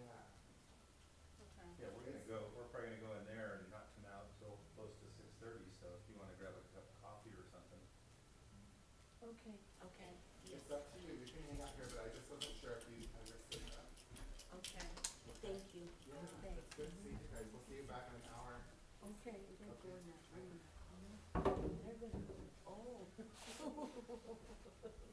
Yeah, we're probably gonna go in there and not come out until close to 6:30, so if you wanna grab a cup of coffee or something. Okay. Okay, yes, It's up to you. We can hang out here, but I just wasn't sure if you understood that. okay, thank you. Yeah, Okay. it's good to see you guys. We'll see you back in an hour. Okay, They're Okay. going that way. they're gonna go. Oh. It's really big news.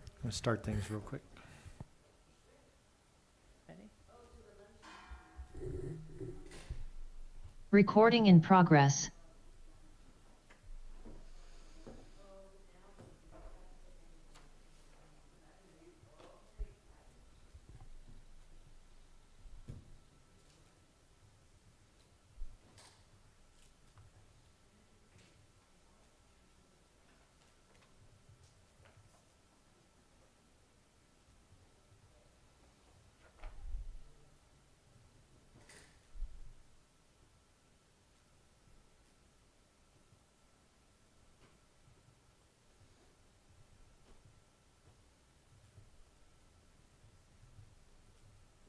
I'm gonna start things real quick. Ready? Recording in progress.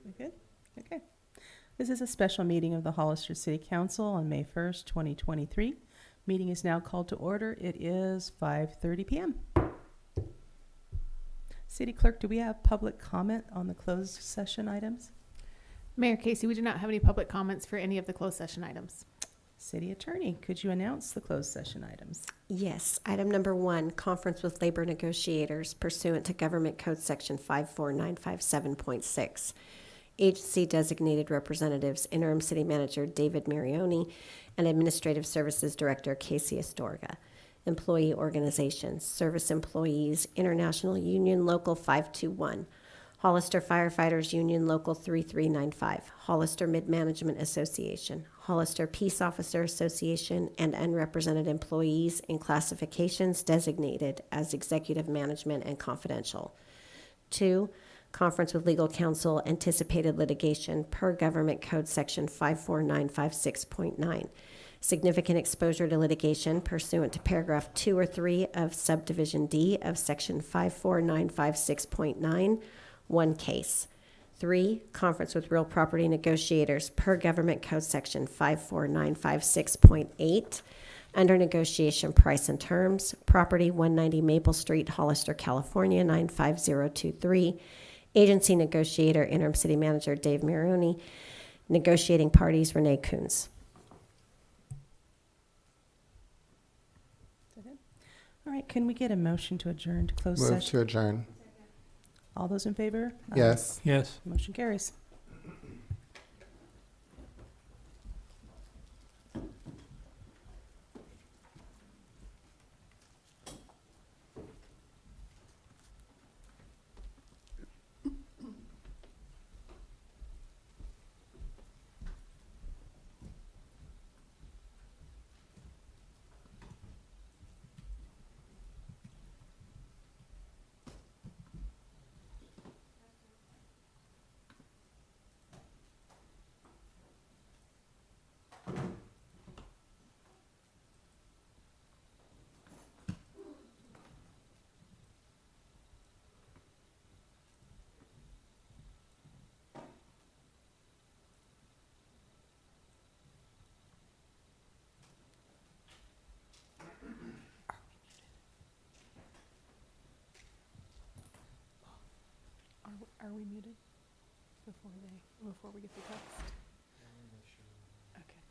We good? Okay. This is a special meeting of the Hollister City Council on May 1st, 2023. Meeting is now called to order. It is 5:30 p.m. City Clerk, do we have public comment on the closed session items? Mayor Casey, we do not have any public comments for any of the closed session items. City Attorney, could you announce the closed session items? Yes. Item number 1, conference with labor negotiators pursuant to Government Code Section 54957.6. Agency designated representatives, Interim City Manager David Marioni and Administrative Services Director Casey Astorga. Employee organizations, Service Employees, International Union Local 521. Hollister Firefighters Union Local 3395, Hollister Mid-Management Association, Hollister Peace Officer Association, and unrepresented employees in classifications designated as executive management and confidential. 2, conference with legal counsel, anticipated litigation per Government Code Section 54956.9. Significant exposure to litigation pursuant to paragraph 2 or 3 of subdivision D of Section 54956.9. 1 case. 3, conference with real property negotiators per Government Code Section 54956.8. Under negotiation price and terms, property 190 Maple Street, Hollister, California 95023. Agency negotiator, Interim City Manager Dave Marioni. Negotiating parties, Renee Coons. Is that it? All right, can we get a motion to adjourn to closed Move session? to adjourn. All those in favor? Yes. Yes. Motion carries. Are we muted before we get the text? Okay.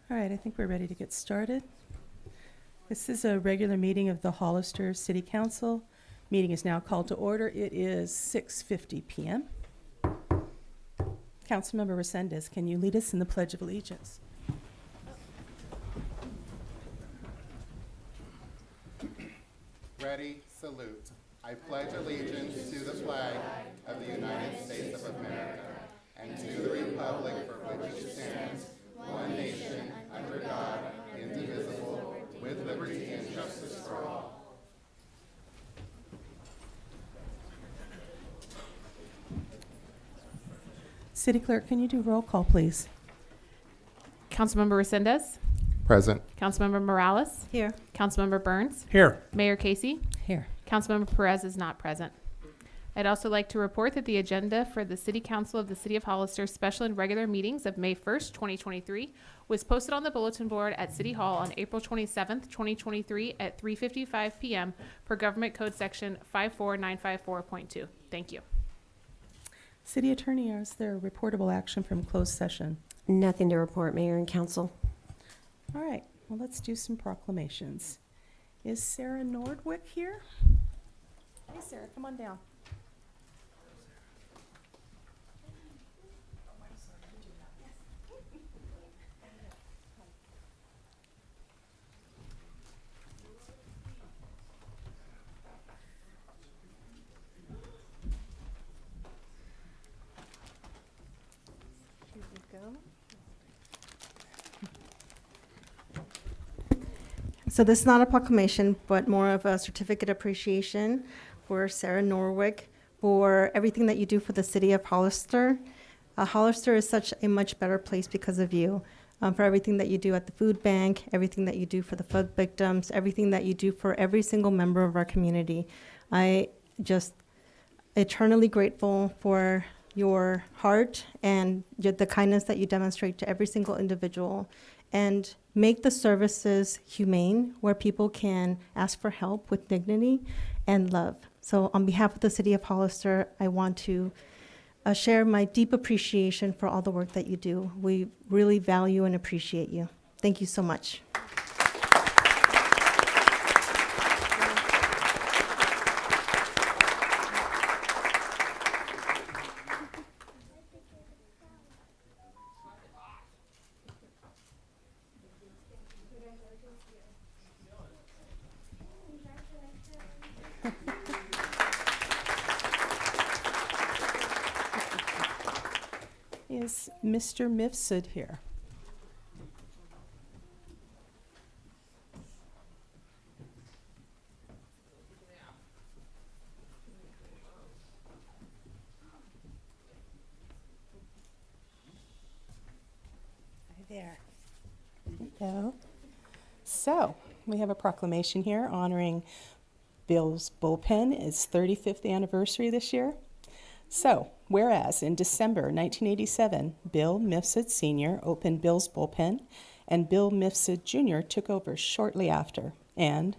All right, I think we're ready to get started. This is a regular meeting of the Hollister City Council. Meeting is now called to order. It is 6:50 p.m. Councilmember Resendez, can you lead us in the Pledge of Allegiance? Ready, salute. I pledge allegiance to the flag of the United States of America and to the republic for which it stands, one nation, under God, indivisible, with liberty and justice for all. City Clerk, can you do roll call, please? Councilmember Resendez, Present. Councilmember Morales, Here. Councilmember Burns, Here. Mayor Casey, Here. Councilmember Perez is not present. I'd also like to report that the agenda for the City Council of the City of Hollister special and regular meetings of May 1st, 2023 was posted on the bulletin board at City Hall on April 27th, 2023 at 3:55 p.m. per Government Code Section 54954.2. Thank you. City Attorney, is there reportable action from closed session? Nothing to report, Mayor and Council. All right, well, let's do some proclamations. Is Sarah Nordwick here? Hey, Sarah, come on down. Here we go. So this is not a proclamation, but more of a certificate appreciation for Sarah Norwick for everything that you do for the city of Hollister. Hollister is such a much better place because of you, for everything that you do at the food bank, everything that you do for the flood victims, everything that you do for every single member of our community. I just eternally grateful for your heart and the kindness that you demonstrate to every single individual, and make the services humane where people can ask for help with dignity and love. So on behalf of the city of Hollister, I want to share my deep appreciation for all the work that you do. We really value and appreciate you. Thank you so much. Is Mr. Mifsud here? Hi there. Hello. So, we have a proclamation here honoring Bill's Bullpen, its 35th anniversary this year. So, whereas in December 1987, Bill Mifsud Sr. opened Bill's Bullpen, and Bill Mifsud Jr. took over shortly after. And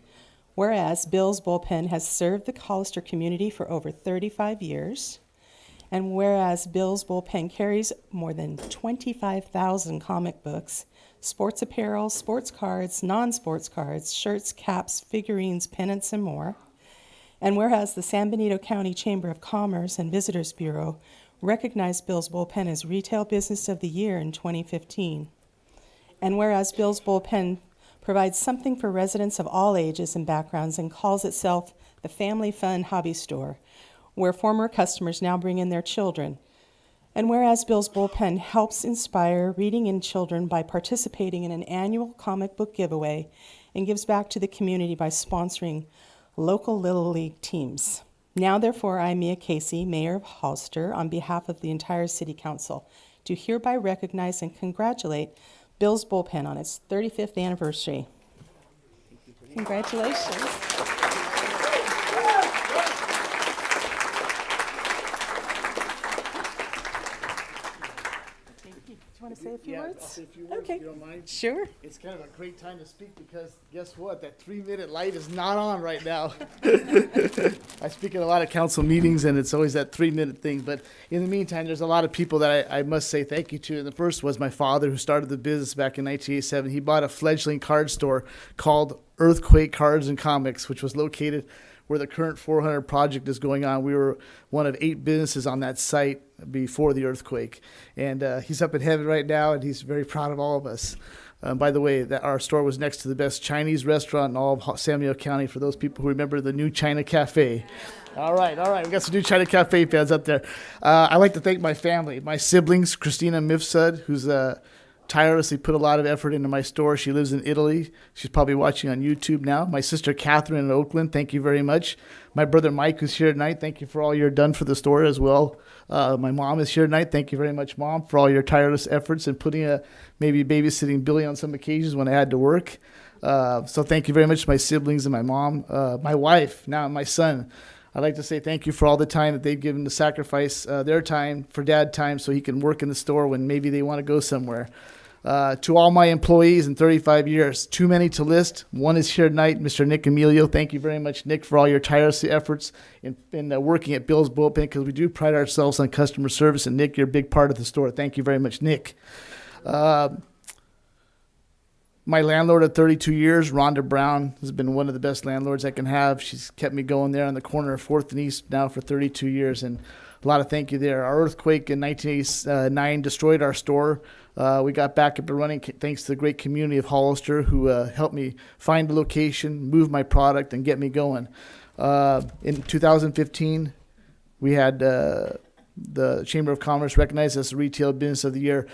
whereas Bill's Bullpen has served the Hollister community for over 35 years, and whereas Bill's Bullpen carries more than 25,000 comic books, sports apparel, sports cards, non-sports cards, shirts, caps, figurines, pennants, and more. And whereas the San Benito County Chamber of Commerce and Visitors Bureau recognized Bill's Bullpen as Retail Business of the Year in 2015. And whereas Bill's Bullpen provides something for residents of all ages and backgrounds and calls itself the Family Fun Hobby Store, where former customers now bring in their children. And whereas Bill's Bullpen helps inspire reading in children by participating in an annual comic book giveaway and gives back to the community by sponsoring local Little League teams. Now, therefore, I, Mia Casey, Mayor of Hollister, on behalf of the entire City Council, do hereby recognize and congratulate Bill's Bullpen on its 35th anniversary. Congratulations. Thank you. Do you want to say a few I'll words? say a few words Okay. if you don't mind. Sure. It's kind of a great time to speak because guess what? That 3-minute light is not on right now. I speak at a lot of council meetings and it's always that 3-minute thing. But in the meantime, there's a lot of people that I must say thank you to. And the first was my father who started the business back in 1987. He bought a fledgling card store called Earthquake Cards and Comics, which was located where the current 400 project is going on. We were one of 8 businesses on that site before the earthquake. And he's up in heaven right now, and he's very proud of all of us. By the way, that our store was next to the best Chinese restaurant in all of Samuel County, for those people who remember the new China Cafe. All right. We got some new China Cafe fans up there. I'd like to thank my family, my siblings, Christina Mifsud, who's tirelessly put a lot of effort into my store. She lives in Italy. She's probably watching on YouTube now. My sister Catherine in Oakland, thank you very much. My brother Mike, who's here tonight, thank you for all you're done for the store as well. My mom is here tonight. Thank you very much, Mom, for all your tireless efforts and putting maybe babysitting Billy on some occasions when I had to work. So thank you very much to my siblings and my mom. My wife, now my son. I'd like to say thank you for all the time that they've given to sacrifice their time for Dad time so he can work in the store when maybe they want to go somewhere. To all my employees in 35 years, too many to list. One is here tonight, Mr. Nick Emilio. Thank you very much, Nick, for all your tireless efforts in working at Bill's Bullpen, because we do pride ourselves on customer service. And Nick, you're a big part of the store. Thank you very much, Nick. My landlord of 32 years, Rhonda Brown, has been one of the best landlords I can have. She's kept me going there on the corner of 4th and East now for 32 years, and a lot of thank you there. Our earthquake in 1989 destroyed our store. We got back up and running thanks to the great community of Hollister, who helped me find a location, move my product, and get me going. In 2015, we had the Chamber of Commerce recognize us the Retail Business of the Year.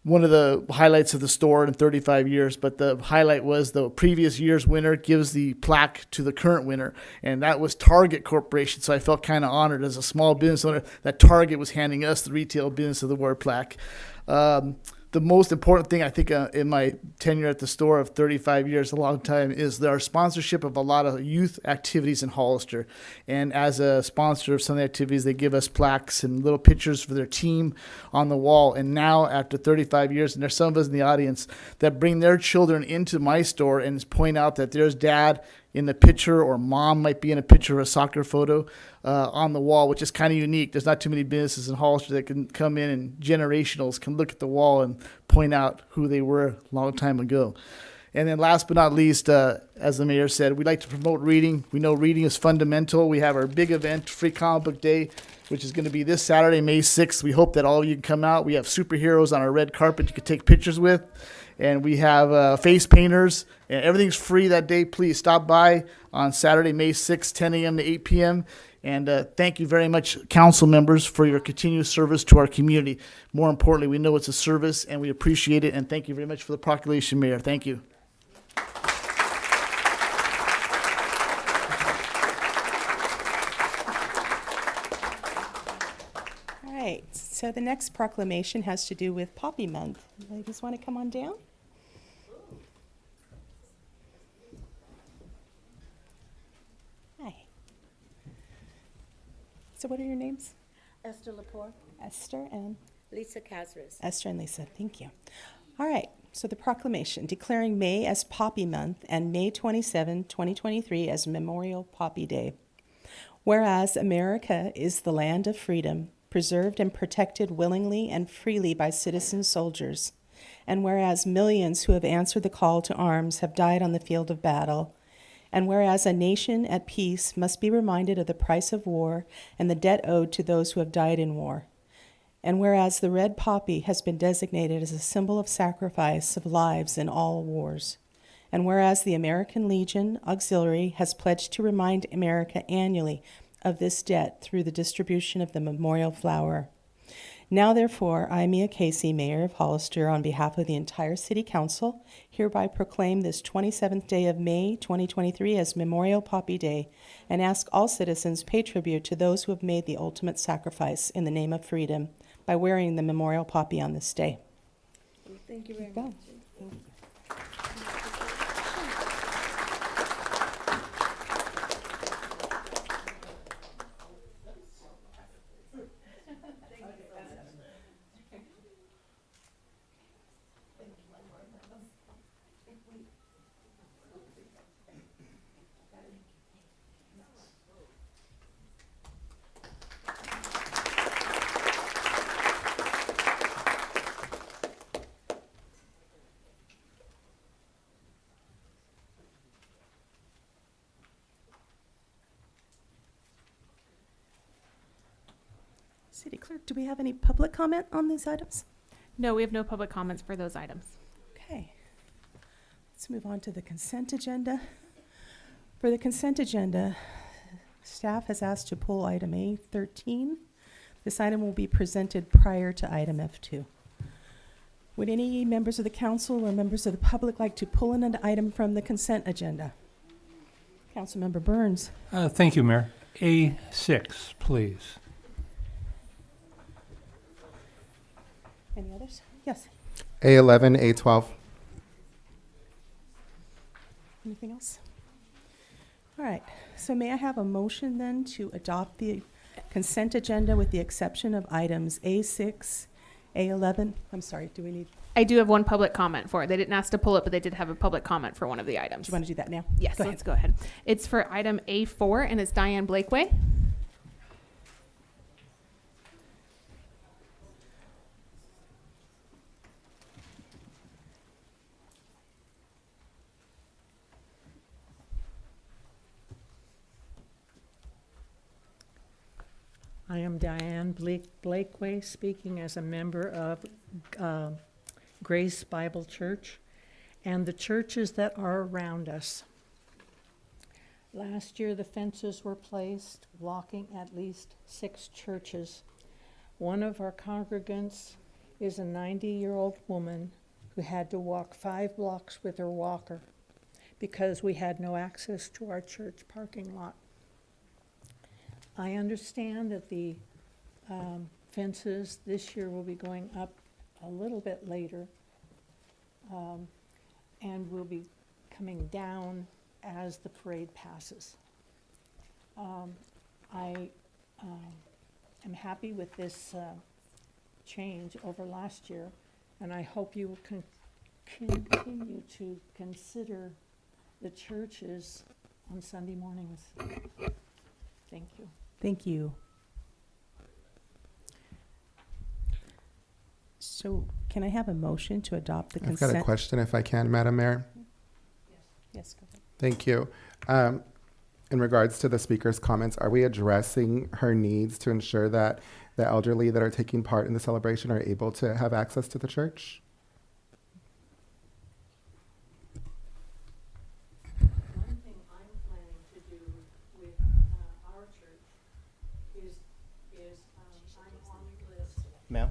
One of the highlights of the store in 35 years, but the highlight was the previous year's winner gives the plaque to the current winner, and that was Target Corporation. So I felt kind of honored as a small business owner that Target was handing us the Retail Business of the Year plaque. The most important thing I think in my tenure at the store of 35 years, a long time, is our sponsorship of a lot of youth activities in Hollister. And as a sponsor of some of the activities, they give us plaques and little pictures for their team on the wall. And now, after 35 years, and there's some of us in the audience that bring their children into my store and point out that there's Dad in the picture, or Mom might be in a picture of a soccer photo on the wall, which is kind of unique. There's not too many businesses in Hollister that can come in and generationals can look at the wall and point out who they were a long time ago. And then last but not least, as the mayor said, we like to promote reading. We know reading is fundamental. We have our big event, Free Comic Book Day, which is going to be this Saturday, May 6th. We hope that all of you can come out. We have superheroes on our red carpet you can take pictures with. And we have face painters, and everything's free that day. Please stop by on Saturday, May 6th, 10 a.m. to 8 p.m. And thank you very much, council members, for your continued service to our community. More importantly, we know it's a service, and we appreciate it. And thank you very much for the proclamation, Mayor. Thank you. All right, so the next proclamation has to do with Poppy Month. Ladies want to come on down? Hi. So what are your names? Esther Lepore. Esther and Lisa Casris. Esther and Lisa, thank you. All right, so the proclamation declaring May as Poppy Month and May 27, 2023 as Memorial Poppy Day. Whereas America is the land of freedom, preserved and protected willingly and freely by citizen soldiers, and whereas millions who have answered the call to arms have died on the field of battle, and whereas a nation at peace must be reminded of the price of war and the debt owed to those who have died in war, and whereas the red poppy has been designated as a symbol of sacrifice of lives in all wars, and whereas the American Legion Auxiliary has pledged to remind America annually of this debt through the distribution of the memorial flower. Now, therefore, I, Mia Casey, Mayor of Hollister, on behalf of the entire City Council, hereby proclaim this 27th day of May 2023 as Memorial Poppy Day, and ask all citizens pay tribute to those who have made the ultimate sacrifice in the name of freedom by wearing the memorial poppy on this day. Thank you very Go. much. City Clerk, do we have any public comment on these items? No, we have no public comments for those items. Okay. Let's move on to the consent agenda. For the consent agenda, staff has asked to pull item A13. This item will be presented prior to item F2. Would any members of the council or members of the public like to pull in an item from the consent agenda? Councilmember Burns. Thank you, Mayor. A6, please. Any others? Yes. A11, A12. Anything else? All right. So may I have a motion then to adopt the consent agenda with the exception of items A6, A11? I'm sorry, do we need, I do have one public comment for it. They didn't ask to pull it, but they did have a public comment for one of the items. do you want to do that now? Yes, Go ahead. let's go ahead. It's for item A4, and it's Diane Blakeway. I am Diane Blakeway, speaking as a member of Grace Bible Church and the churches that are around us. Last year, the fences were placed, blocking at least 6 churches. One of our congregants is a 90-year-old woman who had to walk 5 blocks with her walker because we had no access to our church parking lot. I understand that the fences this year will be going up a little bit later and will be coming down as the parade passes. I am happy with this change over last year, and I hope you will continue to consider the churches on Sunday mornings. Thank you. Thank you. So can I have a motion to adopt the I've consent? got a question if I can, Madam Mayor. Yes, go ahead. Thank you. In regards to the speaker's comments, are we addressing her needs to ensure that the elderly that are taking part in the celebration are able to have access to the church? One thing I'm planning to do with our church is I'm on the list. Ma'am?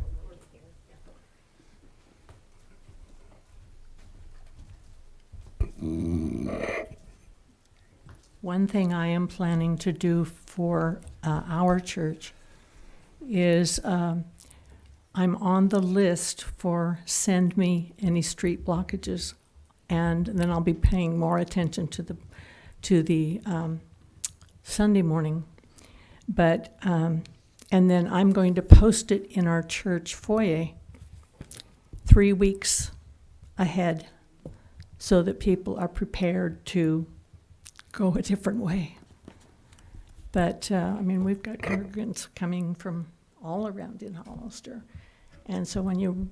One thing I am planning to do for our church is I'm on the list for send me any street blockages, and then I'll be paying more attention to the Sunday morning. But and then I'm going to post it in our church foyer 3 weeks ahead so that people are prepared to go a different way. But, I mean, we've got congregants coming from all around in Hollister. And so when you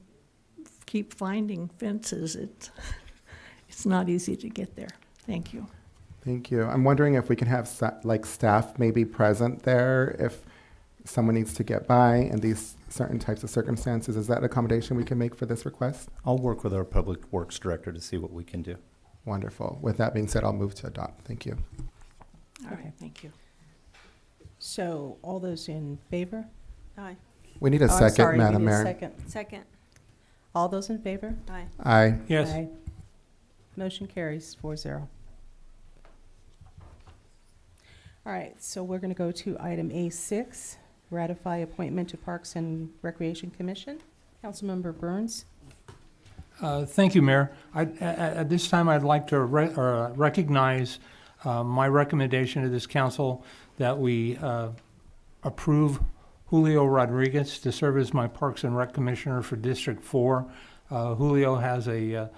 keep finding fences, it's not easy to get there. Thank you. Thank you. I'm wondering if we can have staff maybe present there if someone needs to get by in these certain types of circumstances. Is that an accommodation we can make for this request? I'll work with our Public Works Director to see what we can do. Wonderful. With that being said, I'll move to adopt. Thank you. All right, thank you. So all those in favor? Aye. We need a Oh, I'm second, sorry, we Madam need a Mayor. second. Second. All those in favor? Aye. Aye. Yes. Aye. Motion carries 4-0. All right, so we're going to go to item A6, ratify appointment to Parks and Recreation Commission. Councilmember Burns. Thank you, Mayor. At this time, I'd like to recognize my recommendation to this council that we approve Julio Rodriguez to serve as my Parks and Rec Commissioner for District 4. Julio has a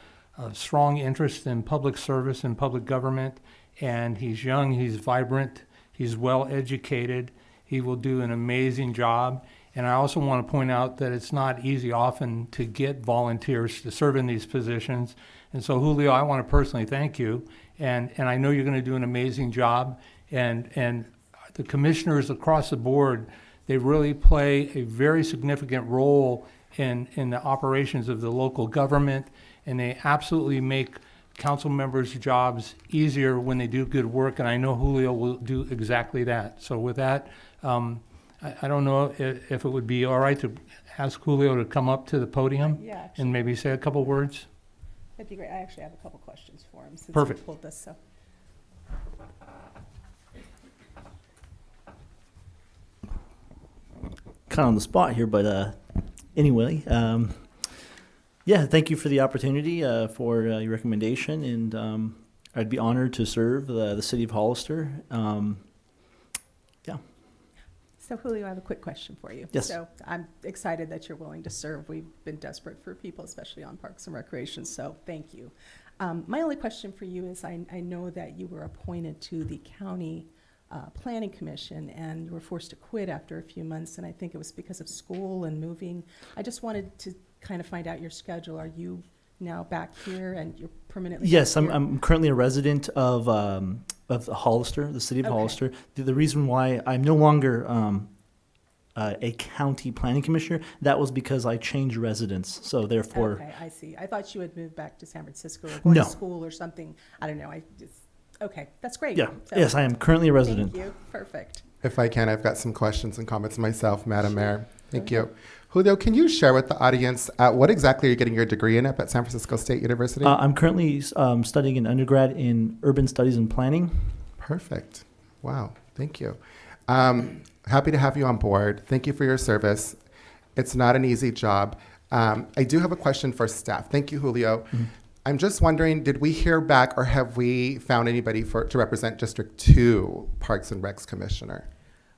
strong interest in public service and public government, and he's young, he's vibrant, he's well-educated. He will do an amazing job. And I also want to point out that it's not easy often to get volunteers to serve in these positions. And so, Julio, I want to personally thank you. And I know you're going to do an amazing job. And the commissioners across the board They really play a very significant role in the operations of the local government, and they absolutely make council members' jobs easier when they do good work, and I know Julio will do exactly that. So with that, I don't know if it would be all right to ask Julio to come up to the podium Yeah, actually, and maybe say a couple words. that'd be great. I actually have a couple questions for him since he Perfect. pulled this, so. Kind of on the spot here, but anyway, yeah, thank you for the opportunity, for your recommendation, and I'd be honored to serve the city of Hollister. Yeah. So Julio, I have a quick question for you. Yes. So I'm excited that you're willing to serve. We've been desperate for people, especially on Parks and Recreation, so thank you. My only question for you is I know that you were appointed to the county planning commission and you were forced to quit after a few months, and I think it was because of school and moving. I just wanted to kind of find out your schedule. Are you now back here and you're permanently? Yes, back here? I'm currently a resident of Hollister, the city of Okay. Hollister. The reason why I'm no longer a county planning commissioner, that was because I changed residence. So therefore, Okay, I see. I thought you had moved back to San Francisco or going No. to school or something. I don't know. Okay, that's great. yeah, So, yes, I am currently a resident. Thank you. Perfect. If I can, I've got some questions and comments myself, Madam Mayor. Thank you. Julio, can you share with the audience what exactly are you getting your degree in at San Francisco State University? I'm currently studying an undergrad in urban studies and planning. Perfect. Wow. Thank you. Happy to have you on board. Thank you for your service. It's not an easy job. I do have a question for staff. Thank you, Julio. Mm-hmm. I'm just wondering, did we hear back or have we found anybody to represent District 2 Parks and Recs Commissioner?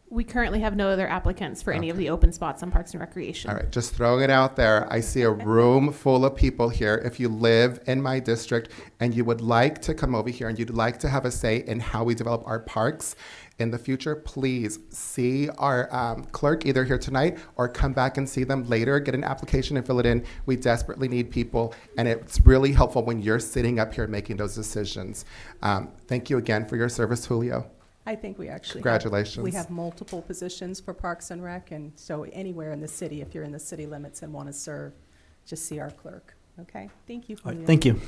We currently have no other applicants for any of Okay. the open spots on Parks and Recreation. All right, just throwing it out there. I see a room full of people here. If you live in my district and you would like to come over here and you'd like to have a say in how we develop our parks in the future, please see our clerk either here tonight or come back and see them later. Get an application and fill it in. We desperately need people, and it's really helpful when you're sitting up here making those decisions. Thank you again for your service, Julio. I think we actually Congratulations. we have multiple positions for Parks and Rec, and so anywhere in the city, if you're in the city limits and want to serve, just see our clerk. Okay? Thank you. All right, Julio. thank you.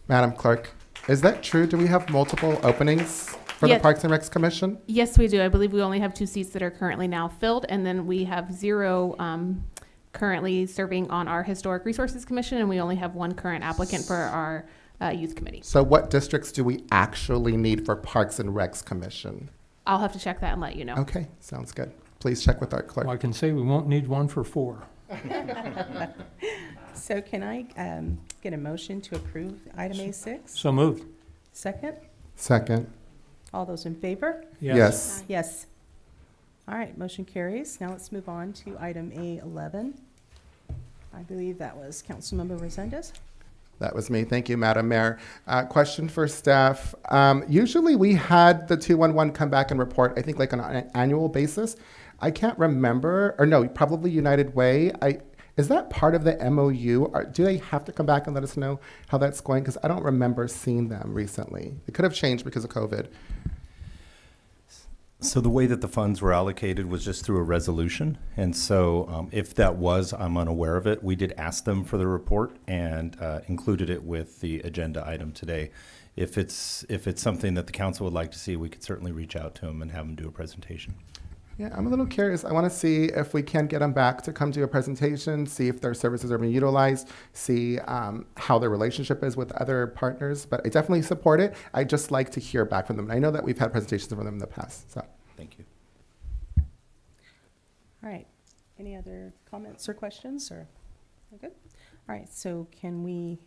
Madam Clerk, is that true? Do we have multiple openings for the Yes. Parks and Recs Commission? Yes, we do. I believe we only have 2 seats that are currently now filled, and then we have 0 currently serving on our Historic Resources Commission, and we only have 1 current applicant for our Youth Committee. So what districts do we actually need for Parks and Recs Commission? I'll have to check that and let you know. Okay, sounds good. Please check with our clerk. Well, I can say we won't need one for 4. So can I get a motion to approve item A6? So moved. Second? Second. All those in favor? Yes. Yes. All right, motion carries. Now let's move on to item A11. I believe that was Councilmember Resendez. That was me. Thank you, Madam Mayor. Question for staff. Usually we had the 211 come back and report, I think like on an annual basis. I can't remember, or no, probably United Way. Is that part of the MOU? Or do they have to come back and let us know how that's going? Because I don't remember seeing them recently. It could have changed because of COVID. So the way that the funds were allocated was just through a resolution. And so if that was, I'm unaware of it. We did ask them for the report and included it with the agenda item today. If it's something that the council would like to see, we could certainly reach out to them and have them do a presentation. Yeah, I'm a little curious. I want to see if we can get them back to come do a presentation, see if their services are being utilized, see how their relationship is with other partners. But I definitely support it. I just like to hear back from them. I know that we've had presentations from them in the past. So Thank you. All right. Any other comments or questions, or we're good? All right, so can we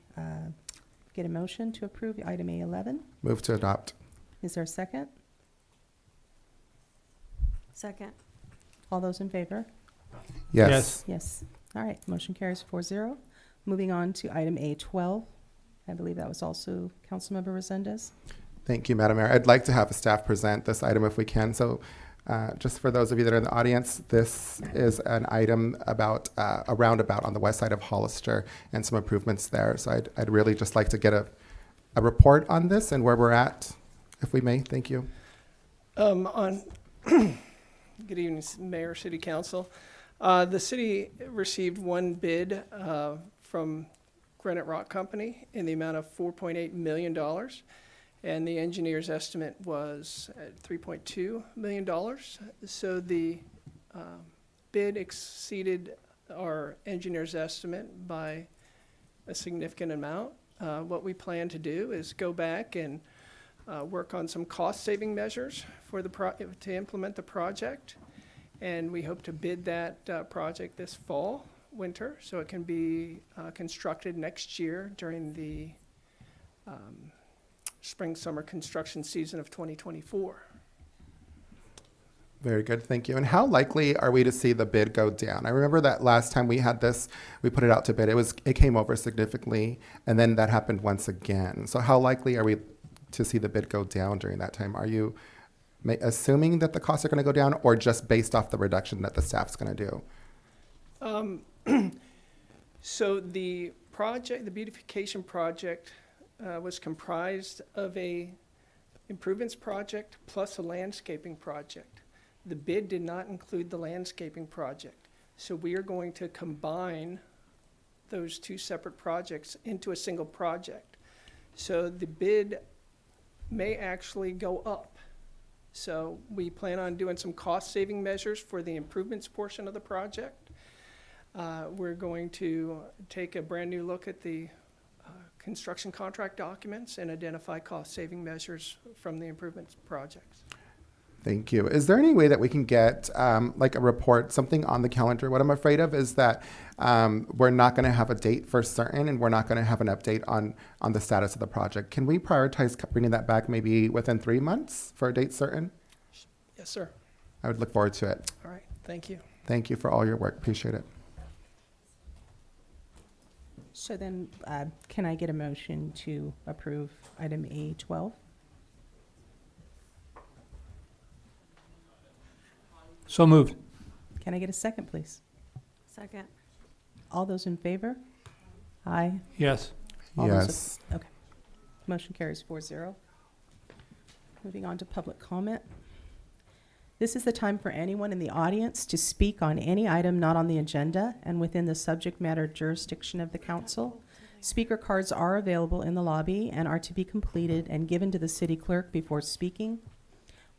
get a motion to approve item A11? move to adopt. Is there a second? Second. All those in favor? Yes. Yes. All right, motion carries 4-0. Moving on to item A12. I believe that was also Councilmember Resendez. Thank you, Madam Mayor. I'd like to have a staff present this item if we can. So just for those of you that are in the audience, this is an item about a roundabout on the west side of Hollister and some improvements there. So I'd really just like to get a report on this and where we're at, if we may. Thank you. Good evening, Mayor, City Council. The city received one bid from Granite Rock Company in the amount of $4.8 million, and the engineer's estimate was at $3.2 million. So the bid exceeded our engineer's estimate by a significant amount. What we plan to do is go back and work on some cost-saving measures for to implement the project, and we hope to bid that project this winter, so it can be constructed next year during the spring-summer construction season of 2024. Very good, thank you. And how likely are we to see the bid go down? I remember that last time we had this, we put it out to bid, it came over significantly, and then that happened once again. So how likely are we to see the bid go down during that time? Are you assuming that the costs are going to go down, or just based off the reduction that the staff's going to do? So the project, the beautification project, was comprised of a improvements project plus a landscaping project. The bid did not include the landscaping project. So we are going to combine those two separate projects into a single project. So the bid may actually go up. So we plan on doing some cost-saving measures for the improvements portion of the project. We're going to take a brand new look at the construction contract documents and identify cost-saving measures from the improvements projects. Thank you. Is there any way that we can get like a report, something on the calendar? What I'm afraid of is that we're not going to have a date for certain, and we're not going to have an update on the status of the project. Can we prioritize bringing that back maybe within 3 months for a date certain? Yes, sir. I would look forward to it. All right, thank you. Thank you for all your work. Appreciate it. So then, can I get a motion to approve item A12? So moved. Can I get a second, please? Second. All those in favor? Aye. Yes. All those Yes. Okay. Motion carries 4-0. Moving on to public comment. This is the time for anyone in the audience to speak on any item not on the agenda and within the subject matter jurisdiction of the council. Speaker cards are available in the lobby and are to be completed and given to the city clerk before speaking.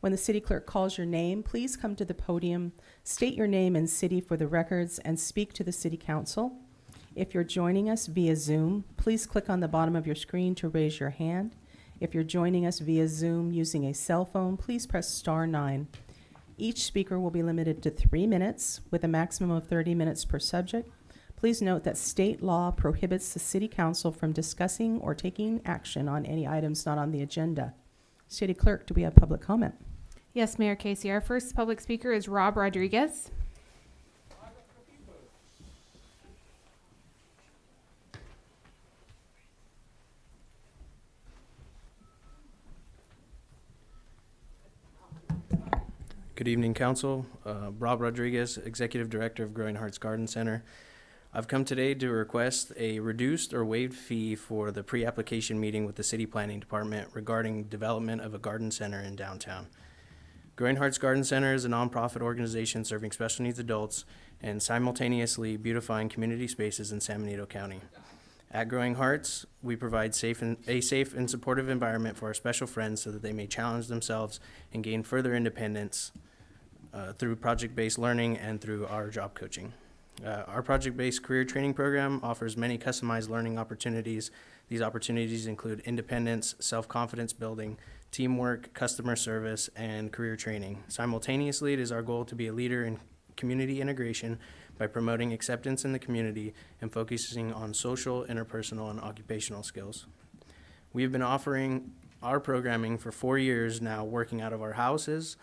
When the city clerk calls your name, please come to the podium, state your name and city for the records, and speak to the city council. If you're joining us via Zoom, please click on the bottom of your screen to raise your hand. If you're joining us via Zoom using a cell phone, please press *9. Each speaker will be limited to 3 minutes with a maximum of 30 minutes per subject. Please note that state law prohibits the city council from discussing or taking action on any items not on the agenda. City clerk, do we have public comment? Yes, Mayor Casey. Our first public speaker is Rob Rodriguez. Good evening, Council. Rob Rodriguez, Executive Director of Growing Hearts Garden Center. I've come today to request a reduced or waived fee for the pre-application meeting with the City Planning Department regarding development of a garden center in downtown. Growing Hearts Garden Center is a nonprofit organization serving special needs adults and simultaneously beautifying community spaces in San Benito County. At Growing Hearts, we provide a safe and supportive environment for our special friends so that they may challenge themselves and gain further independence through project-based learning and through our job coaching. Our project-based career training program offers many customized learning opportunities. These opportunities include independence, self-confidence building, teamwork, customer service, and career training. Simultaneously, it is our goal to be a leader in community integration by promoting acceptance in the community and focusing on social, interpersonal, and occupational skills. We have been offering our programming for 4 years now, working out of our houses,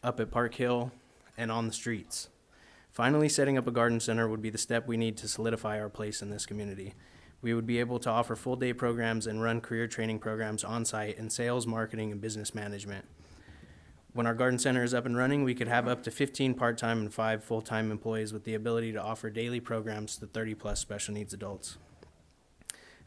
up at Park Hill, and on the streets. Finally, setting up a garden center would be the step we need to solidify our place in this community. We would be able to offer full-day programs and run career training programs on-site in sales, marketing, and business management. When our garden center is up and running, we could have up to 15 part-time and 5 full-time employees with the ability to offer daily programs to 30-plus special needs adults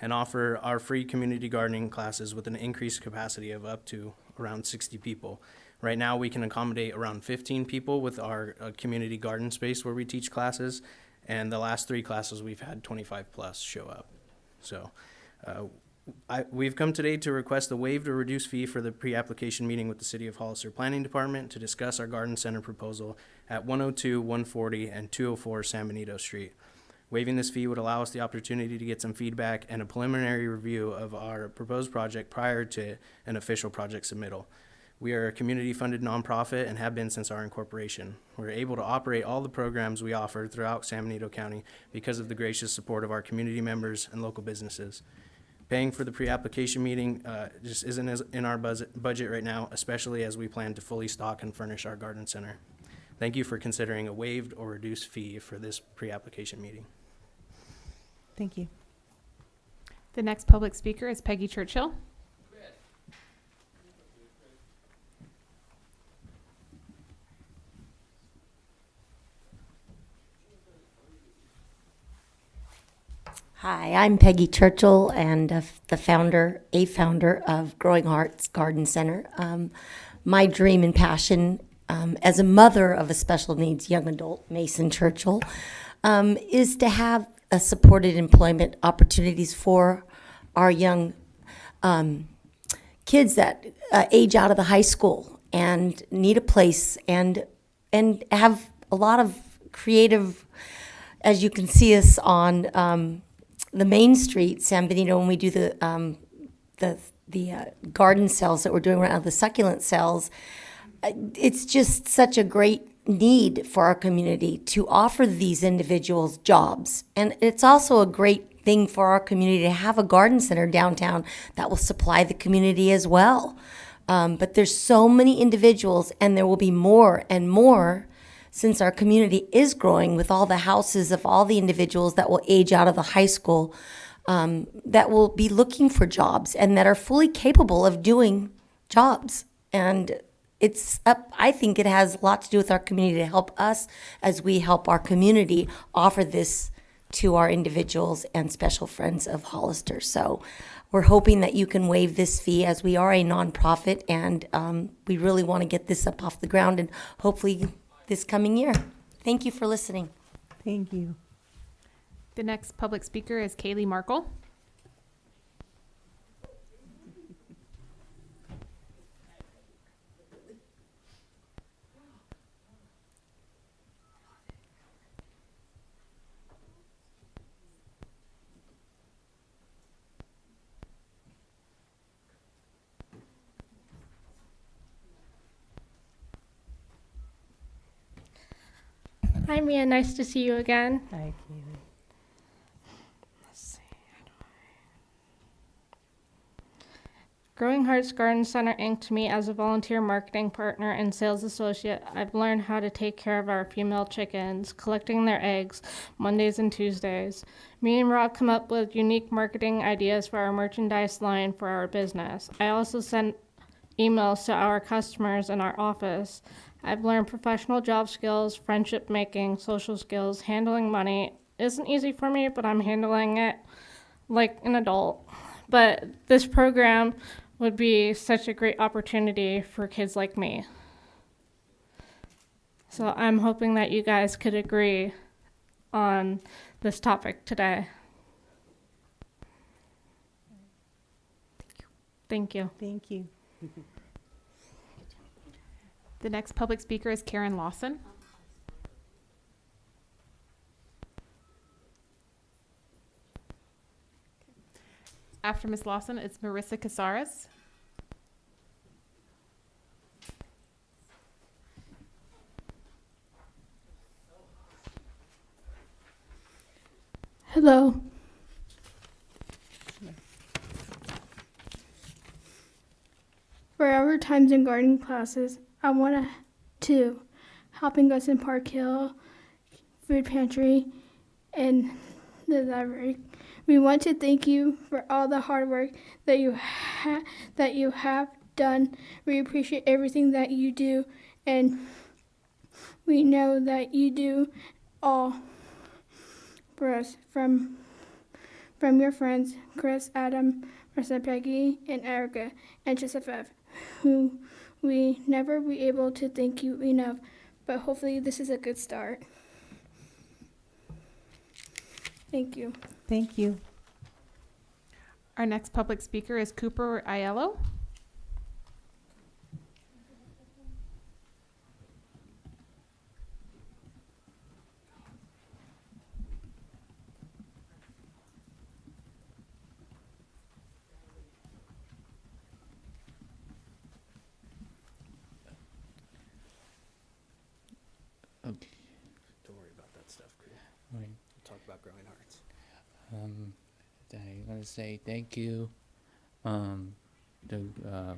and offer our free community gardening classes with an increased capacity of up to around 60 people. Right now, we can accommodate around 15 people with our community garden space where we teach classes, and the last 3 classes we've had 25 plus show up. So we've come today to request a waived or reduced fee for the pre-application meeting with the City of Hollister Planning Department to discuss our garden center proposal at 102, 140, and 204 San Benito Street. Waiving this fee would allow us the opportunity to get some feedback and a preliminary review of our proposed project prior to an official project submittal. We are a community-funded nonprofit and have been since our incorporation. We're able to operate all the programs we offer throughout San Benito County because of the gracious support of our community members and local businesses. Paying for the pre-application meeting just isn't in our budget right now, especially as we plan to fully stock and furnish our garden center. Thank you for considering a waived or reduced fee for this pre-application meeting. Thank you. The next public speaker is Peggy Churchill. Hi, I'm Peggy Churchill and the founder of Growing Hearts Garden Center. My dream and passion as a mother of a special needs young adult, Mason Churchill, is to have supported employment opportunities for our young kids that age out of the high school and need a place and have a lot of creative, as you can see us on the main street, San Benito, when we do the garden sales that we're doing right now, the succulent sales. It's just such a great need for our community to offer these individuals jobs. And it's also a great thing for our community to have a garden center downtown that will supply the community as well. But there's so many individuals, and there will be more and more since our community is growing with all the houses of all the individuals that will age out of the high school, that will be looking for jobs and that are fully capable of doing jobs. And I think it has a lot to do with our community to help us as we help our community offer this to our individuals and special friends of Hollister. So we're hoping that you can waive this fee, as we are a nonprofit, and we really want to get this up off the ground and hopefully this coming year. Thank you for listening. Thank you. The next public speaker is Kaylee Markle. Hi, Mia. Nice to see you again. Hi, Kaylee. Growing Hearts Garden Center Inc. to me as a volunteer marketing partner and sales associate, I've learned how to take care of our female chickens, collecting their eggs Mondays and Tuesdays. Me and Rob come up with unique marketing ideas for our merchandise line for our business. I also send emails to our customers in our office. I've learned professional job skills, friendship making, social skills, handling money. It isn't easy for me, but I'm handling it like an adult. But this program would be such a great opportunity for kids like me. So I'm hoping that you guys could agree on this topic today. Thank you. Thank you. The next public speaker is Karen Lawson. After Ms. Lawson, it's Marissa Casares. Hello. For our times in garden classes, I want to helping us in Park Hill, food pantry, and the library. We want to thank you for all the hard work that you have done. We appreciate everything that you do, and we know that you do all for us from your friends, Chris, Adam, Marissa, Peggy, and Erica, and Joseph F., who We never be able to thank you enough, but hopefully this is a good start. Thank you. Thank you. Our next public speaker is Cooper Aiello. Okay. Don't worry about that stuff, Chris. Right. We'll talk about Growing Hearts. I want to say thank you to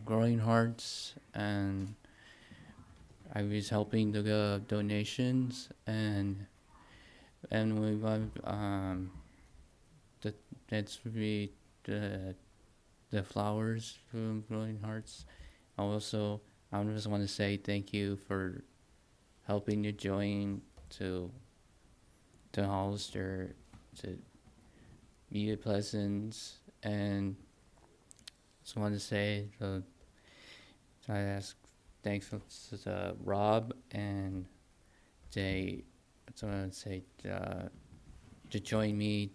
Growing Hearts, and I was helping the donations, and we got that's really the flowers from Growing Hearts. Also, I just want to say thank you for helping you join to Hollister, to be a Pleasant, and just want to say I ask thanks to Rob, and they just want to say to join me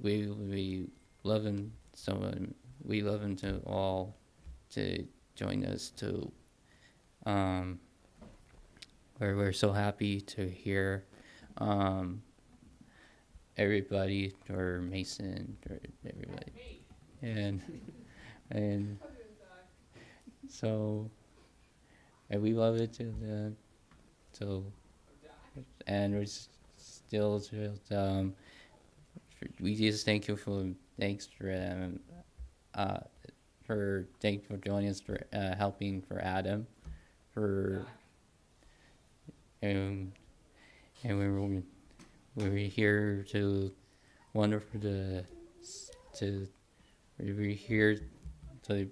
we love him so we love him to all to join us to we're so happy to hear everybody, or Mason, or everybody, and so and we love it and we're still we just thank you thanks for joining us, for helping for Adam, for and we're here to wonderful to we're here to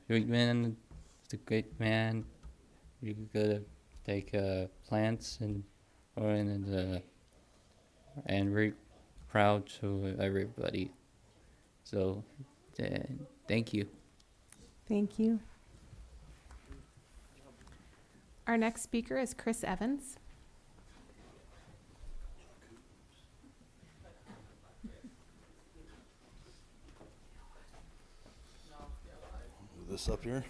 great man, the great man. You could take plants and we're proud to everybody. So thank you. Thank you. Our next speaker is Chris Evans. Move this up here.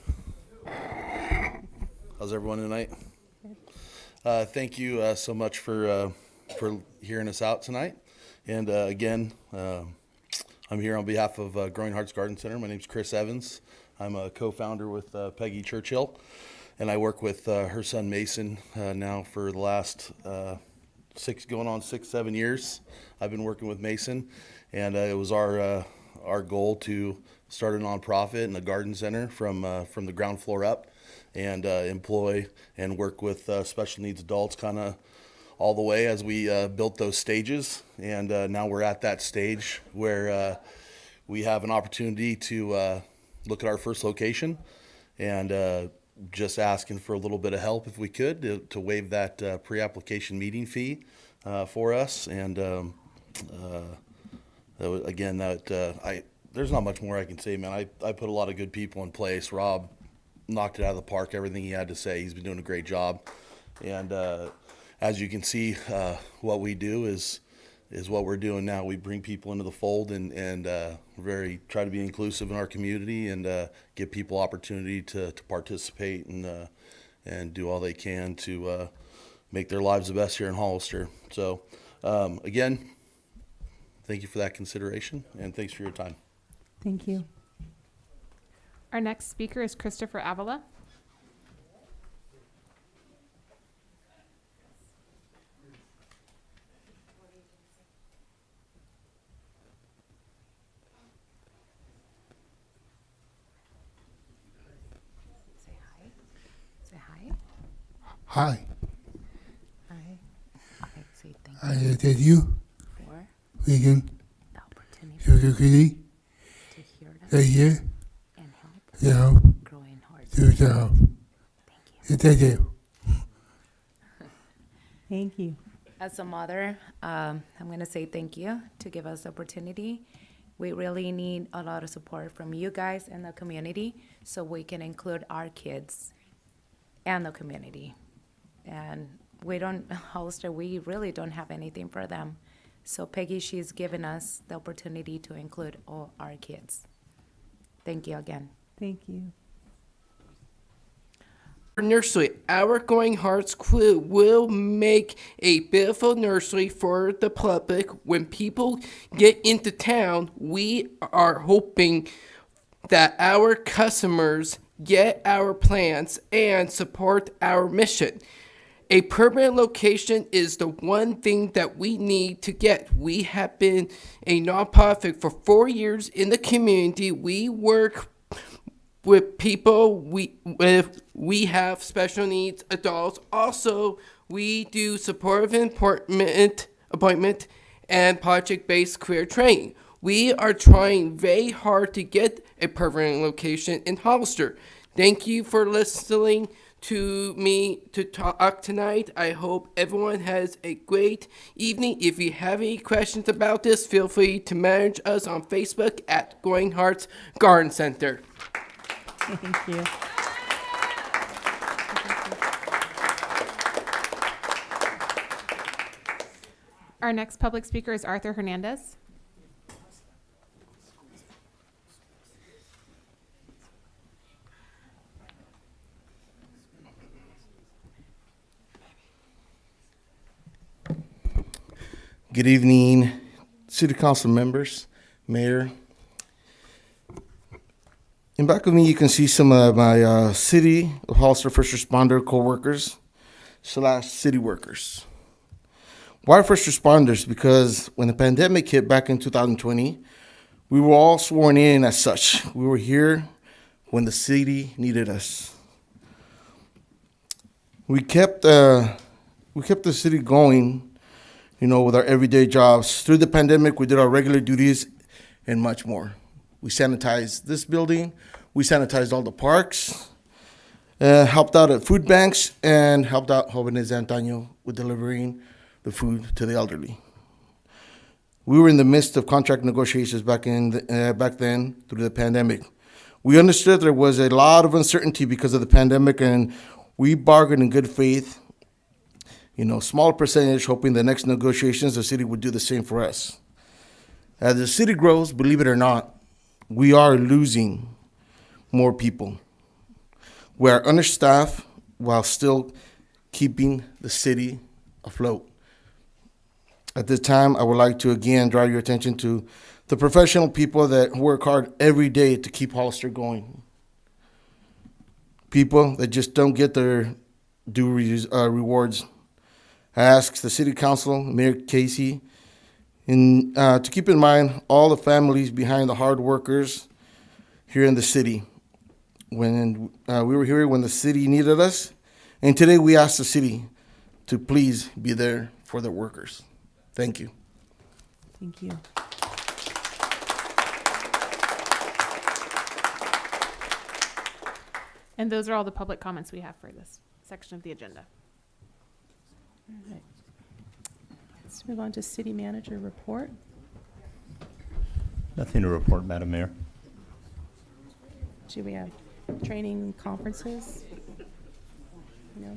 How's everyone tonight? Thank you so much for hearing us out tonight. And again, I'm here on behalf of Growing Hearts Garden Center. My name's Chris Evans. I'm a co-founder with Peggy Churchill, and I work with her son Mason now for the last 6-7 years. I've been working with Mason, and it was our goal to start a nonprofit and a garden center from the ground floor up, and employ and work with special needs adults kind of all the way as we built those stages. And now we're at that stage where we have an opportunity to look at our first location, and just asking for a little bit of help if we could to waive that pre-application meeting fee for us. And there's not much more I can say, man. I put a lot of good people in place. Rob knocked it out of the park, everything he had to say. He's been doing a great job. And as you can see, what we do is what we're doing now. We bring people into the fold and try to be inclusive in our community, and give people opportunity to participate and do all they can to make their lives the best here in Hollister. So again, thank you for that consideration, and thanks for your time. Thank you. Our next speaker is Christopher Avila. Hi. Hi. Okay, say thank you. I thank you For Regan, the opportunity Secretary, to hear them right here, and help Growing Hearts. do the job. Thank you. Thank you. As a mother, I'm going to say thank you to give us the opportunity We really need a lot of support from you guys and the community so we can include our kids and the community. And Hollister, we really don't have anything for them. So Peggy, she's given us the opportunity to include all our kids. Thank you again. Thank you. Nursery. Our Growing Hearts crew will make a beautiful nursery for the public. When people get into town, we are hoping that our customers get our plants and support our mission. A permanent location is the one thing that we need to get. We have been a nonprofit for 4 years in the community. We work with people we have special needs adults. Also, we do supportive appointment and project-based career training. We are trying very hard to get a permanent location in Hollister. Thank you for listening to me to talk tonight. I hope everyone has a great evening. If you have any questions about this, feel free to message us on Facebook at Growing Hearts Garden Center. Thank you. Our next public speaker is Arthur Hernandez. Good evening, City Council members, Mayor. In back of me, you can see some of my City of Hollister first responder co-workers / city workers. Why first responders? Because when the pandemic hit back in 2020, we were all sworn in as such. We were here when the city needed us. We kept the city going, with our everyday jobs. Through the pandemic, we did our regular duties and much more. We sanitized this building. We sanitized all the parks, helped out at food banks, and helped out Jóvenes Antaño with delivering the food to the elderly. We were in the midst of contract negotiations back then through the pandemic. We understood there was a lot of uncertainty because of the pandemic, and we bargained in good faith, small percentage, hoping the next negotiations, the city would do the same for us. As the city grows, believe it or not, we are losing more people. We are understaffed while still keeping the city afloat. At this time, I would like to again draw your attention to the professional people that work hard every day to keep Hollister going. People that just don't get their due rewards. I ask the City Council, Mayor Casey, to keep in mind all the families behind the hard workers here in the city. When we were here when the city needed us, and today we ask the city to please be there for their workers. Thank you. Thank you. And those are all the public comments we have for this section of the agenda. All right. Let's move on to city manager report. Nothing to report, Madam Mayor. Do we have training conferences? No?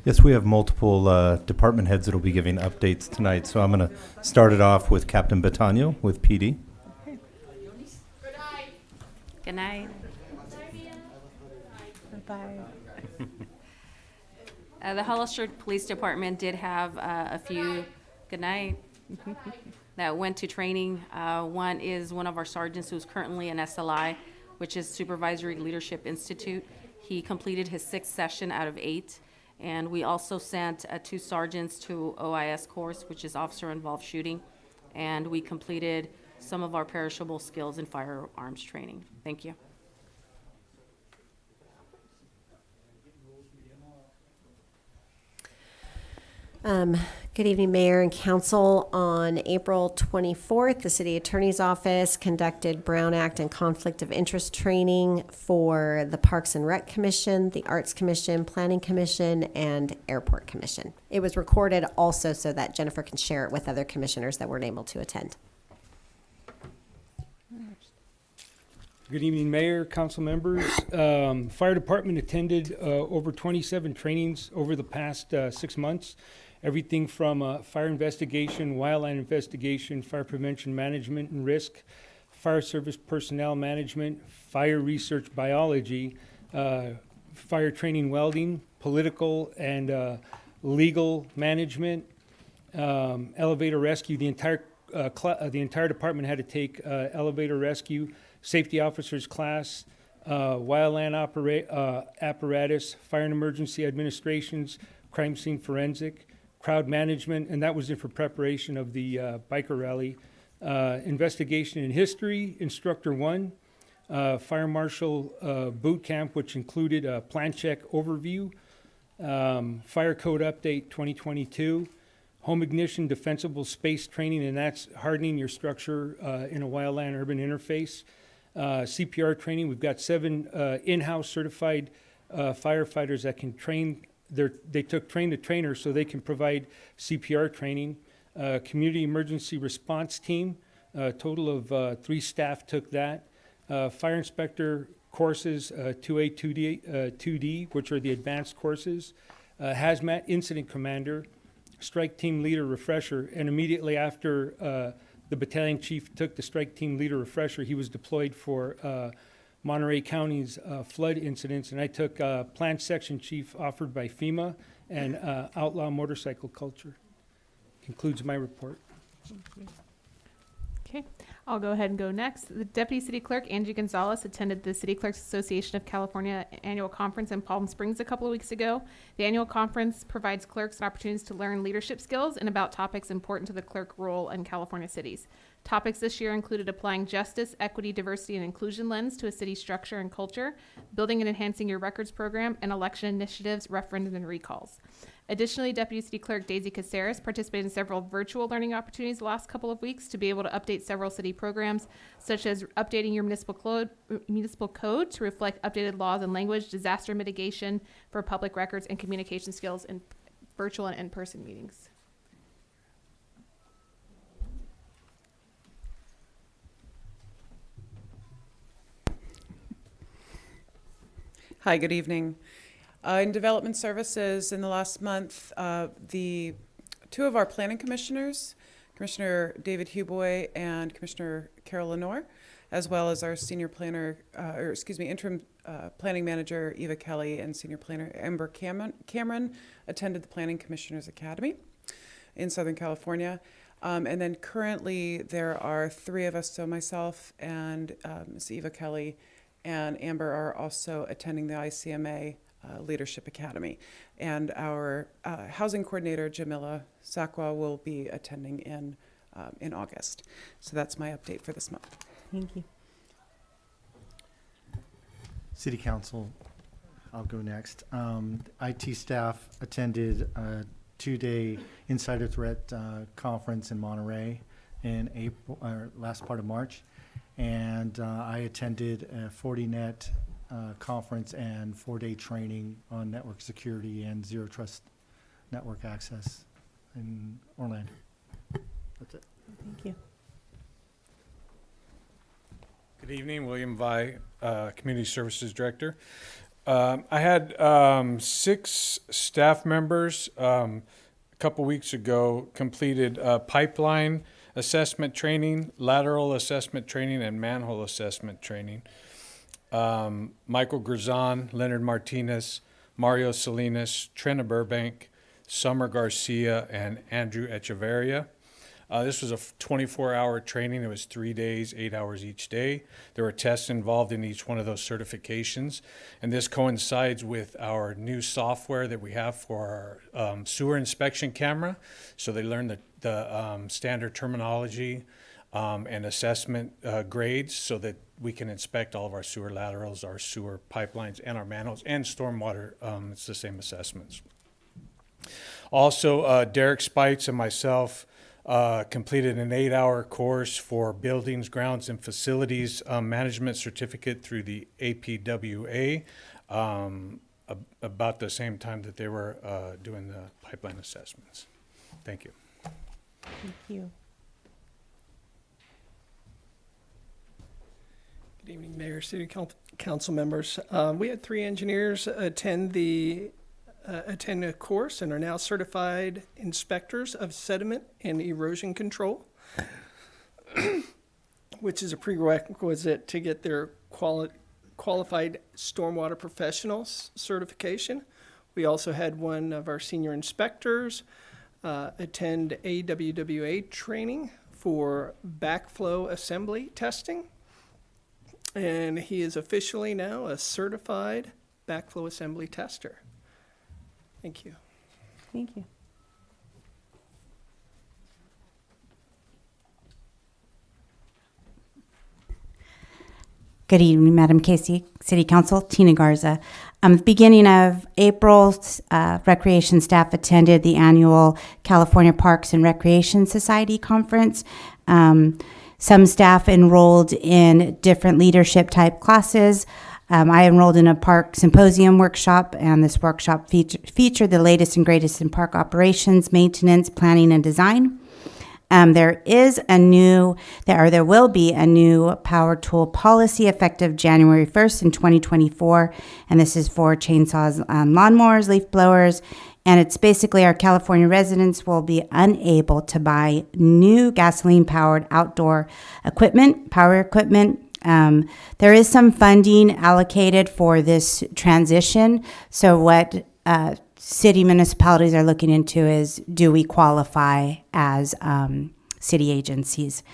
Yes, we have multiple department heads that will be giving updates tonight. So I'm going to start it off with Captain Battagno with PD. Okay. Good night. Bye-bye. The Hollister Police Department did have a few, good night, that went to training. One is one of our sergeants who's currently in SLI, which is Supervisory Leadership Institute. He completed his 6th session out of 8. And we also sent 2 sergeants to OIS course, which is Officer Involved Shooting. And we completed some of our perishable skills in firearms training. Thank you. Good evening, Mayor and Council. On April 24th, the City Attorney's Office conducted Brown Act and Conflict of Interest training for the Parks and Rec Commission, the Arts Commission, Planning Commission, and Airport Commission. It was recorded also so that Jennifer can share it with other commissioners that weren't able to attend. Good evening, Mayor, council members. Fire department attended over 27 trainings over the past 6 months. Everything from fire investigation, wildland investigation, fire prevention management and risk, fire service personnel management, fire research biology, fire training welding, political and legal management, elevator rescue. The entire department had to take elevator rescue, safety officers class, wildland apparatus, fire and emergency administrations, crime scene forensic, crowd management, and that was in for preparation of the biker rally. Investigation in history, instructor 1, fire marshal boot camp, which included a plan check overview, fire code update 2022, home ignition defensible space training, and that's hardening your structure in a wildland urban interface. CPR training, we've got 7 in-house certified firefighters that can train. They took train the trainer so they can provide CPR training. Community emergency response team, a total of 3 staff took that. Fire inspector courses, 2A, 2D, which are the advanced courses. Hazmat incident commander, strike team leader refresher, and immediately after the battalion chief took the strike team leader refresher, he was deployed for Monterey County's flood incidents, and I took plant section chief offered by FEMA and outlaw motorcycle culture. Concludes my report. Okay, I'll go ahead and go next. The Deputy City Clerk, Angie Gonzalez, attended the City Clerks Association of California annual conference in Palm Springs a couple of weeks ago. The annual conference provides clerks opportunities to learn leadership skills and about topics important to the clerk role in California cities. Topics this year included applying justice, equity, diversity, and inclusion lens to a city's structure and culture, building and enhancing your records program, and election initiatives, referendum, and recalls. Additionally, Deputy City Clerk Daisy Caceres participated in several virtual learning opportunities the last couple of weeks to be able to update several city programs, such as updating your municipal code to reflect updated laws and language, disaster mitigation for public records, and communication skills in virtual and in-person meetings. Hi, good evening. In development services, in the last month, the 2 of our planning commissioners, Commissioner David Huboy and Commissioner Carol Lenore, as well as our senior planner, interim planning manager Eva Kelly and senior planner Amber Cameron attended the Planning Commissioners Academy in Southern California. And then currently there are 3 of us, so myself and Ms. Eva Kelly and Amber are also attending the ICMA Leadership Academy. And our housing coordinator, Jamila Sakwa, will be attending in August. So that's my update for this month. Thank you. City Council, I'll go next. IT staff attended a 2-day Insider Threat conference in Monterey in April, last part of March. And I attended a 40net conference and 4-day training on network security and zero trust network access in Orlando. That's it. Thank you. Good evening, William Vi, Community Services Director. I had 6 staff members a couple weeks ago completed pipeline assessment training, lateral assessment training, and manhole assessment training. Michael Grzan, Leonard Martinez, Mario Salinas, Trina Burbank, Summer Garcia, and Andrew Echeverria. This was a 24-hour training. It was 3 days, 8 hours each day. There were tests involved in each one of those certifications. And this coincides with our new software that we have for our sewer inspection camera. So they learn the standard terminology and assessment grades so that we can inspect all of our sewer laterals, our sewer pipelines, and our manholes, and stormwater. It's the same assessments. Also, Derek Spites and myself completed an 8-hour course for buildings, grounds, and facilities management certificate through the APWA about the same time that they were doing the pipeline assessments. Thank you. Thank you. Good evening, Mayor, City Council members. We had 3 engineers attend a course and are now certified inspectors of sediment and erosion control, which is a prerequisite to get their qualified stormwater professionals certification. We also had one of our senior inspectors attend AWWA training for backflow assembly testing. And he is officially now a certified backflow assembly tester. Thank you. Thank you. Good evening, Madam Casey, City Council, Tina Garza. At the beginning of April, Recreation staff attended the annual California Parks and Recreation Society Conference. Some staff enrolled in different leadership type classes. I enrolled in a park symposium workshop, and this workshop featured the latest and greatest in park operations, maintenance, planning, and design. There will be a new power tool policy effective January 1st in 2024, and this is for chainsaws, lawnmowers, leaf blowers, and it's basically our California residents will be unable to buy new gasoline-powered outdoor equipment, power equipment. There is some funding allocated for this transition, so what city municipalities are looking into is, do we qualify as city agencies?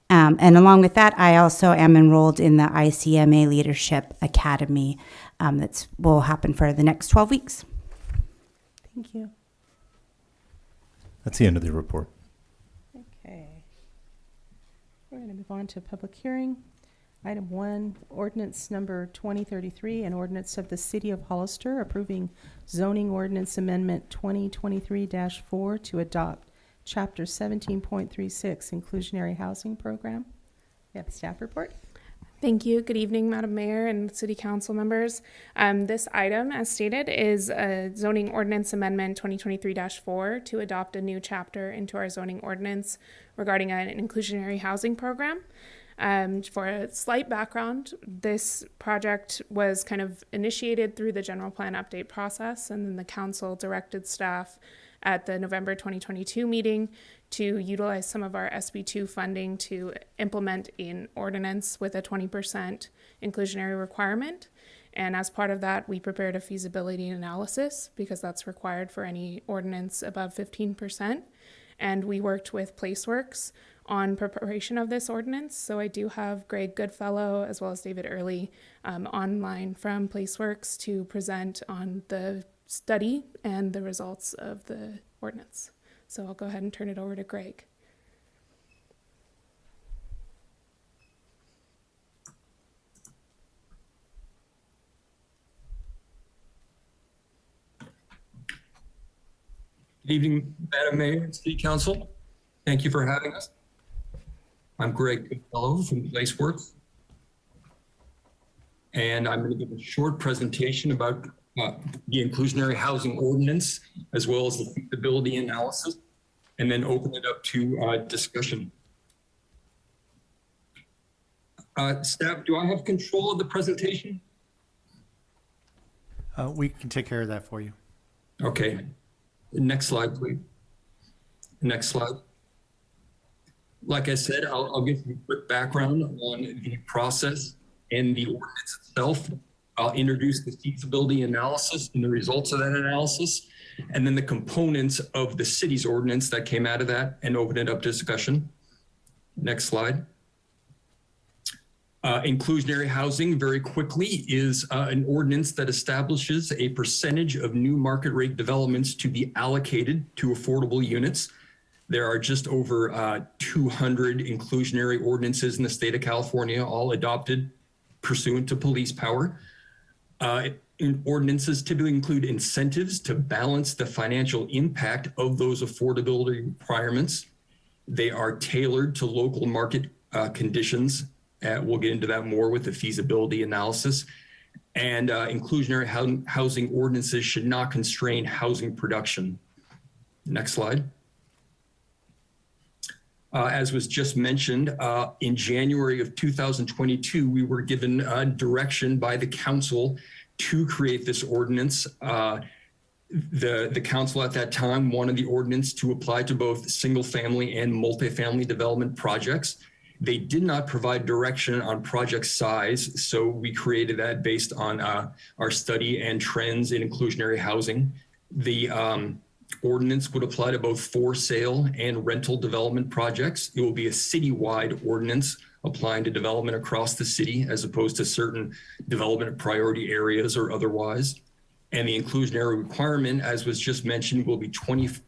And along with that, I also am enrolled in the ICMA Leadership Academy that will happen for the next 12 weeks. Thank you. That's the end of the report. Okay. We're going to move on to public hearing. Item 1, ordinance number 2033, an ordinance of the City of Hollister approving zoning ordinance amendment 2023-4 to adopt Chapter 17.36 inclusionary housing program. We have a staff report. Thank you. Good evening, Madam Mayor and City Council members. This item, as stated, is a zoning ordinance amendment 2023-4 to adopt a new chapter into our zoning ordinance regarding an inclusionary housing program. For a slight background, this project was kind of initiated through the general plan update process, and then the council directed staff at the November 2022 meeting to utilize some of our SB2 funding to implement an ordinance with a 20% inclusionary requirement. And as part of that, we prepared a feasibility analysis because that's required for any ordinance above 15%. And we worked with PlaceWorks on preparation of this ordinance. So I do have Greg Goodfellow as well as David Early online from PlaceWorks to present on the study and the results of the ordinance. So I'll go ahead and turn it over to Greg. Good evening, Madam Mayor and City Council. Thank you for having us. I'm Greg Goodfellow from PlaceWorks, and I'm going to give a short presentation about the inclusionary housing ordinance, as well as the feasibility analysis, and then open it up to discussion. Staff, do I have control of the presentation? We can take care of that for you. Okay. Next slide, please. Next slide. Like I said, I'll give you a quick background on the process and the ordinance itself. I'll introduce the feasibility analysis and the results of that analysis, and then the components of the city's ordinance that came out of that, and open it up to discussion. Next slide. Inclusionary housing, very quickly, is an ordinance that establishes a percentage of new market rate developments to be allocated to affordable units. There are just over 200 inclusionary ordinances in the state of California, all adopted pursuant to police power. Ordinances typically include incentives to balance the financial impact of those affordability requirements. They are tailored to local market conditions. We'll get into that more with the feasibility analysis. And inclusionary housing ordinances should not constrain housing production. Next slide. As was just mentioned, in January of 2022, we were given direction by the council to create this ordinance. The council at that time wanted the ordinance to apply to both single family and multifamily development projects. They did not provide direction on project size, so we created that based on our study and trends in inclusionary housing. The ordinance would apply to both for sale and rental development projects. It will be a citywide ordinance applying to development across the city as opposed to certain development priority areas or otherwise. And the inclusionary requirement, as was just mentioned, will be 20%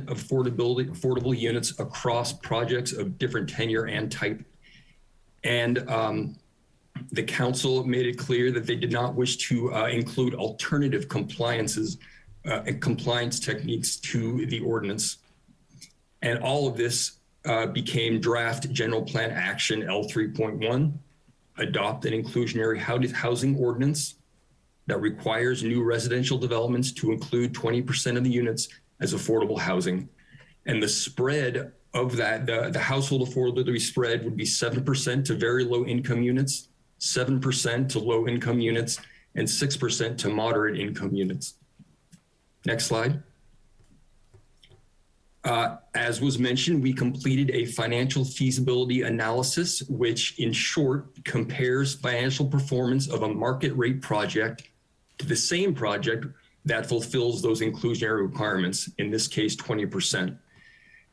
affordable units across projects of different tenure and type. And the council made it clear that they did not wish to include alternative compliances and compliance techniques to the ordinance. And all of this became draft general plan action L3.1, adopt an inclusionary housing ordinance that requires new residential developments to include 20% of the units as affordable housing. And the spread of that, the household affordability spread would be 7% to very low income units, 7% to low income units, and 6% to moderate income units. Next slide. As was mentioned, we completed a financial feasibility analysis, which in short compares financial performance of a market rate project to the same project that fulfills those inclusionary requirements, in this case, 20%.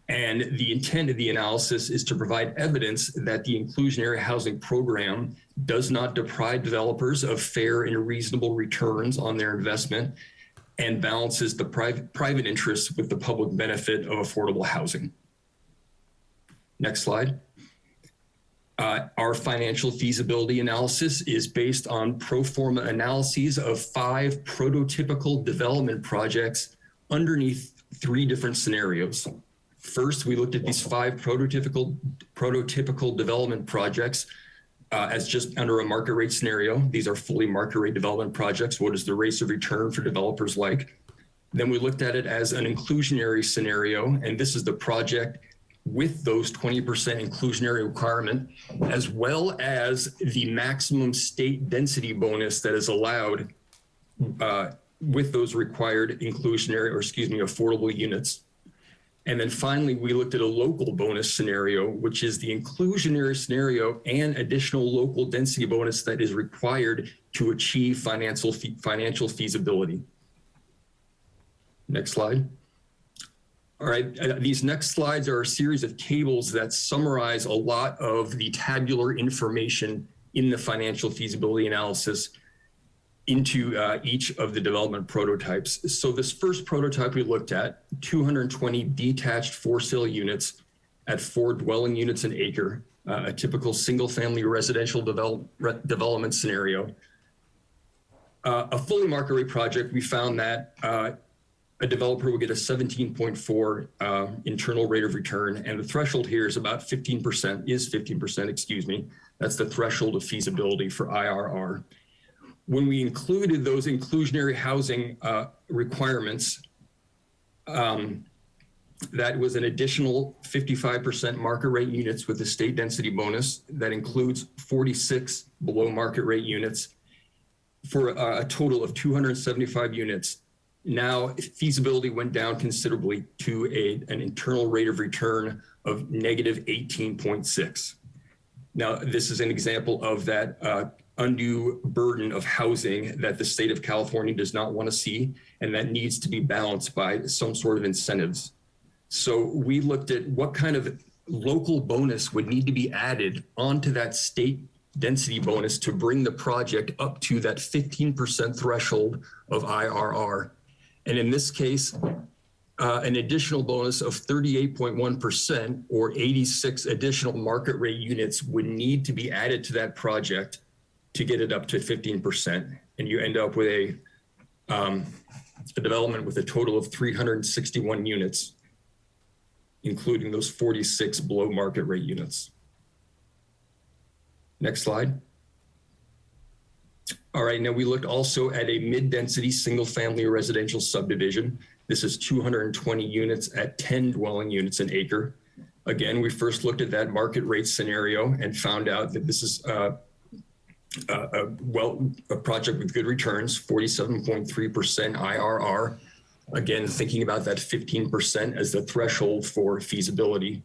And the intent of the analysis is to provide evidence that the inclusionary housing program does not deprive developers of fair and reasonable returns on their investment and balances the private interests with the public benefit of affordable housing. Next slide. Our financial feasibility analysis is based on pro forma analyses of 5 prototypical development projects underneath 3 different scenarios. First, we looked at these 5 prototypical development projects as just under a market rate scenario. These are fully market rate development projects. What is the rates of return for developers like? Then we looked at it as an inclusionary scenario, and this is the project with those 20% inclusionary requirement, as well as the maximum state density bonus that is allowed with those required affordable units. And then finally, we looked at a local bonus scenario, which is the inclusionary scenario and additional local density bonus that is required to achieve financial feasibility. Next slide. All right, these next slides are a series of tables that summarize a lot of the tabular information in the financial feasibility analysis into each of the development prototypes. So this first prototype we looked at, 220 detached for sale units at 4 dwelling units an acre, a typical single family residential development scenario. A fully market rate project, we found that a developer would get a 17.4 internal rate of return, and the threshold here is about 15%, excuse me. That's the threshold of feasibility for IRR. When we included those inclusionary housing requirements, that was an additional 55% market rate units with the state density bonus that includes 46 below market rate units for a total of 275 units. Now, feasibility went down considerably to an internal rate of return of negative 18.6. Now, this is an example of that undue burden of housing that the state of California does not want to see, and that needs to be balanced by some sort of incentives. So we looked at what kind of local bonus would need to be added onto that state density bonus to bring the project up to that 15% threshold of IRR. And in this case, an additional bonus of 38.1% or 86 additional market rate units would need to be added to that project to get it up to 15%. And you end up with a development with a total of 361 units, including those 46 below market rate units. Next slide. All right, now we looked also at a mid-density single-family residential subdivision. This is 220 units at 10 dwelling units an acre, Again, we first looked at that market rate scenario and found out that this is a project with good returns, 47.3% IRR. Again, thinking about that 15% as the threshold for feasibility.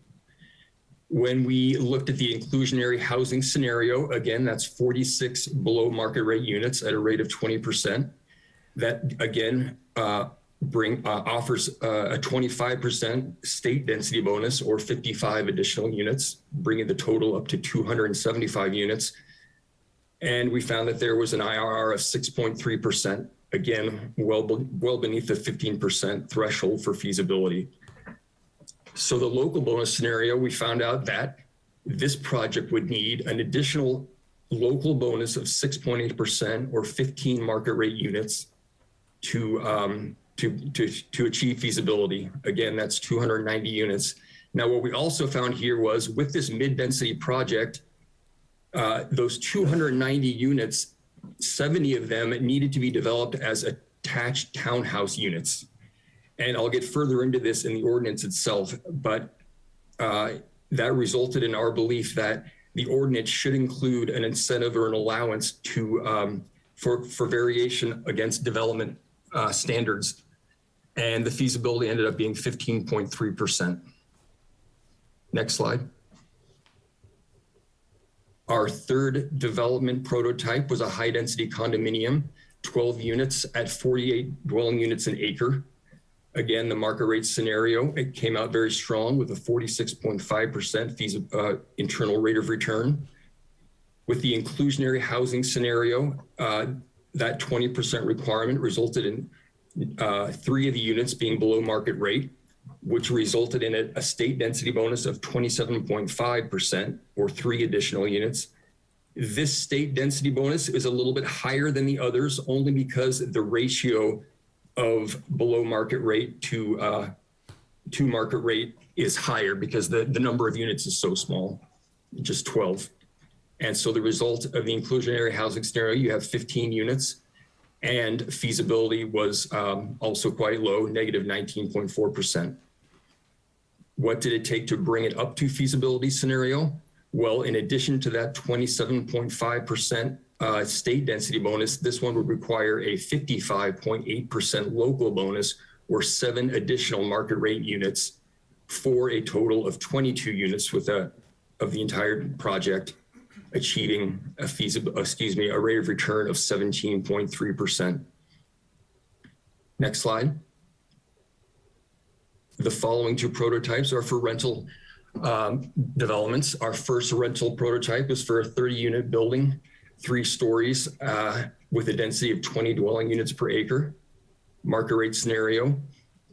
When we looked at the inclusionary housing scenario, again, that's 46 below market rate units at a rate of 20%. That again offers a 25% state density bonus or 55 additional units, bringing the total up to 275 units. And we found that there was an IRR of 6.3%, again, well beneath the 15% threshold for feasibility. So the local bonus scenario, we found out that this project would need an additional local bonus of 6.8% or 15 market rate units to achieve feasibility. Again, that's 290 units. Now, what we also found here was with this mid-density project, those 290 units, 70 of them needed to be developed as attached townhouse units. And I'll get further into this in the ordinance itself, but that resulted in our belief that the ordinance should include an incentive or an allowance to for variation against development standards. And the feasibility ended up being 15.3%. Next slide. Our third development prototype was a high-density condominium, 12 units at 48 dwelling units an acre. Again, the market rate scenario, it came out very strong with a 46.5% internal rate of return. With the inclusionary housing scenario, that 20% requirement resulted in 3 of the units being below market rate, which resulted in a state density bonus of 27.5% or 3 additional units. This state density bonus is a little bit higher than the others only because the ratio of below market rate to market rate is higher because the number of units is so small, just 12. And so the result of the inclusionary housing scenario, you have 15 units, and feasibility was also quite low, negative 19.4%. What did it take to bring it up to feasibility scenario? Well, in addition to that 27.5% state density bonus, this one would require a 55.8% local bonus or 7 additional market rate units for a total of 22 units of the entire project, achieving a rate of return of 17.3%. Next slide. The following 2 prototypes are for rental developments. Our first rental prototype is for a 30-unit building, 3 stories with a density of 20 dwelling units per acre. Market rate scenario,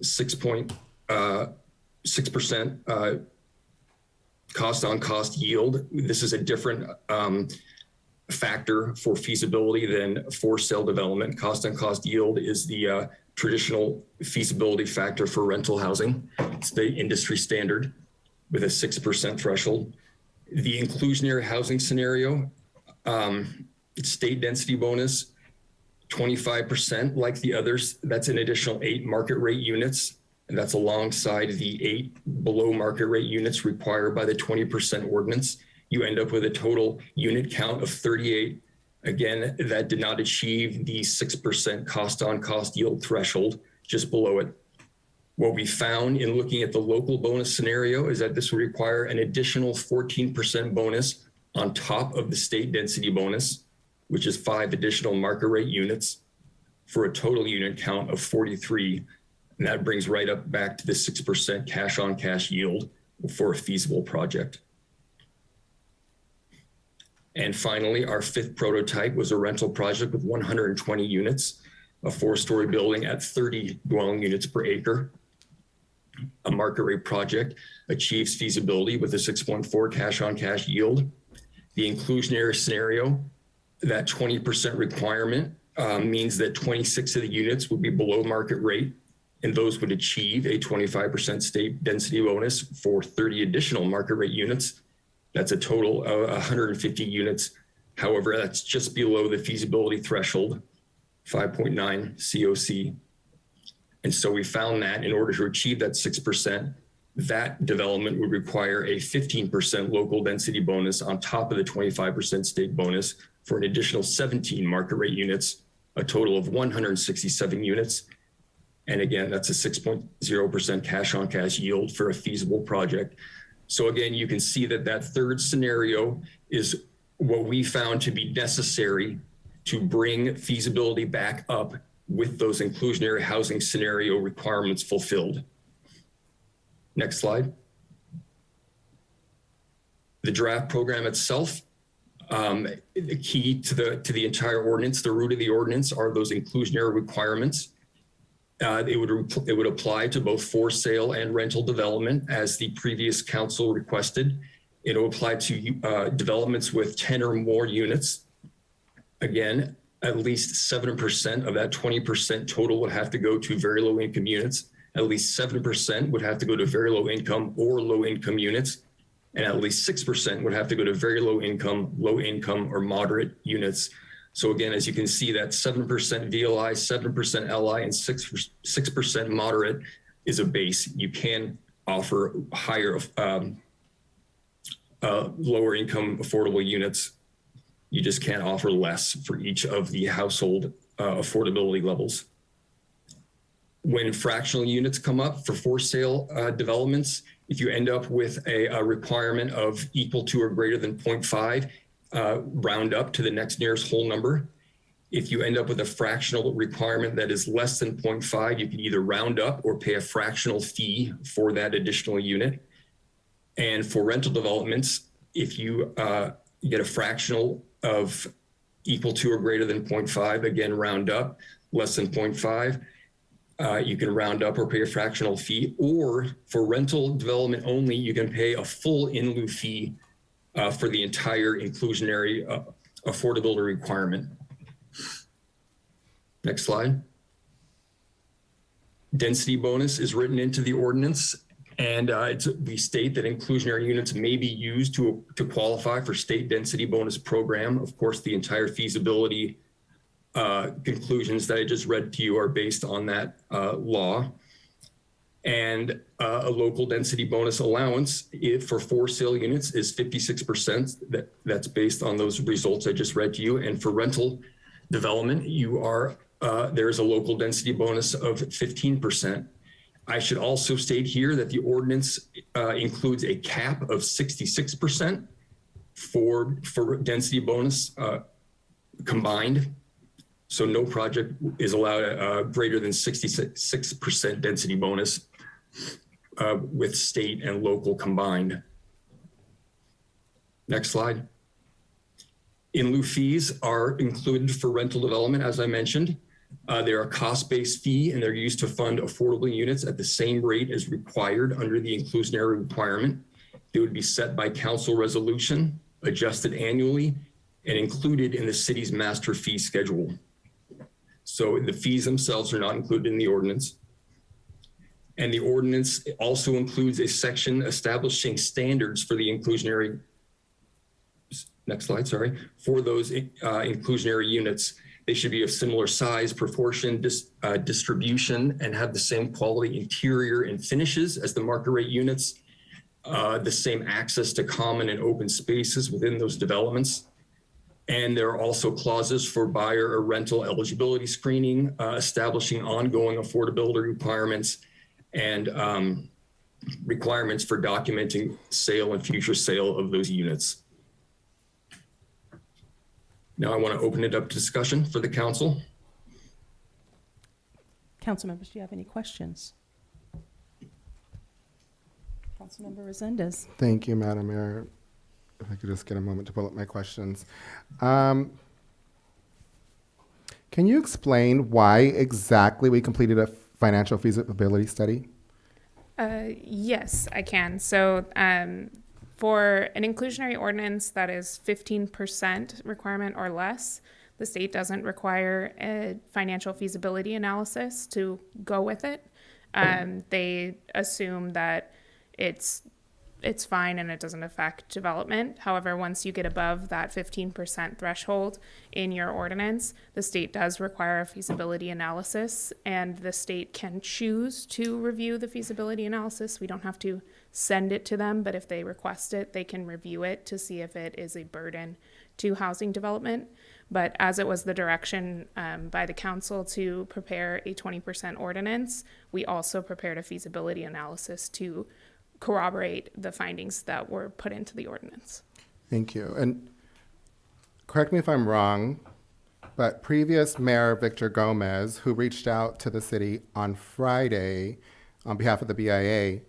6% cost on cost yield. This is a different factor for feasibility than for sale development. Cost on cost yield is the traditional feasibility factor for rental housing. It's the industry standard with a 6% threshold. The inclusionary housing scenario, state density bonus, 25% like the others. That's an additional 8 market rate units. And that's alongside the 8 below market rate units required by the 20% ordinance. You end up with a total unit count of 38. Again, that did not achieve the 6% cost on cost yield threshold, just below it. What we found in looking at the local bonus scenario is that this would require an additional 14% bonus on top of the state density bonus, which is 5 additional market rate units for a total unit count of 43. And that brings right up back to the 6% cash on cash yield for a feasible project. And finally, our 5th prototype was a rental project with 120 units, a 4-story building at 30 dwelling units per acre. A market rate project achieves feasibility with a 6.4 cash on cash yield. The inclusionary scenario, that 20% requirement means that 26 of the units would be below market rate, and those would achieve a 25% state density bonus for 30 additional market rate units. That's a total of 150 units. However, that's just below the feasibility threshold, 5.9 COC. And so we found that in order to achieve that 6%, that development would require a 15% local density bonus on top of the 25% state bonus for an additional 17 market rate units, a total of 167 units. And again, that's a 6.0% cash on cash yield for a feasible project. So again, you can see that that third scenario is what we found to be necessary to bring feasibility back up with those inclusionary housing scenario requirements fulfilled. Next slide. The draft program itself, the key to the entire ordinance, the root of the ordinance are those inclusionary requirements. It would apply to both for sale and rental development as the previous council requested. It will apply to developments with 10 or more units. Again, at least 7% of that 20% total would have to go to very low income units. At least 7% would have to go to very low income or low income units. And at least 6% would have to go to very low income or moderate units. So again, as you can see, that 7% VLI, 7% LI, and 6% moderate is a base. You can offer higher, lower income affordable units. You just can't offer less for each of the household affordability levels. When fractional units come up for sale developments, if you end up with a requirement of equal to or greater than 0.5, round up to the next nearest whole number. If you end up with a fractional requirement that is less than 0.5, you can either round up or pay a fractional fee for that additional unit. And for rental developments, if you get a fractional of equal to or greater than 0.5, again, round up, less than 0.5, you can round up or pay a fractional fee. Or for rental development only, you can pay a full in lieu fee for the entire inclusionary affordability requirement. Next slide. Density bonus is written into the ordinance, and we state that inclusionary units may be used to qualify for state density bonus program. Of course, the entire feasibility conclusions that I just read to you are based on that law. And a local density bonus allowance for for sale units is 56%. That's based on those results I just read to you. And for rental development, there's a local density bonus of 15%. I should also state here that the ordinance includes a cap of 66% for density bonus combined. So no project is allowed greater than 66% density bonus with state and local combined. Next slide. In lieu fees are included for rental development, as I mentioned. They're a cost-based fee, and they're used to fund affordable units at the same rate as required under the inclusionary requirement. They would be set by council resolution, adjusted annually, and included in the city's master fee schedule. So the fees themselves are not included in the ordinance. And the ordinance also includes a section establishing standards for the inclusionary, next slide, sorry, for those inclusionary units. They should be of similar size, proportion, distribution, and have the same quality interior and finishes as the market rate units, the same access to common and open spaces within those developments. And there are also clauses for buyer or rental eligibility screening, establishing ongoing affordability requirements, and requirements for documenting sale and future sale of those units. Now I want to open it up to discussion for the council. Council members, do you have any questions? Councilmember Resendez. Thank you, Madam Mayor. If I could just get a moment to pull up my questions. Can you explain why exactly we completed a financial feasibility study? Yes, I can. So for an inclusionary ordinance that is 15% requirement or less, the state doesn't require a financial feasibility analysis to go with it. They assume that it's it's fine and it doesn't affect development. However, once you get above that 15% threshold in your ordinance, the state does require a feasibility analysis, and the state can choose to review the feasibility analysis. We don't have to send it to them, but if they request it, they can review it to see if it is a burden to housing development. But as it was the direction by the council to prepare a 20% ordinance, we also prepared a feasibility analysis to corroborate the findings that were put into the ordinance. Thank you. And correct me if I'm wrong, but previous Mayor Victor Gomez, who reached out to the city on Friday on behalf of the BIA,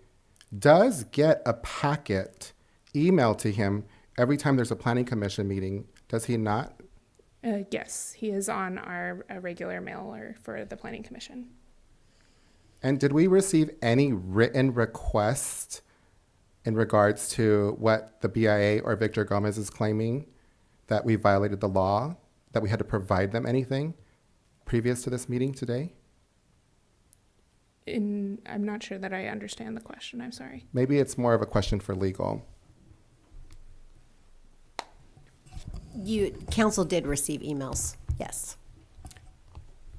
does get a packet emailed to him every time there's a planning commission meeting, does he not? Yes, he is on our regular mailer for the Planning Commission. And did we receive any written request in regards to what the BIA or Victor Gomez is claiming, that we violated the law, that we had to provide them anything previous to this meeting today? I'm not sure that I understand the question. I'm sorry. Maybe it's more of a question for legal. Council did receive emails, yes.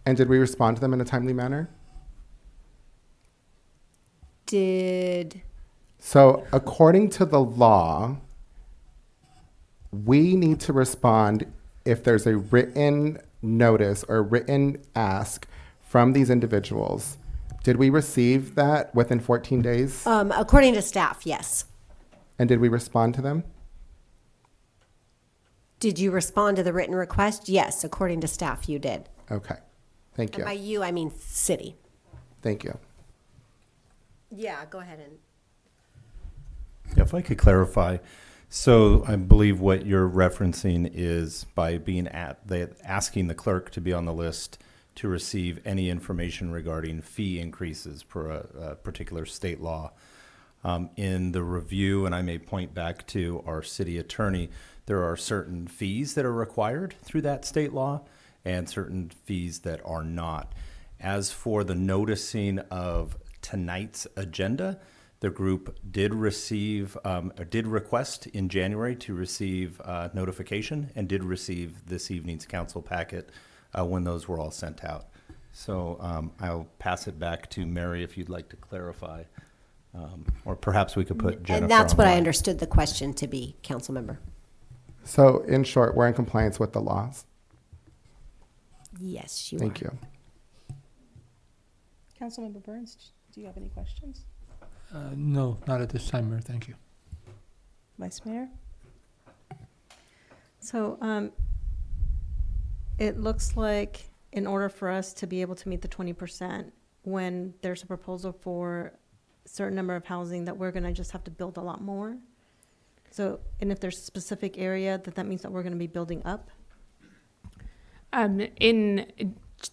And did we respond to them in a timely manner? So according to the law, we need to respond if there's a written notice or written ask from these individuals. Did we receive that within 14 days? According to staff, yes. And did we respond to them? Did you respond to the written request? Yes, according to staff, you did. Okay. Thank you. And by you, I mean city. Thank you. Yeah, go ahead and. Yeah, if I could clarify. So I believe what you're referencing is by being asking the clerk to be on the list to receive any information regarding fee increases per a particular state law. In the review, and I may point back to our city attorney, there are certain fees that are required through that state law and certain fees that are not. As for the noticing of tonight's agenda, the group did receive, did request in January to receive notification and did receive this evening's council packet when those were all sent out. So I'll pass it back to Mary if you'd like to clarify. Or perhaps we could put Jennifer And that's what I online. understood the question to be, council member. So in short, we're in compliance with the laws. Yes, you Thank are. you. Councilmember Burns, do you have any questions? No, not at this time, Mayor. Thank you. Vice Mayor? So it looks like in order for us to be able to meet the 20%, when there's a proposal for a certain number of housing, that we're going to just have to build a lot more. So, and if there's a specific area, that means that we're going to be building up. In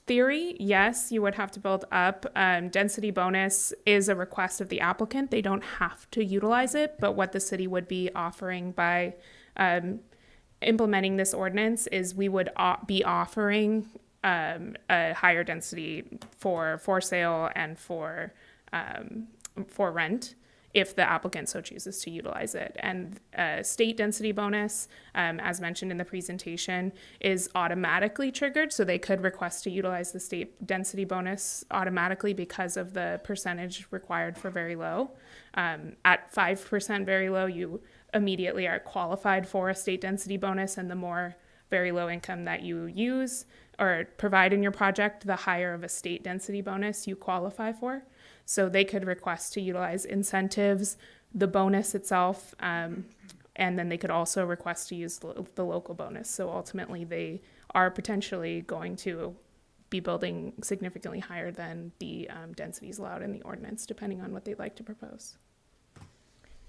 theory, yes, you would have to build up. Density bonus is a request of the applicant. They don't have to utilize it, but what the city would be offering by implementing this ordinance is we would be offering a higher density for sale and for rent if the applicant so chooses to utilize it. And state density bonus, as mentioned in the presentation, is automatically triggered. So they could request to utilize the state density bonus automatically because of the percentage required for very low. At 5% very low, you immediately are qualified for a state density bonus, and the more very low income that you use or provide in your project, the higher of a state density bonus you qualify for. So they could request to utilize incentives, the bonus itself, and then they could also request to use the local bonus. So ultimately, they are potentially going to be building significantly higher than the densities allowed in the ordinance, depending on what they'd like to propose.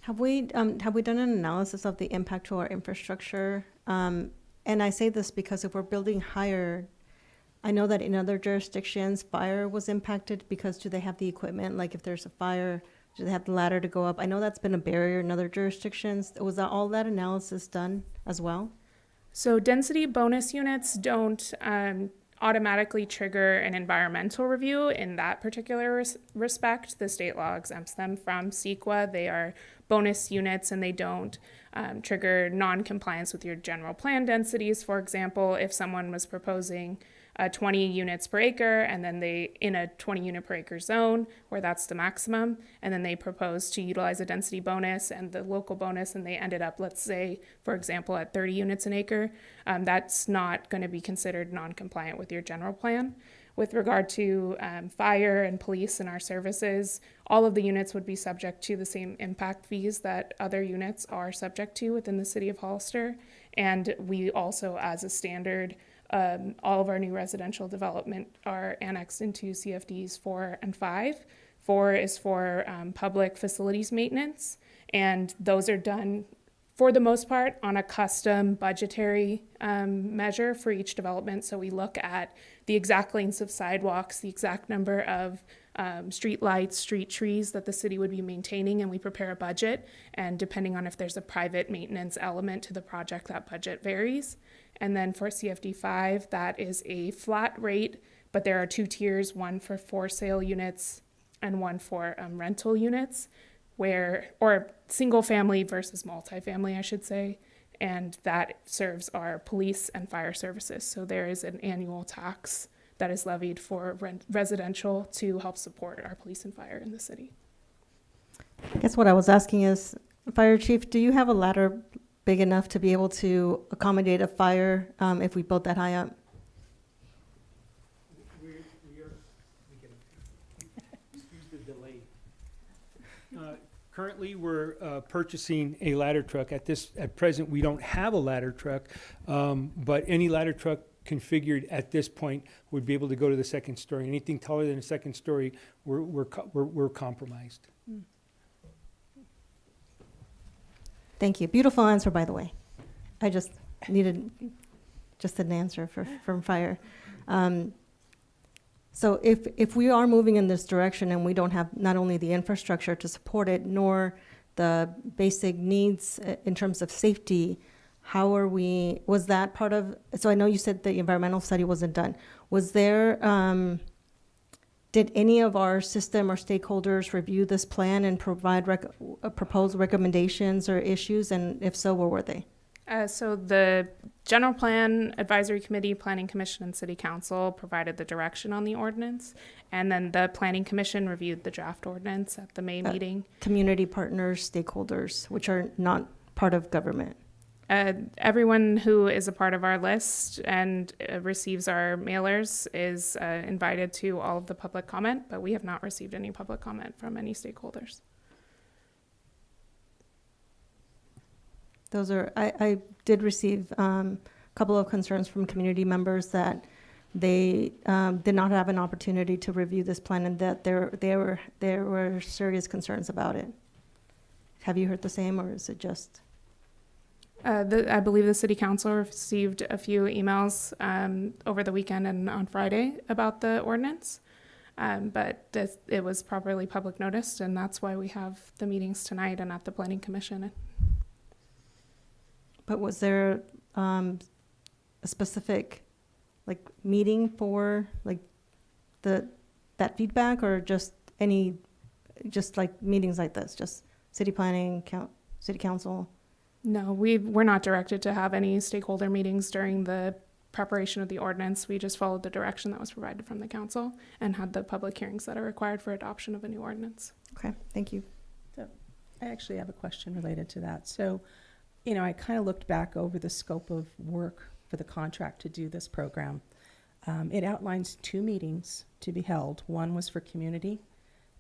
Have we done an analysis of the impact to our infrastructure? And I say this because if we're building higher, I know that in other jurisdictions, fire was impacted because do they have the equipment? Like if there's a fire, do they have the ladder to go up? I know that's been a barrier in other jurisdictions. Was all that analysis done as well? So density bonus units don't automatically trigger an environmental review in that particular respect. The state law exempts them from CEQA. They are bonus units and they don't trigger non-compliance with your general plan densities. For example, if someone was proposing 20 units per acre and then they in a 20 unit per acre zone where that's the maximum, and then they proposed to utilize a density bonus and the local bonus and they ended up, let's say, for example, at 30 units an acre, that's not going to be considered non-compliant with your general plan. With regard to fire and police and our services, all of the units would be subject to the same impact fees that other units are subject to within the city of Hollister. And we also, as a standard, all of our new residential development are annexed into CFDs 4 and 5. 4 is for public facilities maintenance, and those are done for the most part on a custom budgetary measure for each development. So we look at the exact lengths of sidewalks, the exact number of street lights, street trees that the city would be maintaining, and we prepare a budget. And depending on if there's a private maintenance element to the project, that budget varies. And then for CFD 5, that is a flat rate, but there are 2 tiers, one for sale units and one for rental units, or single family versus multifamily, I should say. And that serves our police and fire services. So there is an annual tax that is levied for residential to help support our police and fire in the city. I guess what I was asking is, Fire Chief, do you have a ladder big enough to be able to accommodate a fire if we built that high up? Excuse the delay. Currently, we're purchasing a ladder truck. At present, we don't have a ladder truck, but any ladder truck configured at this point would be able to go to the second story. Anything taller than a second story, we're compromised. Thank you. Beautiful answer, by the way. I just needed just an answer from fire. So if we are moving in this direction and we don't have not only the infrastructure to support it, nor the basic needs in terms of safety, was that part of, so I know you said the environmental study wasn't done. Was there, did any of our system or stakeholders review this plan and provide proposed recommendations or issues? And if so, where were they? So the General Plan Advisory Committee, Planning Commission, and City Council provided the direction on the ordinance. And then the Planning Commission reviewed the draft ordinance at the May meeting. Community partners, stakeholders, which are not part of government. Everyone who is a part of our list and receives our mailers is invited to all of the public comment, but we have not received any public comment from any stakeholders. I did receive a couple of concerns from community members that they did not have an opportunity to review this plan and that there were serious concerns about it. Have you heard the same, or is it just? I believe the City Council received a few emails over the weekend and on Friday about the ordinance, but it was properly public noticed, and that's why we have the meetings tonight and at the Planning Commission. But was there a specific meeting for that feedback, or just meetings like this, just city planning, city council? No, we're not directed to have any stakeholder meetings during the preparation of the ordinance. We just followed the direction that was provided from the council and had the public hearings that are required for adoption of a new ordinance. Okay, thank you. So I actually have a question related to that. So, I kind of looked back over the scope of work for the contract to do this program. It outlines 2 meetings to be held. One was for community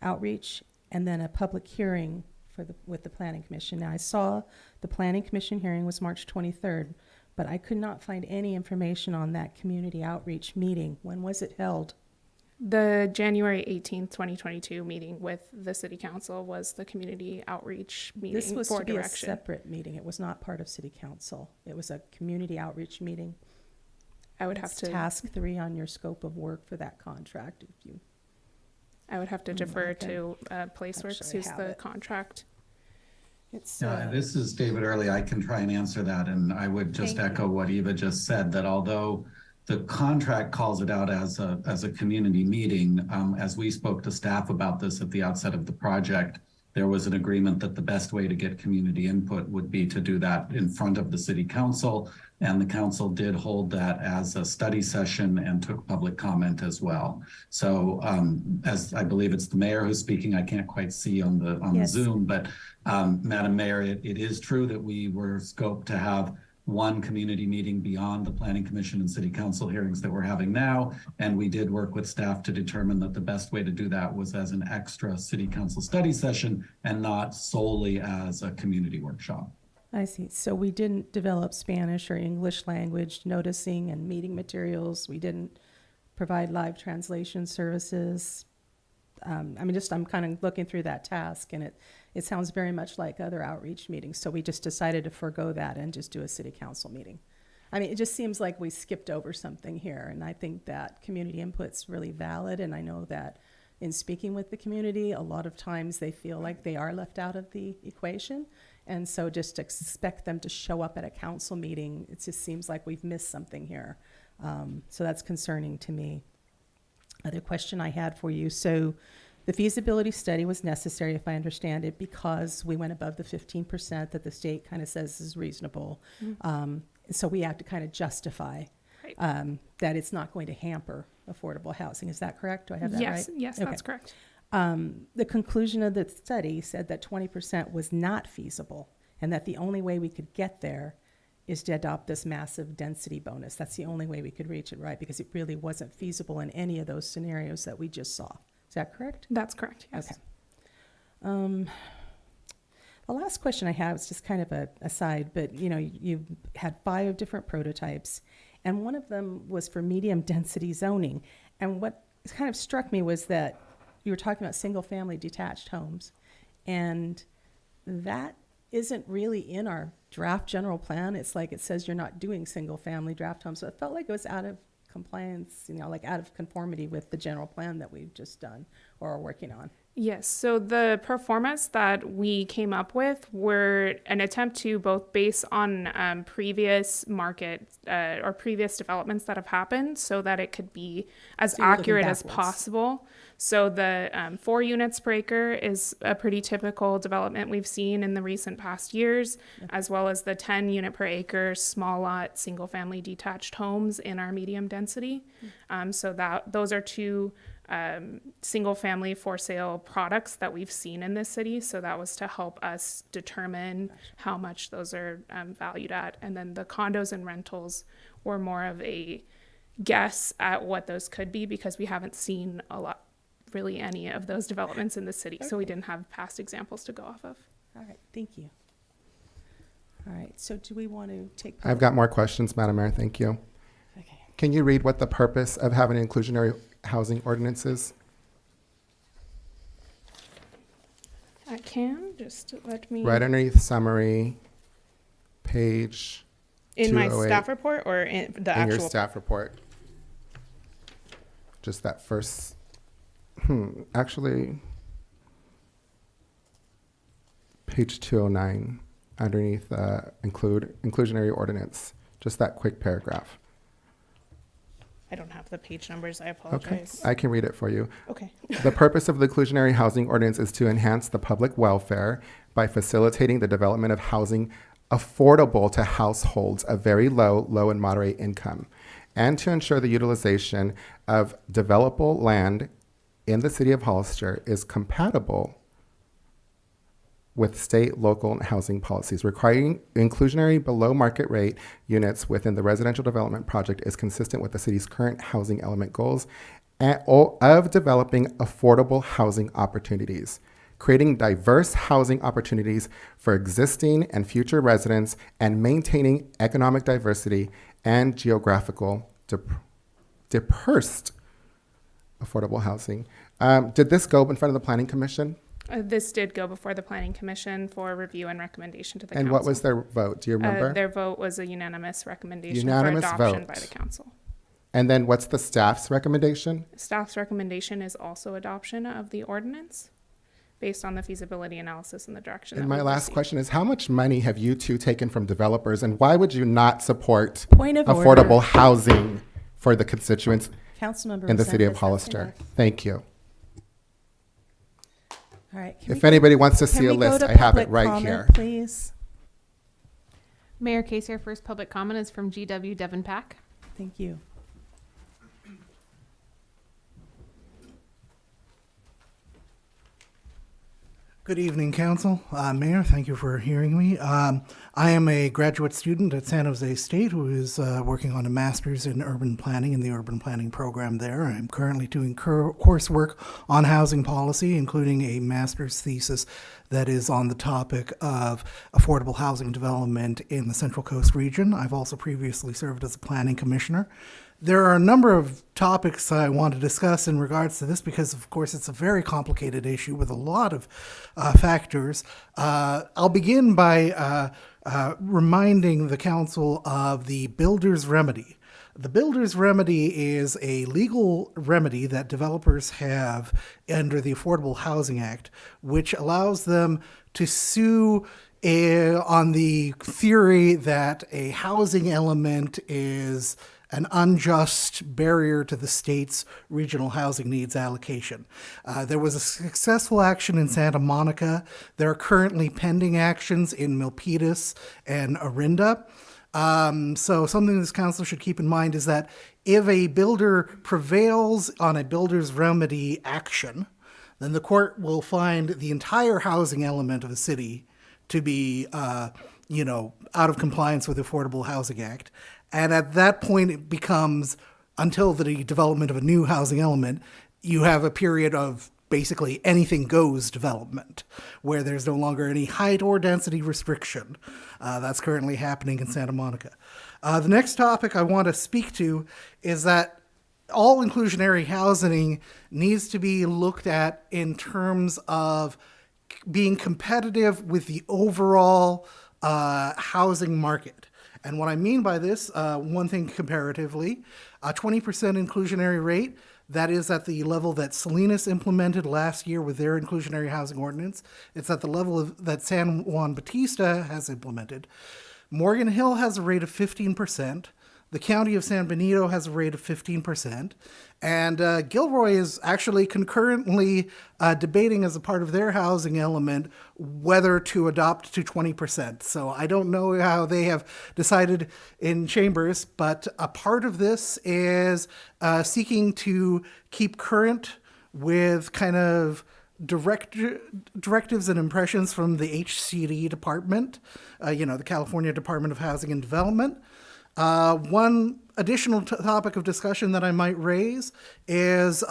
outreach, and then a public hearing with the Planning Commission. Now, I saw the Planning Commission hearing was March 23rd, but I could not find any information on that community outreach meeting. When was it held? The January 18th, 2022 meeting with the City Council was the community outreach meeting. This was for to be direction. a separate meeting. It was not part of City Council. It was a community outreach meeting. I would have It's to task 3 on your scope of work for that contract. I would have to defer to Placeworks, Actually who's have the it. contract. It's This is David Early. I can try and answer that, and I would just Thank echo what Eva just said, that although The contract calls it out as a community meeting. As we spoke to staff about this at the outset of the project, there was an agreement that the best way to get community input would be to do that in front of the city council. And the council did hold that as a study session and took public comment as well. So as I believe it's the mayor who's speaking, I can't quite see on the Yes. Zoom, but Madam Mayor, it is true that we were scoped to have one community meeting beyond the Planning Commission and City Council hearings that we're having now. And we did work with staff to determine that the best way to do that was as an extra City Council study session and not solely as a community workshop. I see. So we didn't develop Spanish or English language noticing and meeting materials. We didn't provide live translation services. I'm kind of looking through that task, and it sounds very much like other outreach meetings. So we just decided to forego that and just do a city council meeting. I mean, it just seems like we skipped over something here, and I think that community input's really valid, and I know that in speaking with the community, a lot of times they feel like they are left out of the equation, and so just expect them to show up at a council meeting, it just seems like we've missed something here. So that's concerning to me. Other question I had for you, so the feasibility study was necessary, if I understand it, because we went above the 15% that the state kind of says is reasonable. So we have to kind of justify that it's not going to hamper affordable housing. Is that correct? Do I have that right? Yes, Okay. that's correct. The conclusion of the study said that 20% was not feasible and that the only way we could get there is to adopt this massive density bonus. That's the only way we could reach it, right? Because it really wasn't feasible in any of those scenarios that we just saw. Is that correct? That's correct, yes. Okay. The last question I have is just kind of a aside, but you had 5 different prototypes, and one of them was for medium density zoning. And what kind of struck me was that you were talking about single family detached homes, and that isn't really in our draft general plan. It's like it says you're not doing single family draft homes. So it felt like it was out of compliance, like out of conformity with the general plan that we've just done or are working on. Yes, so the performance that we came up with were an attempt to both base on previous market or previous developments that have happened so that it could be as So you're looking accurate as backwards. possible. So the 4 units per acre is a pretty typical development we've seen in the recent past years, as well as the 10 unit per acre small lot single family detached homes in our medium density. So those are 2 single family for sale products that we've seen in this city. So that was to help us determine how much those are valued at. And then the condos and rentals were more of a guess at what those could be because we haven't seen really any of those developments in the city. So we didn't have past examples to go off of. All right, thank you. All right, so do we want to take? I've got more questions, Madam Mayor. Thank you. Okay. Can you read what the purpose of having inclusionary housing ordinance is? I can, just let me. Right underneath summary, page In my 208. staff report or in the In actual? your staff report. Just that first, actually, page 209, underneath inclusionary ordinance, just that quick paragraph. I don't have the page numbers, I Okay, apologize. I can read it for you. Okay. The purpose of the inclusionary housing ordinance is to enhance the public welfare by facilitating the development of housing affordable to households of very low and moderate income, and to ensure the utilization of developable land in the city of Hollister is compatible with state, local, and housing policies. Requiring inclusionary below market rate units within the residential development project is consistent with the city's current housing element goals of developing affordable housing opportunities, creating diverse housing opportunities for existing and future residents, and maintaining economic diversity and geographical dispersed affordable housing. Did this go in front of the Planning Commission? This did go before the Planning Commission for review and recommendation to the council. And what was their vote? Do you remember? Their vote was a unanimous recommendation Unanimous for adoption vote. by the council. And then what's the staff's recommendation? Staff's recommendation is also adoption of the ordinance based on the feasibility analysis and the direction. And that my we've last received. question is, how much money have you two taken from developers, and why would you not support Point of affordable order. housing for the constituents Councilmember in the city of Resendez, that's Hollister. enough. Thank you. All right. If anybody wants to see can a we go list, to I have it public right comment, here. Please. Mayor Casey, our first public comment is from GW Devon Pack. Thank you. Good evening, Council. Mayor, thank you for hearing me. I am a graduate student at San Jose State who is working on a master's in urban planning in the urban planning program there. I'm currently doing coursework on housing policy, including a master's thesis that is on the topic of affordable housing development in the Central Coast region. I've also previously served as a planning commissioner. There are a number of topics I want to discuss in regards to this because, of course, it's a very complicated issue with a lot of factors. I'll begin by reminding the council of the builder's remedy. The builder's remedy is a legal remedy that developers have under the Affordable Housing Act, which allows them to sue on the theory that a housing element is an unjust barrier to the state's regional housing needs allocation. There was a successful action in Santa Monica. There are currently pending actions in Milpitas and Orinda. So something this council should keep in mind is that if a builder prevails on a builder's remedy action, then the court will find the entire housing element of the city to be, out of compliance with the Affordable Housing Act. And at that point, it becomes, until the development of a new housing element, you have a period of basically anything goes development, where there's no longer any height or density restriction. That's currently happening in Santa Monica. The next topic I want to speak to is that all inclusionary housing needs to be looked at in terms of being competitive with the overall housing market. And what I mean by this, one thing comparatively, a 20% inclusionary rate, that is at the level that Salinas implemented last year with their inclusionary housing ordinance. It's at the level that San Juan Bautista has implemented. Morgan Hill has a rate of 15%. The county of San Benito has a rate of 15%. And Gilroy is actually concurrently debating as a part of their housing element whether to adopt to 20%. So I don't know how they have decided in chambers, but a part of this is seeking to keep current with kind of directives and impressions from the HCD department, the California Department of Housing and Development. One additional topic of discussion that I might raise is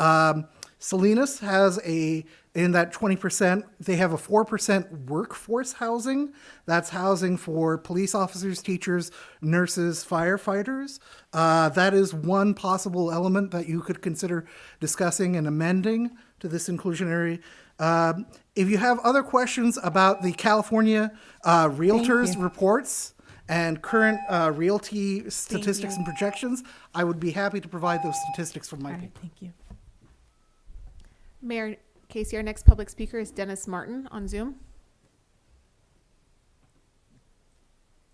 Salinas has in that 20%, they have a 4% workforce housing. That's housing for police officers, teachers, nurses, firefighters. That is one possible element that you could consider discussing and amending to this inclusionary. If you have other questions about the California Realtors reports, and current realty statistics and projections, I would be happy to provide those statistics from my paper. Thank you. Mayor Casey, our next public speaker is Dennis Martin on Zoom.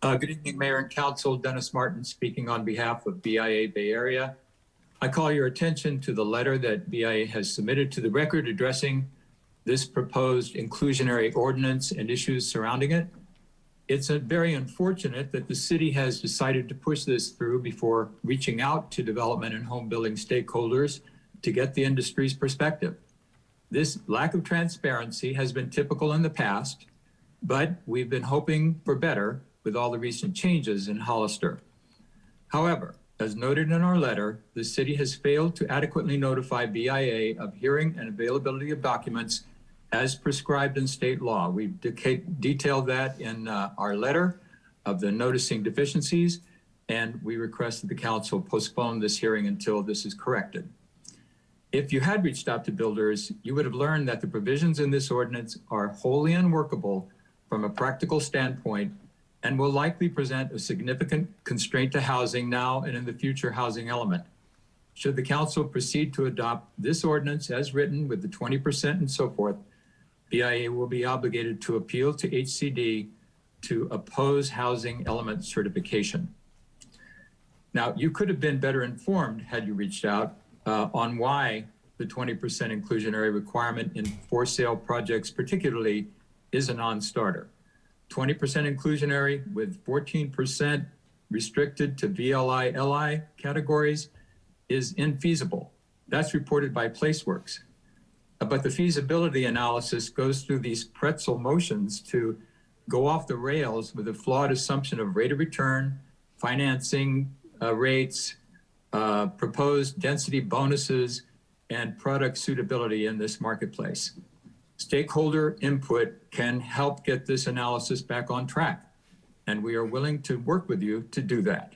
Good evening, Mayor and Council. Dennis Martin speaking on behalf of BIA Bay Area. I call your attention to the letter that BIA has submitted to the record addressing this proposed inclusionary ordinance and issues surrounding it. It's very unfortunate that the city has decided to push this through before reaching out to development and home building stakeholders to get the industry's perspective. This lack of transparency has been typical in the past, but we've been hoping for better with all the recent changes in Hollister. However, as noted in our letter, the city has failed to adequately notify BIA of hearing and availability of documents as prescribed in state law. We've detailed that in our letter of the noticing deficiencies, and we request that the council postpone this hearing until this is corrected. If you had reached out to builders, you would have learned that the provisions in this ordinance are wholly unworkable from a practical standpoint and will likely present a significant constraint to housing now and in the future housing element. Should the council proceed to adopt this ordinance as written with the 20% and so forth, BIA will be obligated to appeal to HCD to oppose housing element certification. Now, you could have been better informed had you reached out on why the 20% inclusionary requirement in for sale projects particularly is a non-starter. 20% inclusionary with 14% restricted to VLI, LI categories is infeasible. That's reported by PlaceWorks. But the feasibility analysis goes through these pretzel motions to go off the rails with a flawed assumption of rate of return, financing rates, proposed density bonuses, and product suitability in this marketplace. Stakeholder input can help get this analysis back on track, and we are willing to work with you to do that.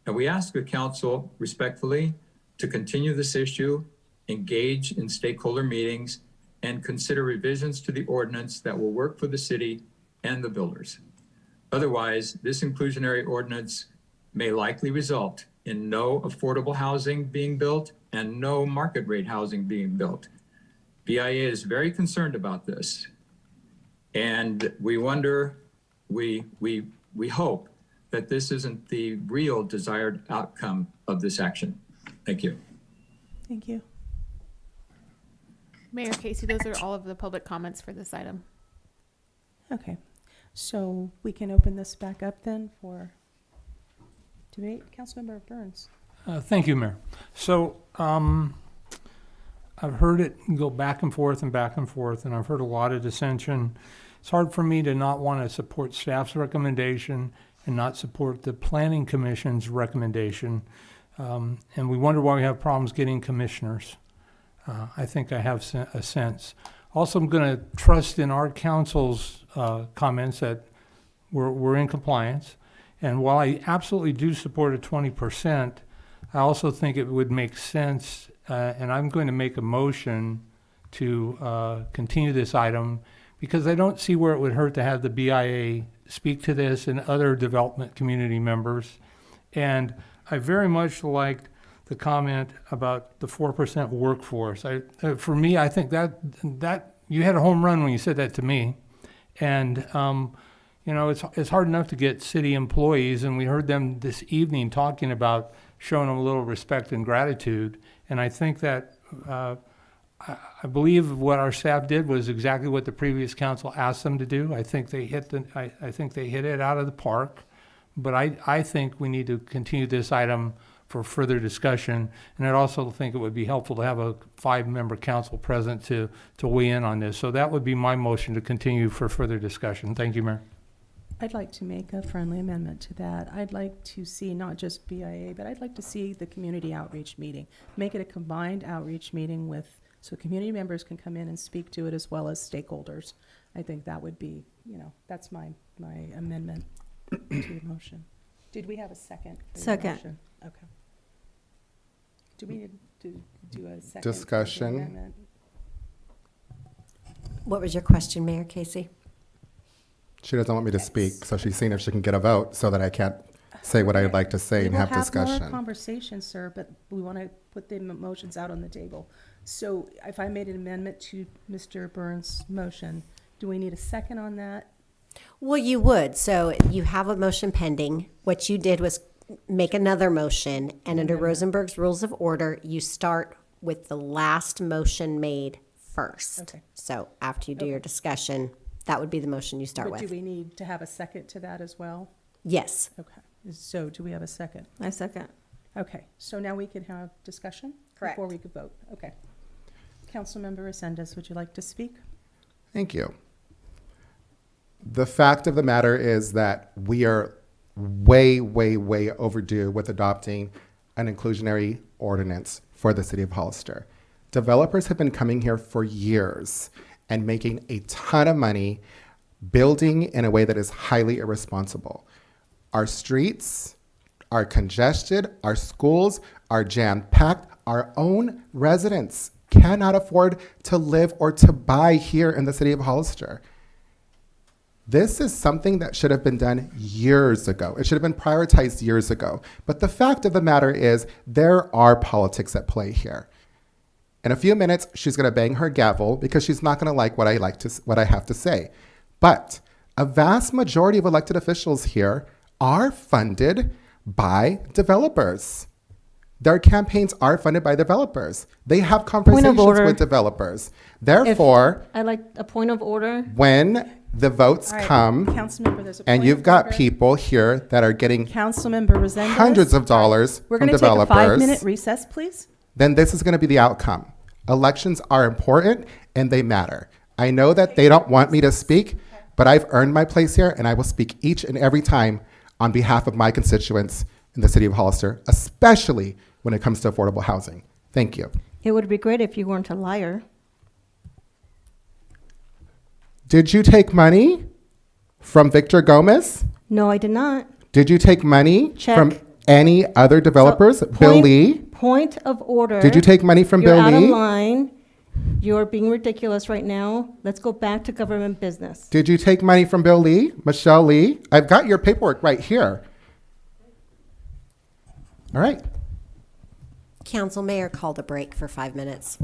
And we ask the council respectfully to continue this issue, engage in stakeholder meetings, and consider revisions to the ordinance that will work for the city and the builders. Otherwise, this inclusionary ordinance may likely result in no affordable housing being built and no market rate housing being built. BIA is very concerned about this. And we wonder, we hope that this isn't the real desired outcome of this action. Thank you. Thank you. Mayor Casey, those are all of the public comments for this item. Okay, so we can open this back up then for debate. Councilmember Burns. Thank you, Mayor. So I've heard it go back and forth, and I've heard a lot of dissension. It's hard for me to not want to support staff's recommendation and not support the Planning Commission's recommendation. And we wonder why we have problems getting commissioners. I think I have a sense. Also, I'm going to trust in our council's comments that we're in compliance. And while I absolutely do support a 20%, I also think it would make sense, and I'm going to make a motion to continue this item because I don't see where it would hurt to have the BIA speak to this and other development community members. And I very much liked the comment about the 4% workforce. For me, I think that you had a home run when you said that to me. And you know, it's hard enough to get city employees, and we heard them this evening talking about showing them a little respect and gratitude. And I think that I believe what our staff did was exactly what the previous council asked them to do. I think they hit it out of the park. But I think we need to continue this item for further discussion. And I also think it would be helpful to have a 5-member council present to weigh in on this. So that would be my motion to continue for further discussion. Thank you, Mayor. I'd like to make a friendly amendment to that. I'd like to see not just BIA, but I'd like to see the community outreach meeting. Make it a combined outreach meeting so community members can come in and speak to it as well as stakeholders. I think that would be, that's my amendment to the motion. Did we have a second? For Second. The motion? Okay. Do we need to do a second? Discussion. For the amendment? What was your question, Mayor Casey? She doesn't want me to speak, so she's seeing if she can get a vote so that I can't say what I'd like to say and have discussion. We will have more conversation, sir, but we want to put the motions out on the table. So if I made an amendment to Mr. Burns' motion, do we need a second on that? Well, you would. So you have a motion pending. What you did was make another motion, and under Rosenberg's Rules of Order, you start with the last motion made first. Okay. So after you do your discussion, that would be the motion you start But with. do we need to have a second to that as well? Yes. Okay. So do we have a second? I second. Okay. So now we can have discussion? Correct. Before we could vote. Okay. Councilmember Resendez, would you like to speak? Thank you. The fact of the matter is that we are way, way, way overdue with adopting an inclusionary ordinance for the city of Hollister. Developers have been coming here for years and making a ton of money building in a way that is highly irresponsible. Our streets are congested, our schools are jam-packed, our own residents cannot afford to live or to buy here in the city of Hollister. This is something that should have been done years ago. It should have been prioritized years ago. But the fact of the matter is there are politics at play here. In a few minutes, she's going to bang her gavel because she's not going to like what I have to say. But a vast majority of elected officials here are funded by developers. Their campaigns are funded by developers. They have Point of conversations order. with developers. Therefore, I'd like a point of order. when the votes All right, come, Councilmember, there's a and point you've of got order. people here that are getting Councilmember Resendez. hundreds of dollars We're from going to take a developers, 5-minute recess, please. then this is going to be the outcome. Elections are important and they matter. I know that they don't want me to speak, but I've earned my place here and I will speak each and every time on behalf of my constituents in the city of Hollister, especially when it comes to affordable housing. Thank you. It would be great if you weren't a liar. Did you take money from Victor Gomez? No, I did not. Did you take money Check. from any other developers? So, Bill Lee? Point of order. Did you take money from You're Bill out Lee? of line. You're being ridiculous right now. Let's go back to government business. Did you take money from Bill Lee? Michelle Lee? I've got your paperwork right here. All right. Council Mayor called a break for 5 minutes.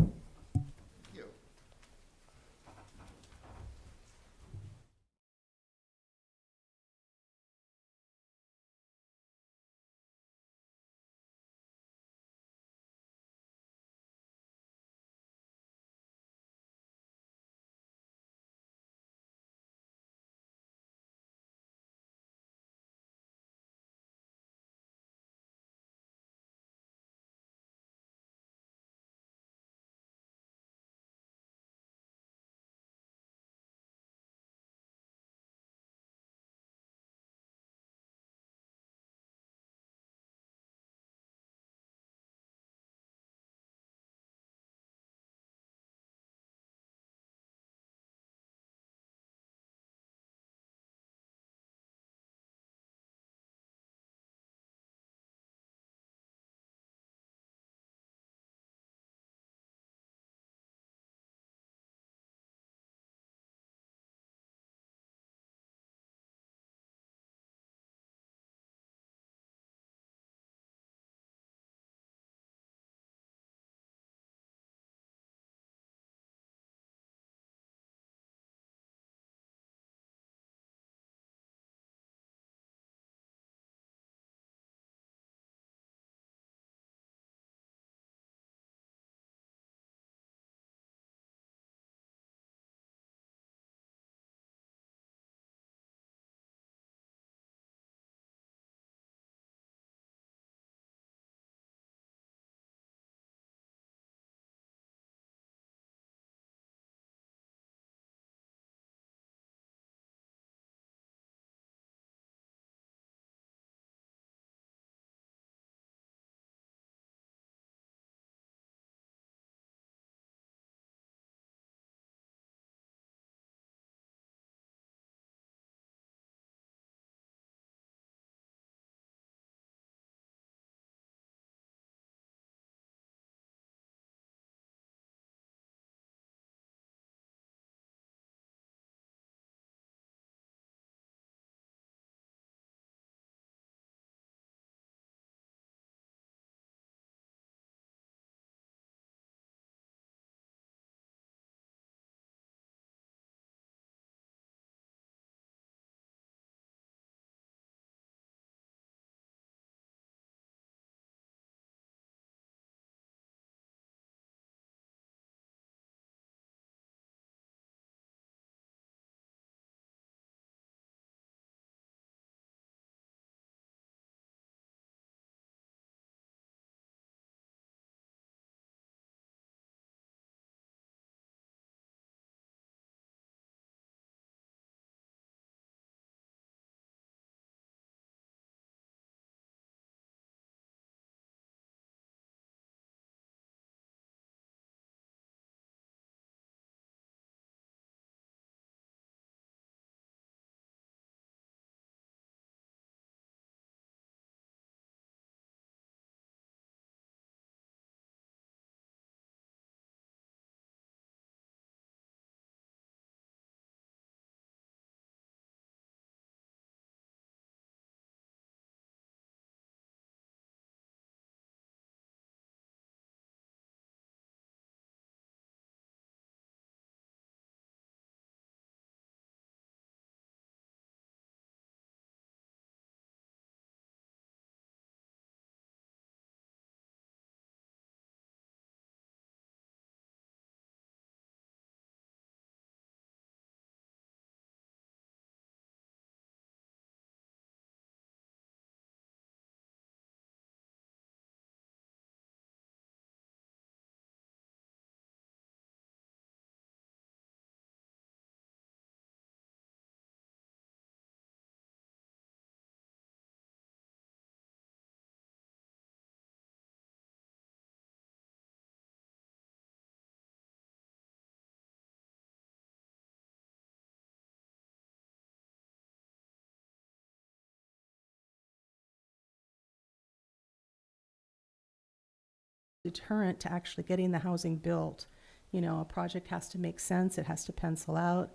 deterrent to actually getting the housing built. You know, a project has to make sense, it has to pencil out.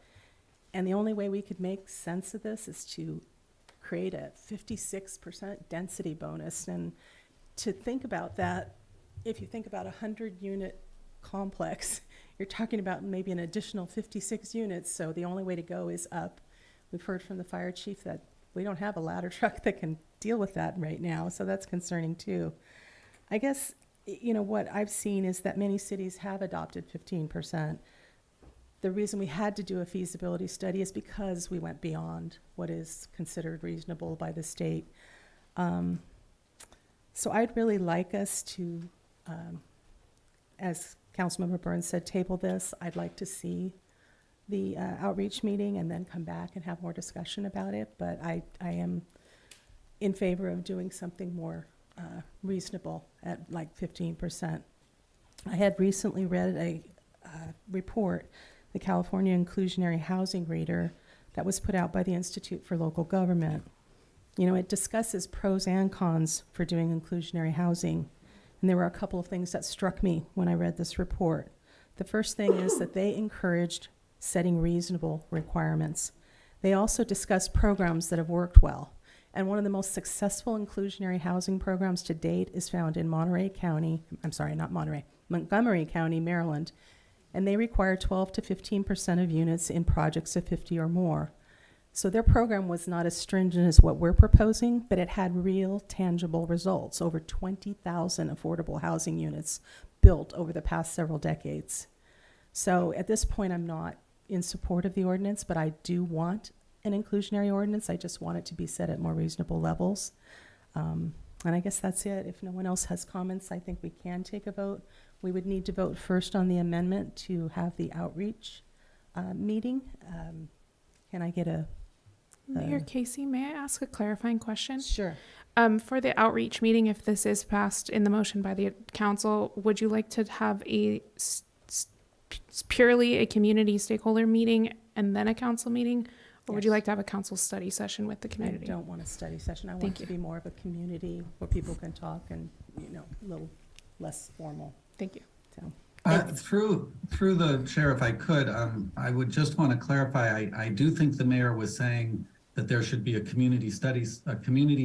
And the only way we could make sense of this is to create a 56% density bonus. And to think about that, if you think about a 100-unit complex, you're talking about maybe an additional 56 units. So the only way to go is up. We've heard from the fire chief that we don't have a ladder truck that can deal with that right now. So that's concerning too. I guess, you know, what I've seen is that many cities have adopted 15%. The reason we had to do a feasibility study is because we went beyond what is considered reasonable by the state. So I'd really like us to, as Councilmember Burns said, table this. I'd like to see the outreach meeting and then come back and have more discussion about it. But I am in favor of doing something more reasonable at like 15%. I had recently read a report, the California Inclusionary Housing Reader, that was put out by the Institute for Local Government. You know, it discusses pros and cons for doing inclusionary housing. And there were a couple of things that struck me when I read this report. The first thing is that they encouraged setting reasonable requirements. They also discussed programs that have worked well. And one of the most successful inclusionary housing programs to date is found in Montgomery County, Maryland. And they require 12 to 15% of units in projects of 50 or more. So their program was not as stringent as what we're proposing, but it had real tangible results. Over 20,000 affordable housing units built over the past several decades. So at this point, I'm not in support of the ordinance, but I do want an inclusionary ordinance. I just want it to be set at more reasonable levels. And I guess that's it. If no one else has comments, I think we can take a vote. We would need to vote first on the amendment to have the outreach meeting. Can I get a... Mayor Casey, may I ask a clarifying question? Sure. For the outreach meeting, if this is passed in the motion by the council, would you like to have purely a community stakeholder meeting and then a council meeting? Or would you like to have a council study session with the community? I don't want a study session. I want Thank it to you. be more of a community where people can talk and, you know, a little less formal. Thank you. So. Through the chair, if I could, I would just want to clarify, I do think the mayor was saying that there should be a community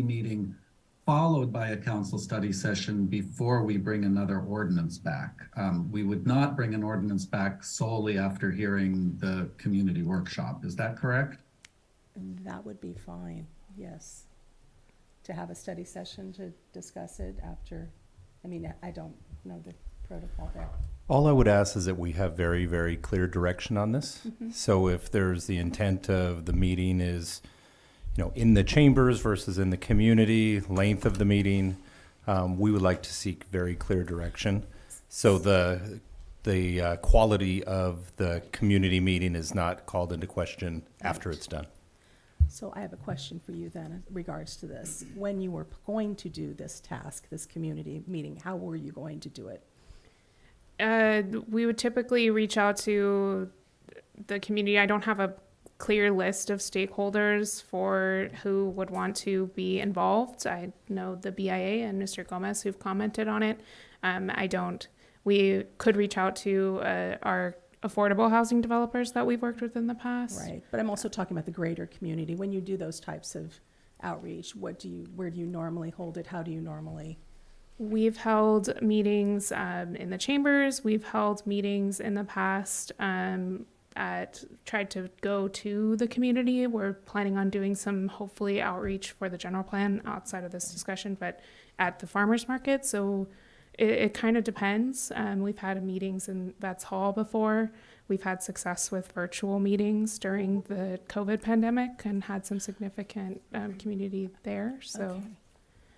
meeting followed by a council study session before we bring another ordinance back. We would not bring an ordinance back solely after hearing the community workshop. Is that correct? That would be fine, yes. To have a study session to discuss it after, I mean, I don't know the protocol there. All I would ask is that we have very, very clear direction on this. Mm-hmm. So if there's the intent of the meeting is, you know, in the chambers versus in the community, length of the meeting, we would like to seek very clear direction. So the quality of the community meeting is not called into question after it's done. So I have a question for you then in regards to this. When you were going to do this task, this community meeting, how were you going to do it? We would typically reach out to the community. I don't have a clear list of stakeholders for who would want to be involved. I know the BIA and Mr. Gomez who've commented on it. We could reach out to our affordable housing developers that we've worked with in the past. Right, but I'm also talking about the greater community. When you do those types of outreach, where do you normally hold it? How do you normally? We've held meetings in the chambers. We've held meetings in the past tried to go to the community. We're planning on doing some, hopefully, outreach for the general plan outside of this discussion, but at the farmers market. So it kind of depends. We've had meetings in Vets Hall before. We've had success with virtual meetings during the COVID pandemic and had some significant community there. So, okay.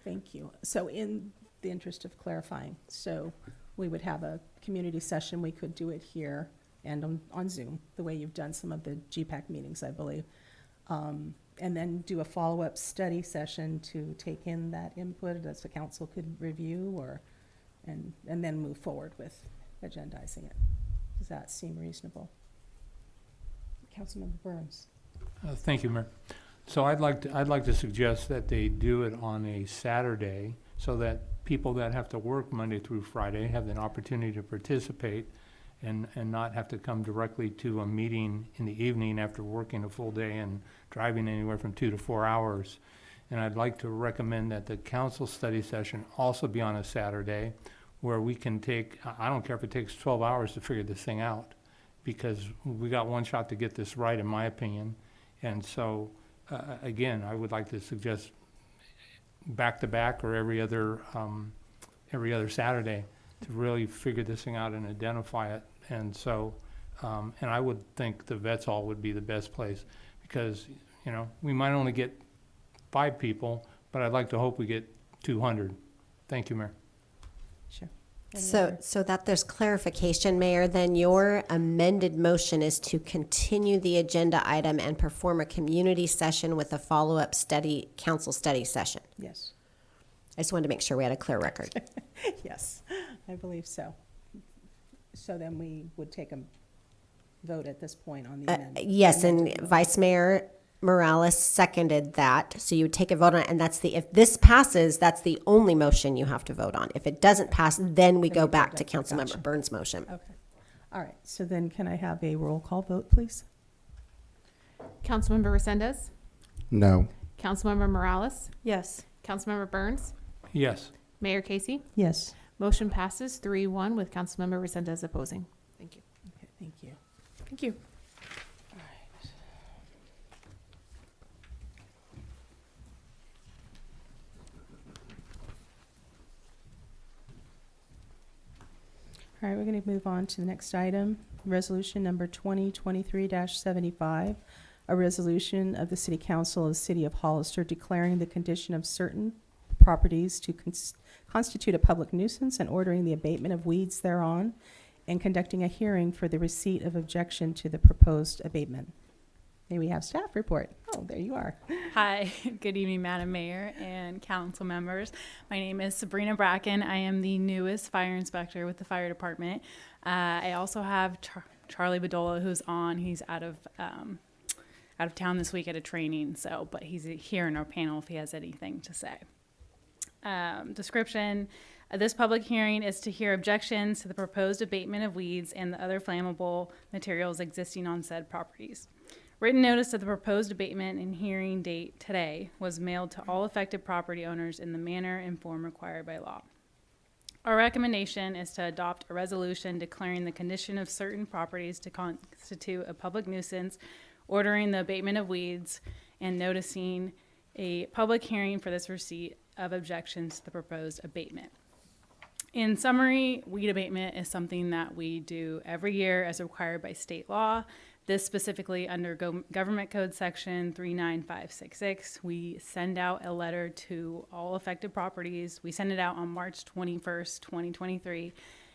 Thank you. So in the interest of clarifying, so we would have a community session. We could do it here and on Zoom, the way you've done some of the GPAC meetings, I believe. And then do a follow-up study session to take in that input that the council could review and then move forward with agendizing it. Does that seem reasonable? Councilmember Burns. Thank you, Mayor. So I'd like to suggest that they do it on a Saturday so that people that have to work Monday through Friday have an opportunity to participate and not have to come directly to a meeting in the evening after working a full day and driving anywhere from 2 to 4 hours. And I'd like to recommend that the council study session also be on a Saturday, where we can take, I don't care if it takes 12 hours to figure this thing out, because we got one shot to get this right, in my opinion. And so, again, I would like to suggest back-to-back or every other Saturday to really figure this thing out and identify it. And so, and I would think the Vets Hall would be the best place, because, you know, we might only get 5 people, but I'd like to hope we get 200. Thank you, Mayor. Sure. So that there's clarification, Mayor, then your amended motion is to continue the agenda item and perform a community session with a follow-up council study session. Yes. I just wanted to make sure we had a clear record. Yes, I believe so. So then we would take a vote at this point on the amendment. Yes, and Vice Mayor Morales seconded that. So you would take a vote on it, and if this passes, that's the only motion you have to vote on. If it doesn't pass, then we go back to Councilmember Burns' motion. Okay. All right. So then can I have a roll call vote, please? Councilmember Resendez? No. Councilmember Morales? Yes. Councilmember Burns? Yes. Mayor Casey? Yes. Motion passes 3-1 with Councilmember Resendez opposing. Thank you. Okay, thank you. Thank you. All right, we're going to move on to the next item, resolution number 2023-75, a resolution of the City Council of the City of Hollister declaring the condition of certain properties to constitute a public nuisance and ordering the abatement of weeds thereon, and conducting a hearing for the receipt of objection to the proposed abatement. May we have staff report? Oh, there you are. Hi, good evening, Madam Mayor and council members. My name is Sabrina Bracken. I am the newest fire inspector with the fire department. I also have Charlie Bedola, who's on. He's out of town this week at a training, but he's here in our panel if he has anything to say. Description. This public hearing is to hear objections to the proposed abatement of weeds and the other flammable materials existing on said properties. Written notice of the proposed abatement and hearing date today was mailed to all affected property owners in the manner and form required by law. Our recommendation is to adopt a resolution declaring the condition of certain properties to constitute a public nuisance, ordering the abatement of weeds, and noticing a public hearing for this receipt of objections to the proposed abatement. In summary, weed abatement is something that we do every year as required by state law. This specifically under Government Code Section 39566. We send out a letter to all affected properties. We send it out on March 21st, 2023,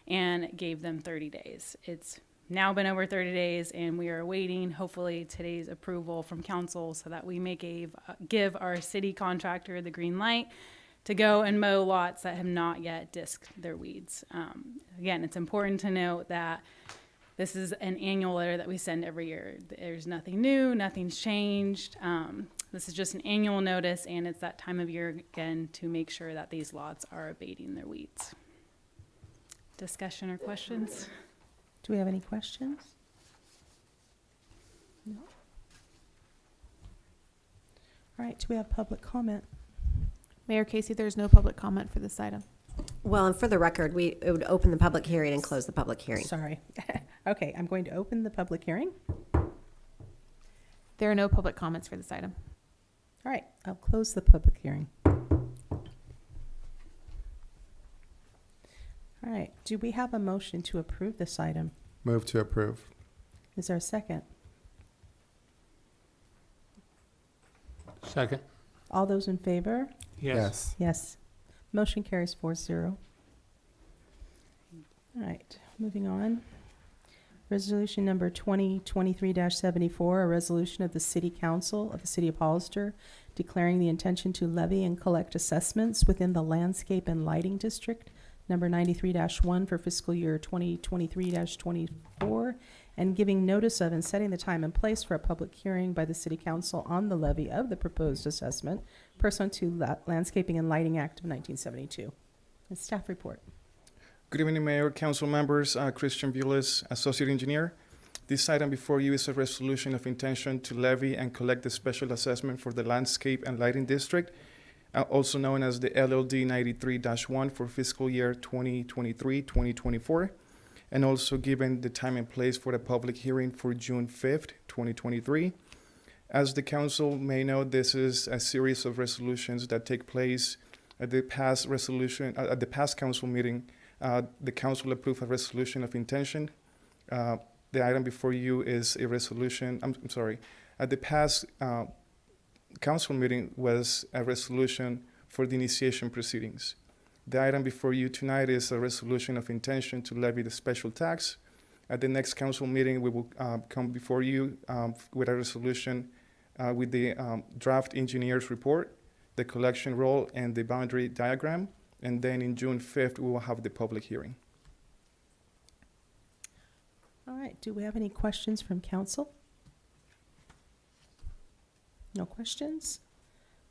and gave them 30 days. It's now been over 30 days, and we are awaiting, hopefully, today's approval from council so that we may give our city contractor the green light to go and mow lots that have not yet disked their weeds. Again, it's important to note that this is an annual letter that we send every year. There's nothing new, nothing's changed. This is just an annual notice, and it's that time of year again to make sure that these lots are abating their weeds. Discussion or questions? Do we have any questions? No. All right, do we have public comment? Mayor Casey, there's no public comment for this item. Well, and for the record, it would open the public hearing and close the public hearing. Sorry. Okay, I'm going to open the public hearing. There are no public comments for this item. All right, I'll close the public hearing. All right, do we have a motion to approve this item? Move to approve. Is there a second? Second. All those in favor? Yes. Yes. Motion carries 4-0. All right, moving on. Resolution number 2023-74, a resolution of the City Council of the City of Hollister declaring the intention to levy and collect assessments within the Landscape and Lighting District, number 93-1 for fiscal year 2023-24, and giving notice of and setting the time and place for a public hearing by the City Council on the levy of the proposed assessment pursuant to Landscaping and Lighting Act of 1972. And staff report. Good evening, Mayor, Council members. Christian Bulis, Associate Engineer. This item before you is a resolution of intention to levy and collect the special assessment for the Landscape and Lighting District, also known as the LLD 93-1 for fiscal year 2023-2024, and also given the time and place for the public hearing for June 5th, 2023. As the council may know, this is a series of resolutions that take place at the past council meeting. The council approved a resolution of intention. The item before you is a resolution, I'm sorry, at the past council meeting was a resolution for the initiation proceedings. The item before you tonight is a resolution of intention to levy the special tax. At the next council meeting, we will come before you with a resolution with the draft engineer's report, the collection roll, and the boundary diagram. And then in June 5th, we will have the public hearing. All right, do we have any questions from council? No questions?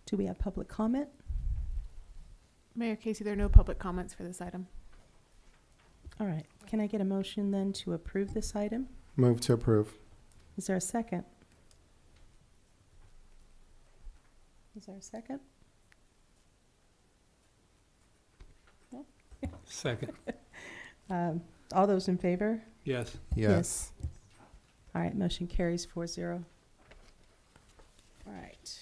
Do we have public comment? Mayor Casey, there are no public comments for this item. All right, can I get a motion then to approve this item? Move to approve. Is there a second? Is there a second? No? Second. All those in favor? Yes. Yes. All right, motion carries 4-0. All right.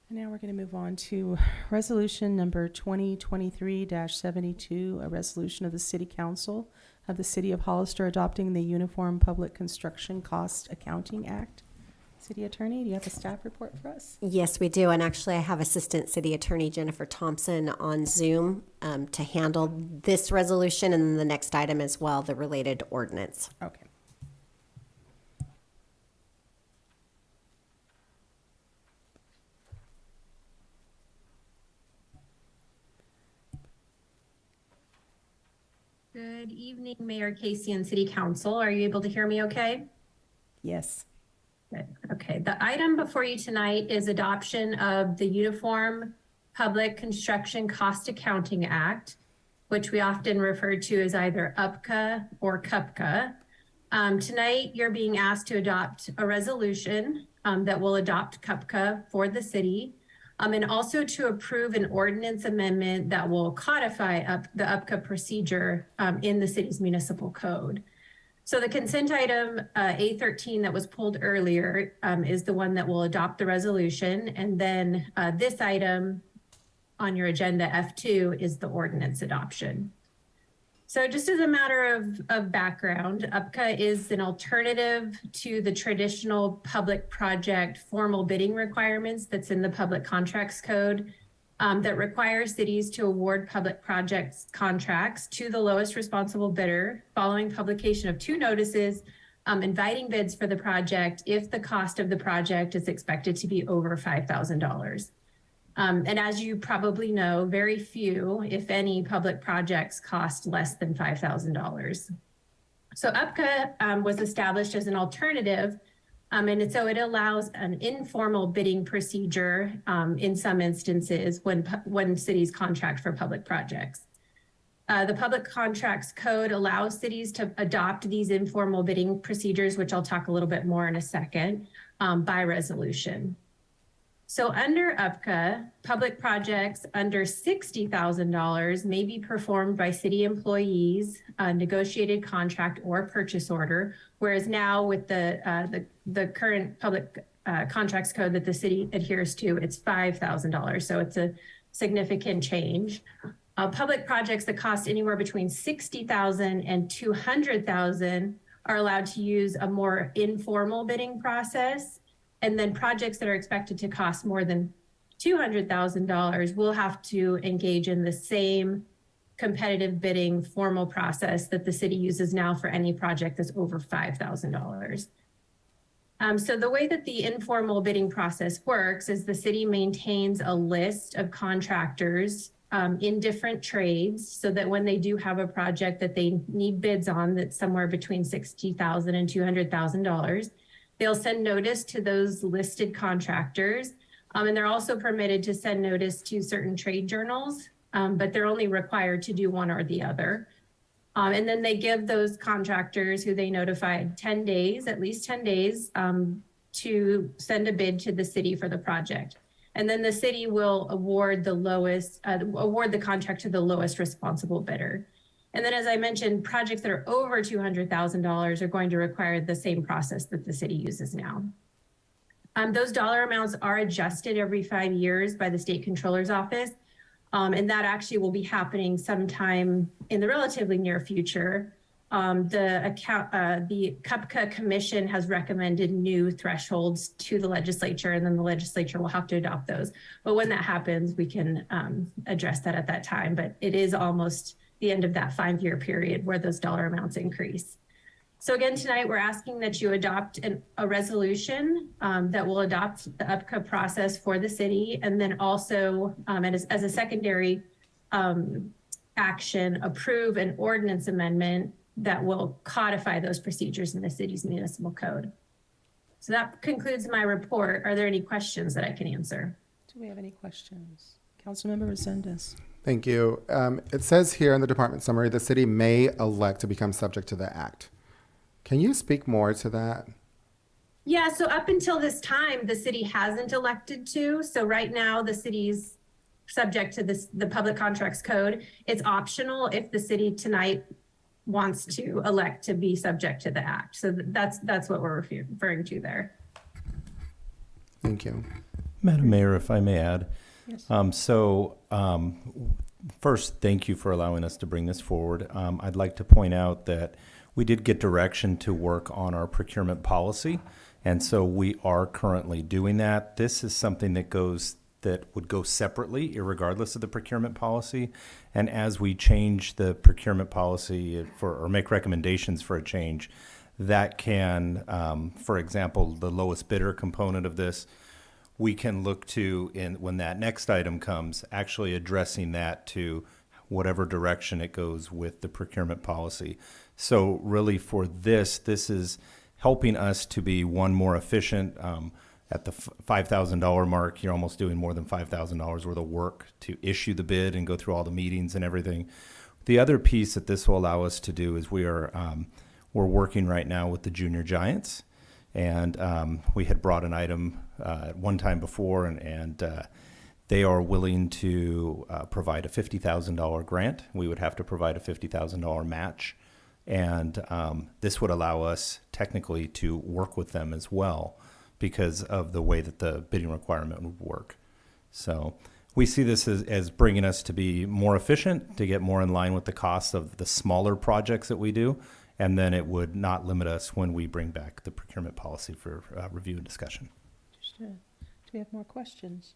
And now we're going to move on to resolution number 2023-72, a resolution of the City Council of the City of Hollister adopting the Uniform Public Construction Cost Accounting Act. City Attorney, do you have a staff report for us? Yes, we do. And actually, I have Assistant City Attorney Jennifer Thompson on Zoom to handle this resolution and the next item as well, the related ordinance. Okay. Good evening, Mayor Casey and City Council. Are you able to hear me okay? Yes. Good. Okay. The item before you tonight is adoption of the Uniform Public Construction Cost Accounting Act, which we often refer to as either UPCA or CUPCA. Tonight, you're being asked to adopt a resolution that will adopt CUPCA for the city, and also to approve an ordinance amendment that will codify the UPCA procedure in the city's municipal code. So the consent item A13 that was pulled earlier is the one that will adopt the resolution. And then this item on your agenda, F2, is the ordinance adoption. So just as a matter of background, UPCA is an alternative to the traditional public project formal bidding requirements that's in the Public Contracts Code that requires cities to award public projects contracts to the lowest responsible bidder following publication of 2 notices inviting bids for the project if the cost of the project is expected to be over $5,000. And as you probably know, very few, if any, public projects cost less than $5,000. So UPCA was established as an alternative, and so it allows an informal bidding procedure in some instances when cities contract for public projects. The Public Contracts Code allows cities to adopt these informal bidding procedures, which I'll talk a little bit more in a second, by resolution. So under UPCA, public projects under $60,000 may be performed by city employees, a negotiated contract or purchase order, whereas now with the current Public Contracts Code that the city adheres to, it's $5,000. So it's a significant change. Public projects that cost anywhere between $60,000 and $200,000 are allowed to use a more informal bidding process. And then projects that are expected to cost more than $200,000 will have to engage in the same competitive bidding formal process that the city uses now for any project that's over $5,000. So the way that the informal bidding process works is the city maintains a list of contractors in different trades so that when they do have a project that they need bids on that's somewhere between $60,000 and $200,000, they'll send notice to those listed contractors And they're also permitted to send notice to certain trade journals, but they're only required to do one or the other. And then they give those contractors who they notified 10 days, at least 10 days, to send a bid to the city for the project. And then the city will award the contract to the lowest responsible bidder. And then, as I mentioned, projects that are over $200,000 are going to require the same process that the city uses now. Those dollar amounts are adjusted every 5 years by the State Controller's Office. And that actually will be happening sometime in the relatively near future. The CUPCA Commission has recommended new thresholds to the legislature, and then the legislature will have to adopt those. But when that happens, we can address that at that time. But it is almost the end of that 5-year period where those dollar amounts increase. So again, tonight we're asking that you adopt a resolution that will adopt the UPCA process for the city, and then also as a secondary action, approve an ordinance amendment that will codify those procedures in the city's municipal code. So that concludes my report. Are there any questions that I can answer? Do we have any questions? Councilmember Resendez. Thank you. It says here in the department summary, the city may elect to become subject to the act. Can you speak more to that? Yeah, so up until this time, the city hasn't elected to. So right now, the city's subject to the public contracts code. It's optional if the city tonight wants to elect to be subject to the act. So that's what we're referring to there. Thank you. Madam Mayor, if I may add. Yes. First, thank you for allowing us to bring this forward. I'd like to point out that we did get direction to work on our procurement policy, and so we are currently doing that. This is something that would go separately, irregardless of the procurement policy. And as we change the procurement policy or make recommendations for a change, that can, for example, the lowest bidder component of this, we can look to, when that next item comes, actually addressing that to whatever direction it goes with the procurement policy. So really for this is helping us to be more efficient. At the $5,000 mark, you're almost doing more than $5,000 worth of work to issue the bid and go through all the meetings and everything. The other piece that this will allow us to do is we're working right now with the junior giants, and we had brought an item at one time before, and they are willing to provide a $50,000 grant. We would have to provide a $50,000 match, and this would allow us technically to work with them as well, because of the way that the bidding requirement would work. So we see this as bringing us to be more efficient, to get more in line with the cost of the smaller projects that we do, and then it would not limit us when we bring back the procurement policy for review and discussion. Understood. Do we have more questions?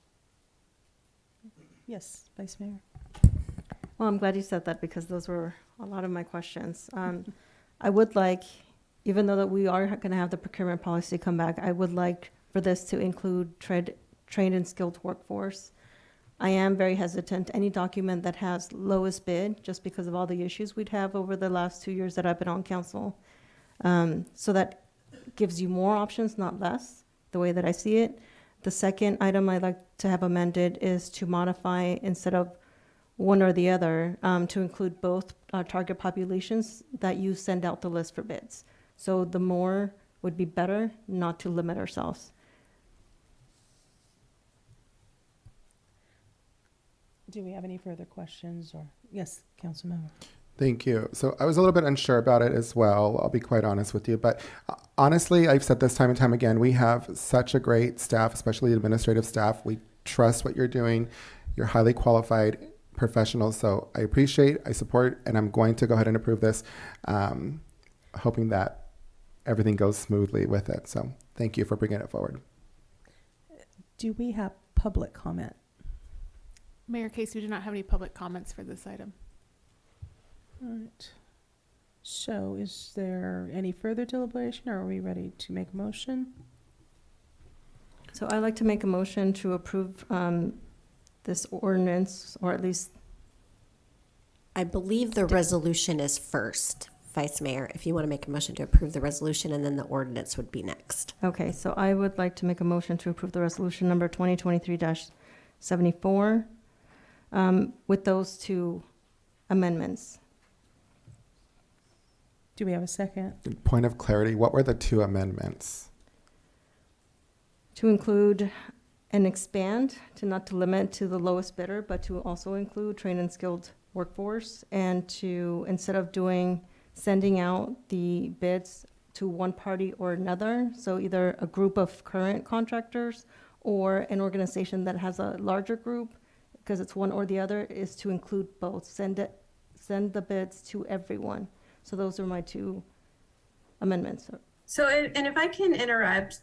Yes, Vice Mayor. Well, I'm glad you said that because those were a lot of my questions. I would like, even though that we are going to have the procurement policy come back, I would like for this to include trained and skilled workforce. I am very hesitant. Any document that has lowest bid, just because of all the issues we'd have over the last 2 years that I've been on council. So that gives you more options, not less, the way that I see it. The second item I'd like to have amended is to modify, instead of one or the other, to include both target populations that you send out the list for bids. So the more would be better, not to limit ourselves. Do we have any further questions? Or yes, Councilmember. Thank you. So I was a little bit unsure about it as well. I'll be quite honest with you. But honestly, I've said this time and time again, we have such a great staff, especially administrative staff. We trust what you're doing. You're highly qualified professionals. So I appreciate, I support, and I'm going to go ahead and approve this, hoping that everything goes smoothly with it. So thank you for bringing it forward. Do we have public comment? Mayor Case, we do not have any public comments for this item. All right. So is there any further deliberation, or are we ready to make a motion? So I'd like to make a motion to approve this ordinance, or at least. I believe the resolution is first Vice Mayor, if you want to make a motion to approve the resolution, and then the ordinance would be next. Okay, so I would like to make a motion to approve the resolution number 2023-74 with those two amendments. Do we have a second? Point of clarity, what were the two amendments? To include and expand, not to limit to the lowest bidder, but to also include trained and skilled workforce, and to, instead of sending out the bids to one party or another, so either a group of current contractors or an organization that has a larger group, because it's one or the other, is to include both. Send the bids to everyone. So those are my two amendments. So, and if I can interrupt,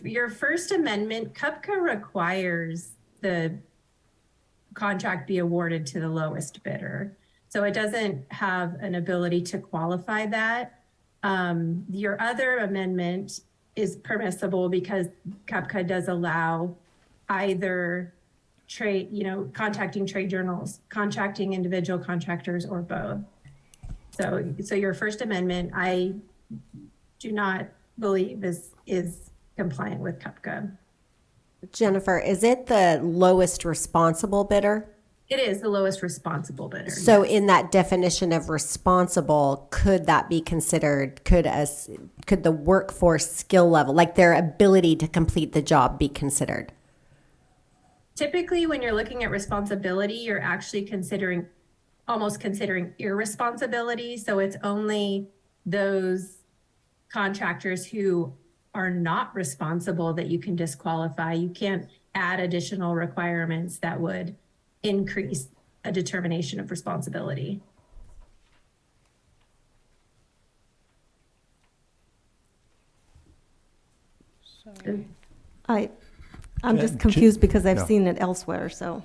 your first amendment, CUPCA requires the contract be awarded to the lowest bidder. So it doesn't have an ability to qualify that. Your other amendment is permissible because CUPCA does allow either contacting trade journals, contracting individual contractors, or both. So your First Amendment, I do not believe is compliant with CUPCA. Jennifer, is it the lowest responsible bidder? It is the lowest responsible bidder. So yes. in that definition of responsible, could that be considered, could the workforce skill level, like their ability to complete the job, be considered? Typically, when you're looking at responsibility, you're actually almost considering irresponsibility. So it's only those contractors who are not responsible that you can disqualify. You can't add additional requirements that would increase a determination of responsibility. I'm just confused because I've no. seen it elsewhere, so.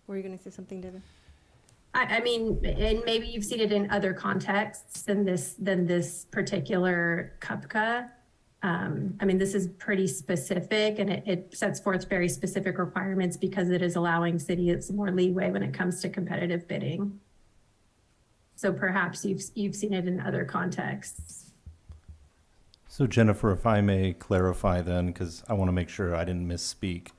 Were you going to say something, David? I mean, and maybe you've seen it in other contexts than this particular CUPCA. I mean, this is pretty specific, and it sets forth very specific requirements because it is allowing cities more leeway when it comes to competitive bidding. So perhaps you've seen it in other contexts. So Jennifer, if I may clarify then, because I want to make sure I didn't misspeak.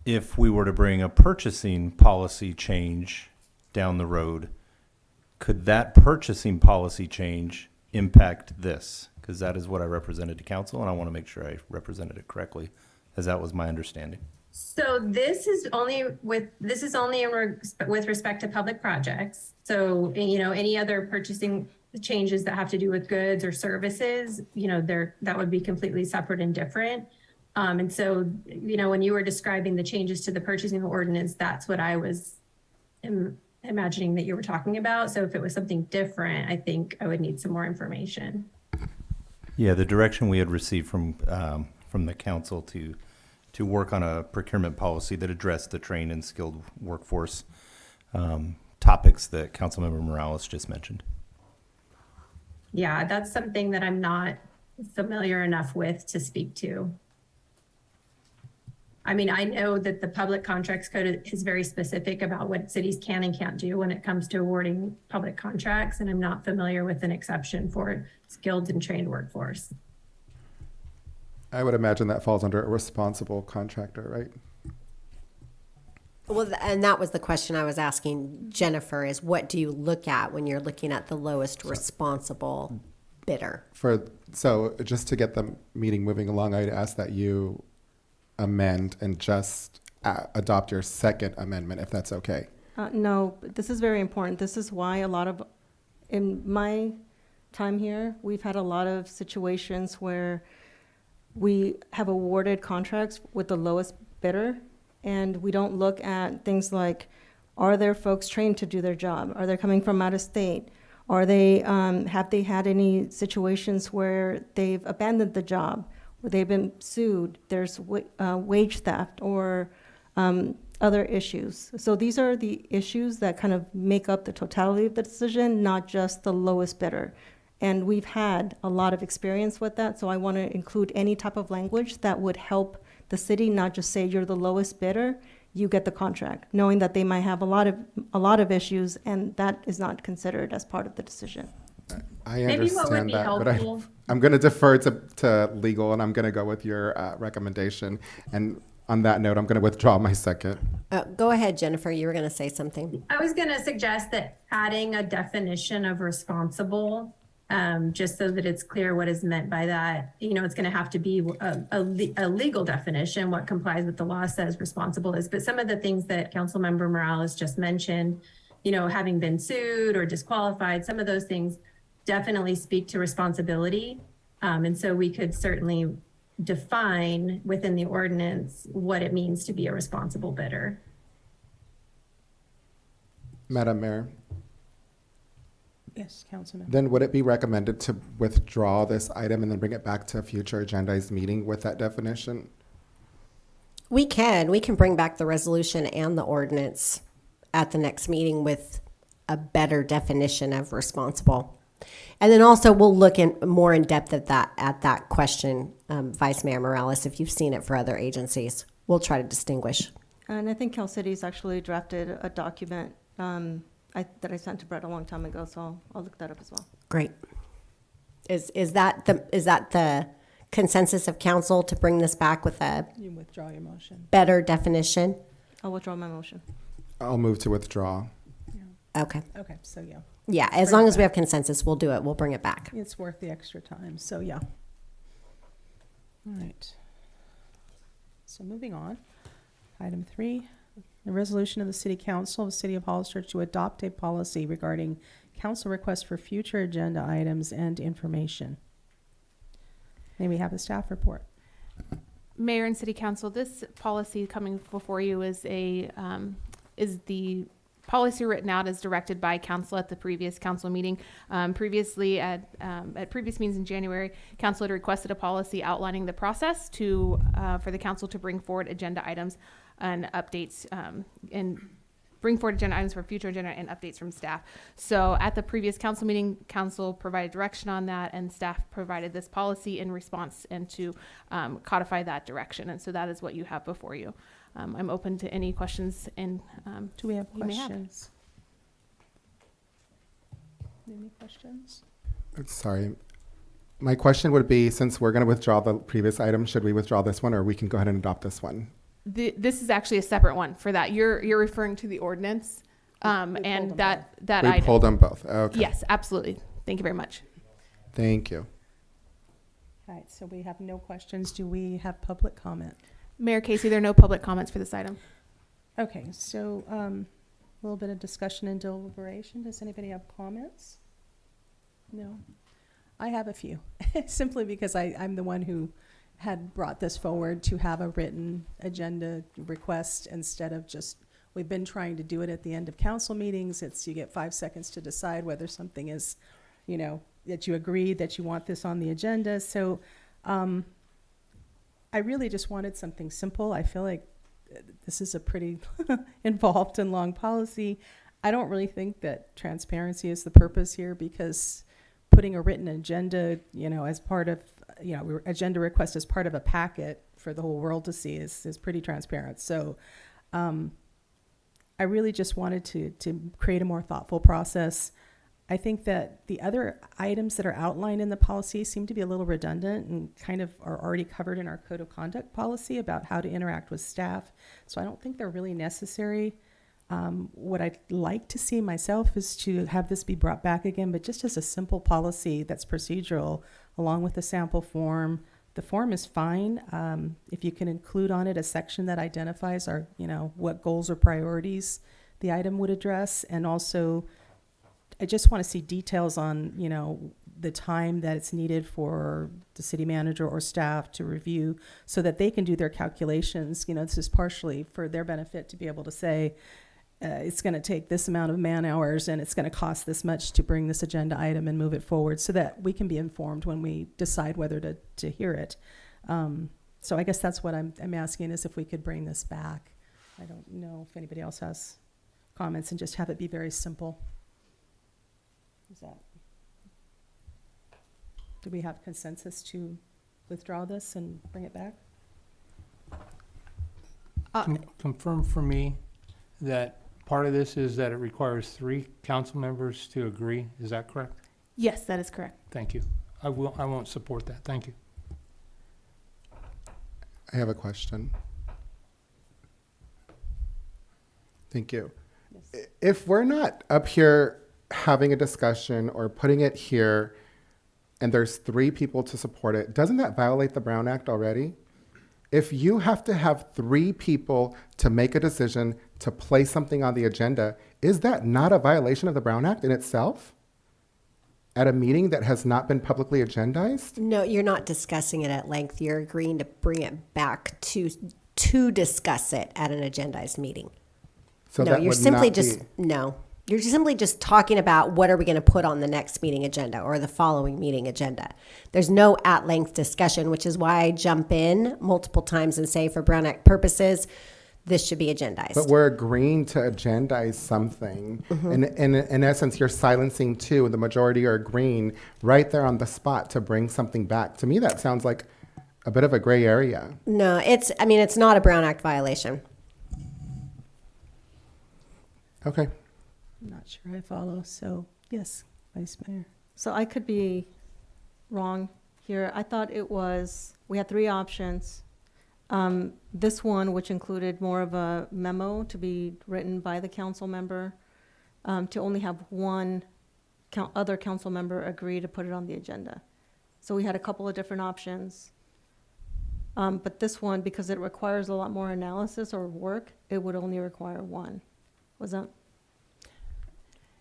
If we were to bring a purchasing policy change down the road, could that purchasing policy change impact this? Because that is what I represented to council, and I want to make sure I represented it correctly, as that was my understanding. So this is only with respect to public projects. So, any other purchasing changes that have to do with goods or services, that would be completely separate and different. And so, when you were describing the changes to the purchasing ordinance, that's what I was imagining that you were talking about. So if it was something different, I think I would need some more information. Yeah, the direction we had received from the council to work on a procurement policy that addressed the trained and skilled workforce topics that Councilmember Morales just mentioned. Yeah, that's something that I'm not familiar enough with to speak to. I mean, I know that the Public Contracts Code is very specific about what cities can and can't do when it comes to awarding public contracts, and I'm not familiar with an exception for skilled and trained workforce. I would imagine that falls under a responsible contractor, right? Well, and that was the question I was asking Jennifer, is what do you look at when you're looking at the lowest responsible bidder? So just to get the meeting moving along, I'd ask that you amend and just adopt your second amendment, if that's okay. No, but this is very important. This is why in my time here, we've had a lot of situations where we have awarded contracts with the lowest bidder, and we don't look at things like, are there folks trained to do their job? Are they coming from out of state? Are they, have they had any situations where they've abandoned the job, where they've been sued? There's wage theft or other issues. So these are the issues that kind of make up the totality of the decision, not just the lowest bidder. And we've had a lot of experience with that, so I want to include any type of language that would help the city, not just say you're the lowest bidder. you get the contract, knowing that they might have a lot of issues, and that is not considered as part of the decision. I Maybe what would understand be that, but helpful. I'm going to defer to legal, and I'm going to go with your recommendation. And on that note, I'm going to withdraw my second. Go ahead, Jennifer. You were going to say something. I was going to suggest that adding a definition of responsible, just so that it's clear what is meant by that. You know, it's going to have to be a legal definition, what complies with the law says responsible is. But some of the things that Councilmember Morales just mentioned, you know, having been sued or disqualified, some of those things definitely speak to responsibility. And so we could certainly define within the ordinance what it means to be a responsible bidder. Madam Mayor, Yes, Councilman. then would it be recommended to withdraw this item and then bring it back to a future agendized meeting with that definition? We can bring back the resolution and the ordinance at the next meeting with a better definition of responsible. And then also we'll look in more in depth at that question, Vice Mayor Morales, if you've seen it for other agencies. We'll try to distinguish. And I think Cal City's actually drafted a document that I sent to Brett a long time ago, so I'll look that up as well. Great. Is that the consensus of council to bring this back with a You withdraw your motion. better definition? I'll withdraw my motion. I'll move to withdraw. Okay. Okay, so yeah. Yeah, as long as we have consensus, we'll do it. We'll bring it back. It's worth the extra time, so yeah. All right. So moving on. Item 3, the resolution of the City Council of the City of Hollister to adopt a policy regarding council requests for future agenda items and information. May we have a staff report? Mayor and City Council, this policy coming before you is the policy written out as directed by council at the previous council meeting. Previously, at previous meetings in January, council had requested a policy outlining the process for the council to bring forward agenda items and updates and bring forward agenda items for future agenda and updates from staff. So at the previous council meeting, council provided direction on that, and staff provided this policy in response and to codify that direction. And so that is what you have before you. I'm open to any questions and Do we have you may have. questions? Any questions? Sorry. My question would be, since we're going to withdraw the previous item, should we withdraw this one, or we can go ahead and adopt this one? This is actually a separate one for that. You're referring to the ordinance, and that We item. pulled them both. Okay. Yes, absolutely. Thank you very much. Thank you. All right, so we have no questions. Do we have public comment? Mayor Casey, there are no public comments for this item. Okay, so a little bit of discussion and deliberation. Does anybody have comments? No? I have a few, simply because I'm the one who had brought this forward to have a written agenda request instead of just, we've been trying to do it at the end of council meetings. You get 5 seconds to decide whether something is, that you agree that you want this on the agenda. So I really just wanted something simple. I feel like this is a pretty involved and long policy. I don't really think that transparency is the purpose here, because putting a written agenda, as part of, agenda request as part of a packet for the whole world to see is pretty transparent. So I really just wanted to create a more thoughtful process. I think that the other items that are outlined in the policy seem to be a little redundant and kind of are already covered in our code of conduct policy about how to interact with staff. So I don't think they're really necessary. What I'd like to see myself is to have this be brought back again, but just as a simple policy that's procedural, along with the sample form. The form is fine. If you can include on it a section that identifies what goals or priorities the item would address, and also I just want to see details on, the time that it's needed for the city manager or staff to review so that they can do their calculations. This is partially for their benefit to be able to say, it's going to take this amount of man hours and it's going to cost this much to bring this agenda item and move it forward, so that we can be informed when we decide whether to hear it. So I guess that's what I'm asking, is if we could bring this back. I don't know if anybody else has comments, and just have it be very simple. Do we have consensus to withdraw this and bring it back? confirm for me that part of this is that it requires 3 council members to agree. Is that correct? Yes, that is correct. Thank you. I won't support that. Thank you. I have a question. Thank you. If we're not up here having a discussion or putting it here and there's 3 people to support it, doesn't that violate the Brown Act already? If you have to have 3 people to make a decision to place something on the agenda, is that not a violation of the Brown Act in itself? At a meeting that has not been publicly agendized? No, you're not discussing it at length. You're agreeing to bring it back to discuss it at an agendized meeting. So no, that you're would simply not just be- no. You're simply just talking about what are we going to put on the next meeting agenda or the following meeting agenda. There's no at-length discussion, which is why I jump in multiple times and say for Brown Act purposes, this should be agendized. But we're agreeing to agendize something. And in essence, you're silencing 2, and the majority are agreeing right there on the spot to bring something back. To me, that sounds like a bit of a gray area. No, it's not a Brown Act violation. Okay. I'm not sure I follow, so yes, Vice Mayor. So I could be wrong here. I thought it was, we had 3 options. This one, which included more of a memo to be written by the council member, to only have 1 other council member agree to put it on the agenda. So we had a couple of different options. But this one, because it requires a lot more analysis or work, it would only require 1. Was that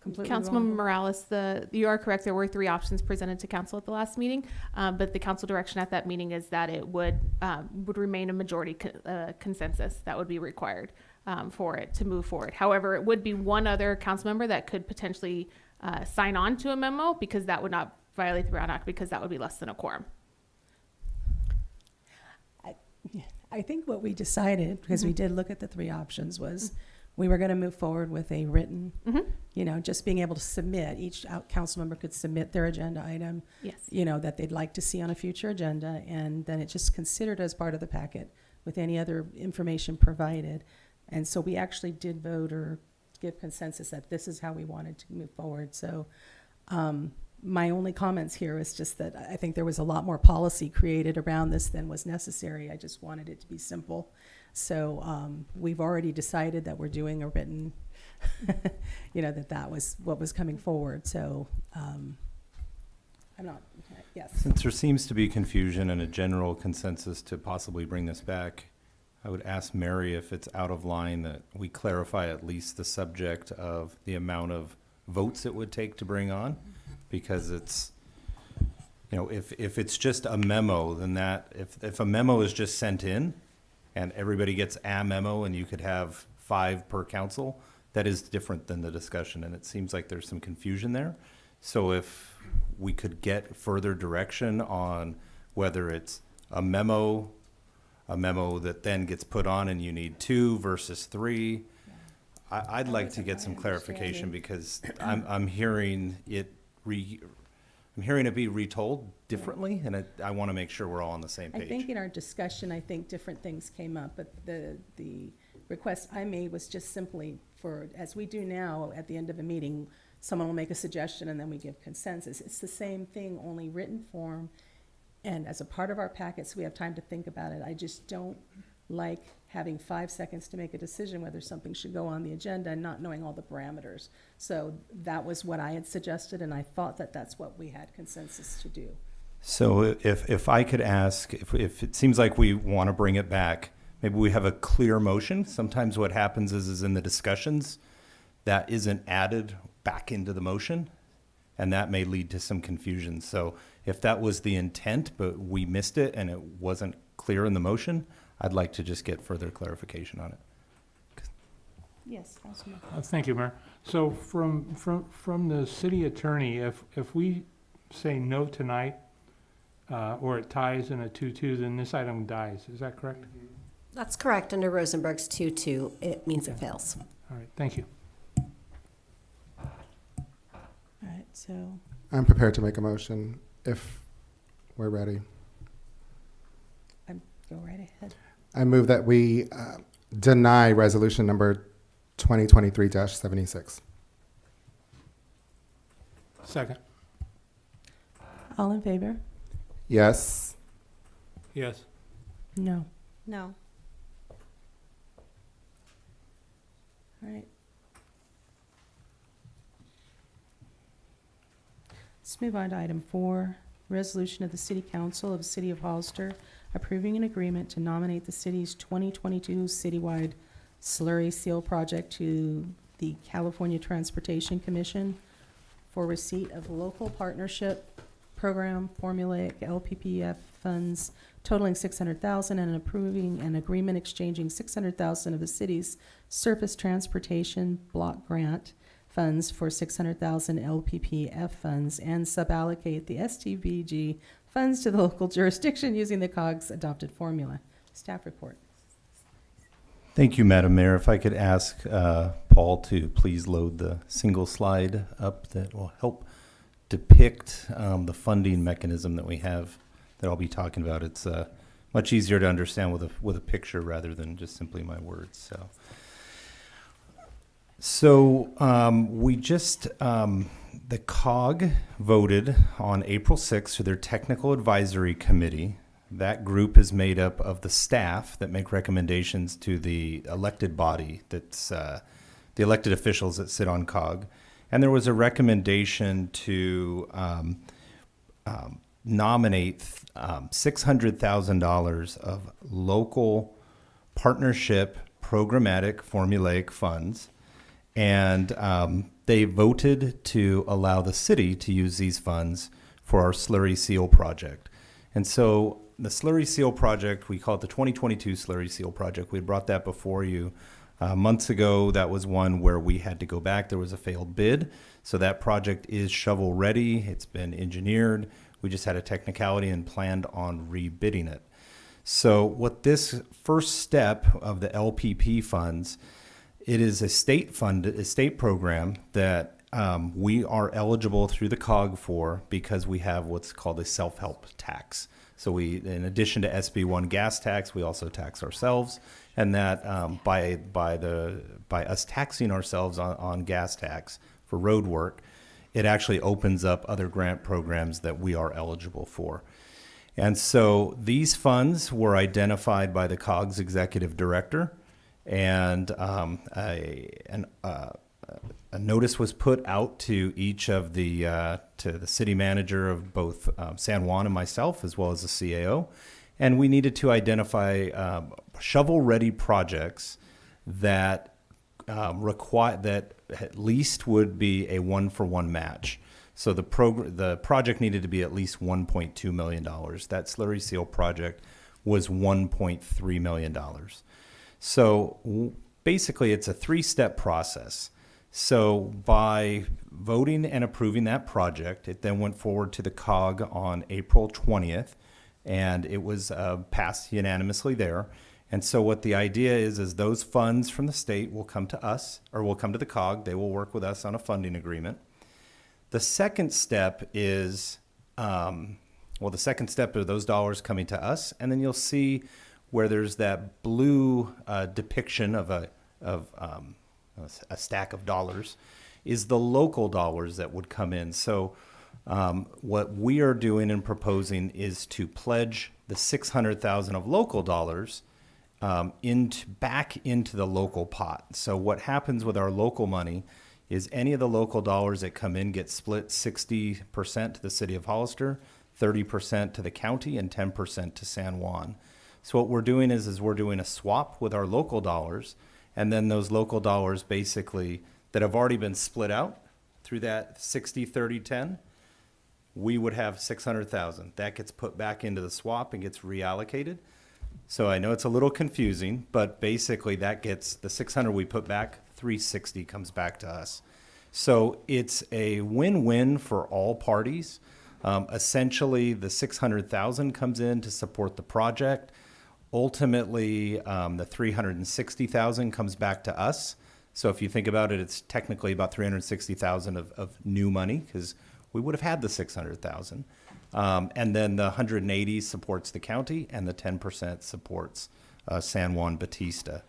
completely wrong? Councilmember Morales, you are correct. There were 3 options presented to council at the last meeting, but the council direction at that meeting is that it would remain a majority consensus that would be required for it to move forward. However, it would be 1 other council member that could potentially sign on to a memo, because that would not violate the Brown Act, because that would be less than a quorum. I think what we decided, because we did look at the 3 options, was we were going to move forward with a written, just being able to submit. Each council member could submit their agenda item, Yes. That they'd like to see on a future agenda, and then it's just considered as part of the packet with any other information provided. And so we actually did vote or give consensus that this is how we wanted to move forward. So my only comments here is just that I think there was a lot more policy created around this than was necessary. I just wanted it to be simple. So we've already decided that we're doing a written, that was what was coming forward. So I'm not, yes. Since there seems to be confusion and a general consensus to possibly bring this back, I would ask Mary if it's out of line that we clarify at least the subject of the amount of votes it would take to bring on, because it's, if it's just a memo, then that, if a memo is just sent in and everybody gets a memo and you could have 5 per council, that is different than the discussion, and it seems like there's some confusion there. So if we could get further direction on whether it's a memo that then gets put on and you need 2 versus 3, I'd like to get some clarification, because I'm hearing it be retold differently, and I want to make sure we're all on the same page. I think in our discussion, different things came up, but the request I made was just simply for, as we do now at the end of a meeting, someone will make a suggestion and then we give consensus. It's the same thing, only written form, and as a part of our packet, so we have time to think about it. I just don't like having 5 seconds to make a decision whether something should go on the agenda and not knowing all the parameters. So that was what I had suggested, and I thought that that's what we had consensus to do. So if I could ask, if it seems like we want to bring it back, maybe we have a clear motion. Sometimes what happens is in the discussions, that isn't added back into the motion, and that may lead to some confusion. So if that was the intent, but we missed it and it wasn't clear in the motion, I'd like to just get further clarification on it. Yes, Councilman. Thank you, Mayor. So from the city attorney, if we say no tonight, or it ties in a 2-2, then this item dies. Is that correct? That's correct. Under Rosenberg's 2-2, it means it fails. All right, thank you. All right, so. I'm prepared to make a motion if we're ready. Go right ahead. I move that we deny resolution number 2023-76. Second. All in favor? Yes. Yes. No. No. All right. Let's move on to item 4, resolution of the City Council of the City of Hollister approving an agreement to nominate the city's 2022 citywide slurry seal project to the California Transportation Commission for receipt of local partnership program formulaic LPPF funds totaling $600,000 and approving an agreement exchanging $600,000 of the city's surface transportation block grant funds for $600,000 LPPF funds and suballocate the STBG funds to the local jurisdiction using the COGS adopted formula. Staff report. Thank you, Madam Mayor. If I could ask Paul to please load the single slide up that will help depict the funding mechanism that we have that I'll be talking about. It's much easier to understand with a picture rather than just simply my words. So we just, the COG voted on April 6th to their technical advisory committee. That group is made up of the staff that make recommendations to the elected body, that's the elected officials that sit on COG. And there was a recommendation to nominate $600,000 of local partnership programmatic formulaic funds. And they voted to allow the city to use these funds for our slurry seal project. And so the slurry seal project, we call it the 2022 slurry seal project. We had brought that before you months ago. That was one where we had to go back. There was a failed bid. So that project is shovel ready. It's been engineered. We just had a technicality and planned on rebidding it. So what this first step of the LPP funds, it is a state program that we are eligible through the COG for because we have what's called a self-help tax. So we, in addition to SB1 gas tax, we also tax ourselves, and that by us taxing ourselves on gas tax for road work, it actually opens up other grant programs that we are eligible for. And so these funds were identified by the COG's executive director, and a notice was put out to each of the city manager of both San Juan and myself, as well as the CAO, and we needed to identify shovel-ready projects that require that at least would be a one-for-one match. So the project needed to be at least $1.2 million. That slurry seal project was $1.3 million. So basically, it's a three-step process. So by voting and approving that project, it then went forward to the COG on April 20th, and it was passed unanimously there. And so what the idea is those funds from the state will come to us, or will come to the COG. They will work with us on a funding agreement. The second step is, the second step are those dollars coming to us, and then you'll see where there's that blue depiction of a stack of dollars is the local dollars that would come in. So what we are doing and proposing is to pledge the $600,000 of local dollars back into the local pot. So what happens with our local money is any of the local dollars that come in get split 60% to the city of Hollister, 30% to the county, and 10% to San Juan. So what we're doing is we're doing a swap with our local dollars, and then those local dollars basically that have already been split out through that 60-30-10, we would have $600,000. That gets put back into the swap and gets reallocated. So I know it's a little confusing, but basically that gets the 600 we put back, 360 comes back to us. So it's a win-win for all parties. Essentially, the 600,000 comes in to support the project. Ultimately, the 360,000 comes back to us. So if you think about it, it's technically about 360,000 of new money because we would have had the 600,000. And then the 180 supports the county, and the 10% supports San Juan Batista.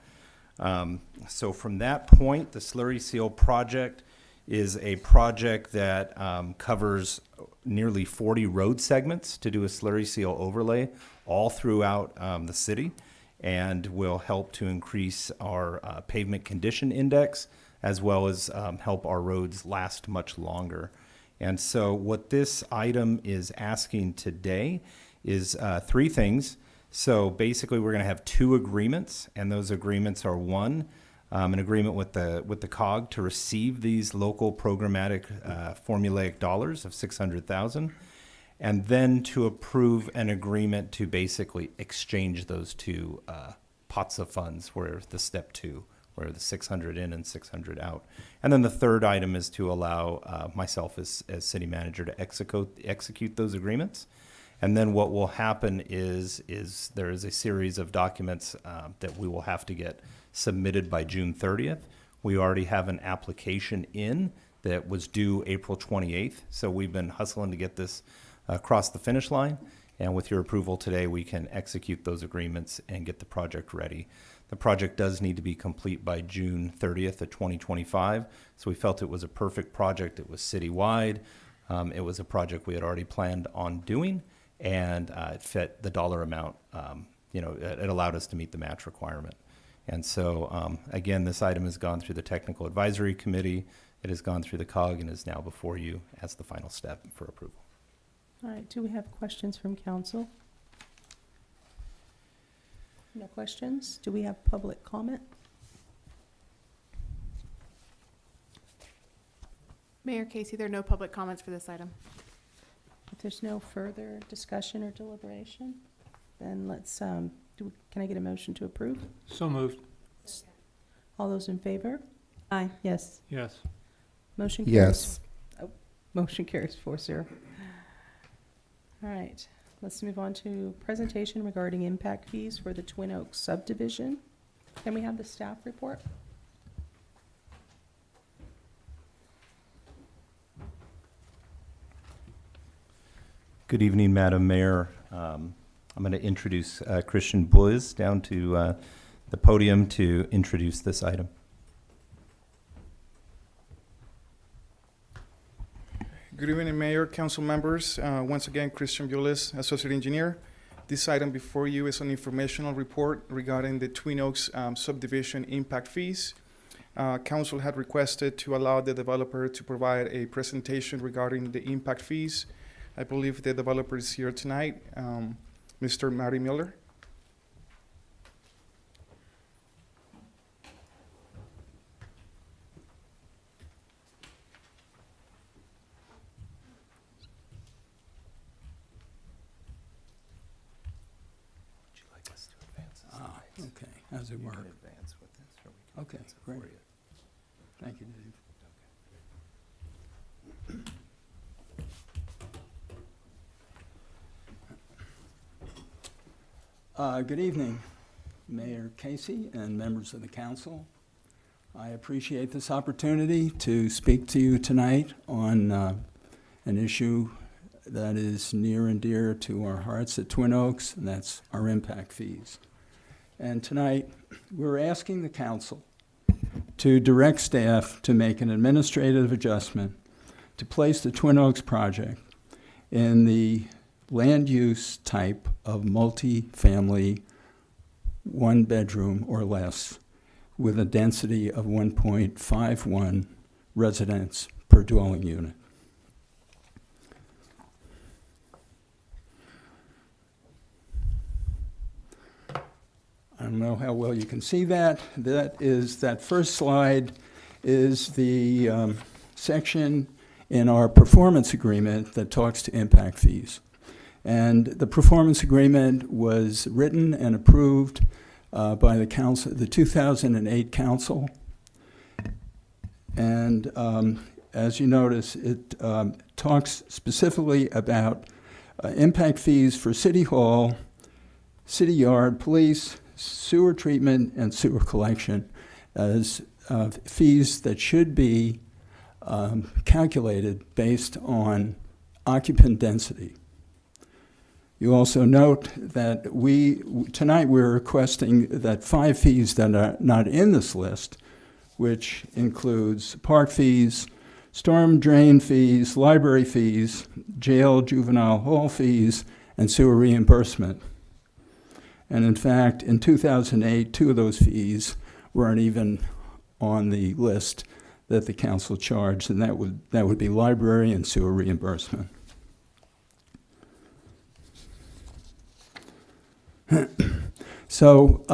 So from that point, the slurry seal project is a project that covers nearly 40 road segments to do a slurry seal overlay all throughout the city, and will help to increase our pavement condition index, as well as help our roads last much longer. And so what this item is asking today is three things. So basically, we're going to have two agreements, and those agreements are one, an agreement with the COG to receive these local programmatic formulaic dollars of $600,000, and then to approve an agreement to basically exchange those two pots of funds, where the step two, where the 600 in and 600 out. And then the third item is to allow myself as city manager to execute those agreements. And then what will happen is there is a series of documents that we will have to get submitted by June 30th. We already have an application in that was due April 28th. So we've been hustling to get this across the finish line. And with your approval today, we can execute those agreements and get the project ready. The project does need to be complete by June 30th of 2025. So we felt it was a perfect project. It was citywide. It was a project we had already planned on doing, and it fit the dollar amount. It allowed us to meet the match requirement. And so, again, this item has gone through the Technical Advisory Committee. It has gone through the COG and is now before you as the final step for approval. All right, do we have questions from council? No questions? Do we have public comment? Mayor Casey, there are no public comments for this item. If there's no further discussion or deliberation, then let's, can I get a motion to approve? So moved. All those in favor? Aye. Yes. Yes. Motion carries. Yes. Oh, motion carries 4-0. All right, let's move on to presentation regarding impact fees for the Twin Oaks subdivision. Can we have the staff report? Good evening, Madam Mayor. I'm going to introduce Christian Buiz down to the podium to introduce this item. Good evening, Mayor, council members. Once again, Christian Buiz, Associate Engineer. This item before you is an informational report regarding the Twin Oaks subdivision impact fees. Council had requested to allow the developer to provide a presentation regarding the impact fees. I believe the developer is here tonight, Mr. Matty Miller. Okay, how's it work? Advance with this, or we can Okay, advance it great. for you. Thank you, Dave. Good evening, Mayor Casey and members of the council. I appreciate this opportunity to speak to you tonight on an issue that is near and dear to our hearts at Twin Oaks, and that's our impact fees. And tonight, we're asking the council to direct staff to make an administrative adjustment to place the Twin Oaks project in the land use type of multi-family, one bedroom or less, with a density of 1.51 residents per dwelling unit. I don't know how well you can see that. That first slide is the section in our performance agreement that talks to impact fees. And the performance agreement was written and approved by the council, the 2008 council. And as you notice, it talks specifically about impact fees for City Hall, City Yard, police, sewer treatment, and sewer collection as fees that should be calculated based on occupant density. You also note that tonight we're requesting that 5 fees that are not in this list, which includes park fees, storm drain fees, library fees, jail, juvenile hall fees, and sewer reimbursement. And in fact, in 2008, 2 of those fees weren't even on the list that the council charged, and that would be library and sewer reimbursement. So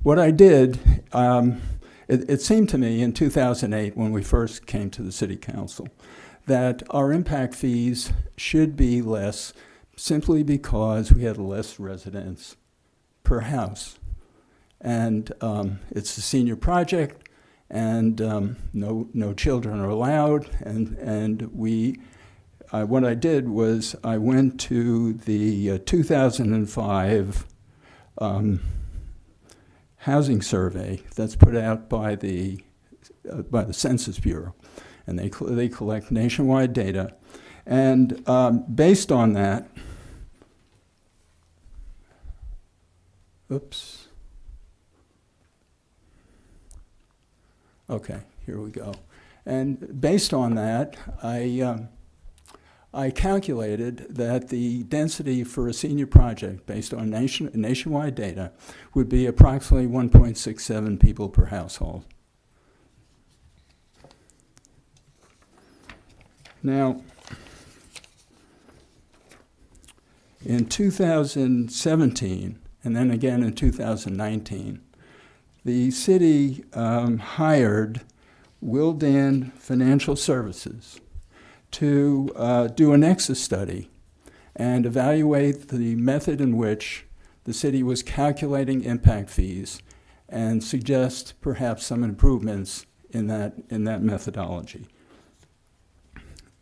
what I did, it seemed to me in 2008 when we first came to the city council that our impact fees should be less simply because we had less residents per house. And it's a senior project, and no children are allowed. And what I did was I went to the 2005 housing survey that's put out by the Census Bureau, and they collect nationwide data. And based on that, oops. Okay, here we go. And based on that, I calculated that the density for a senior project based on nationwide data would be approximately 1.67 people per household. Now, in 2017, and then again in 2019, the city hired Wildan Financial Services to do a nexus study and evaluate the method in which the city was calculating impact fees and suggest perhaps some improvements in that methodology.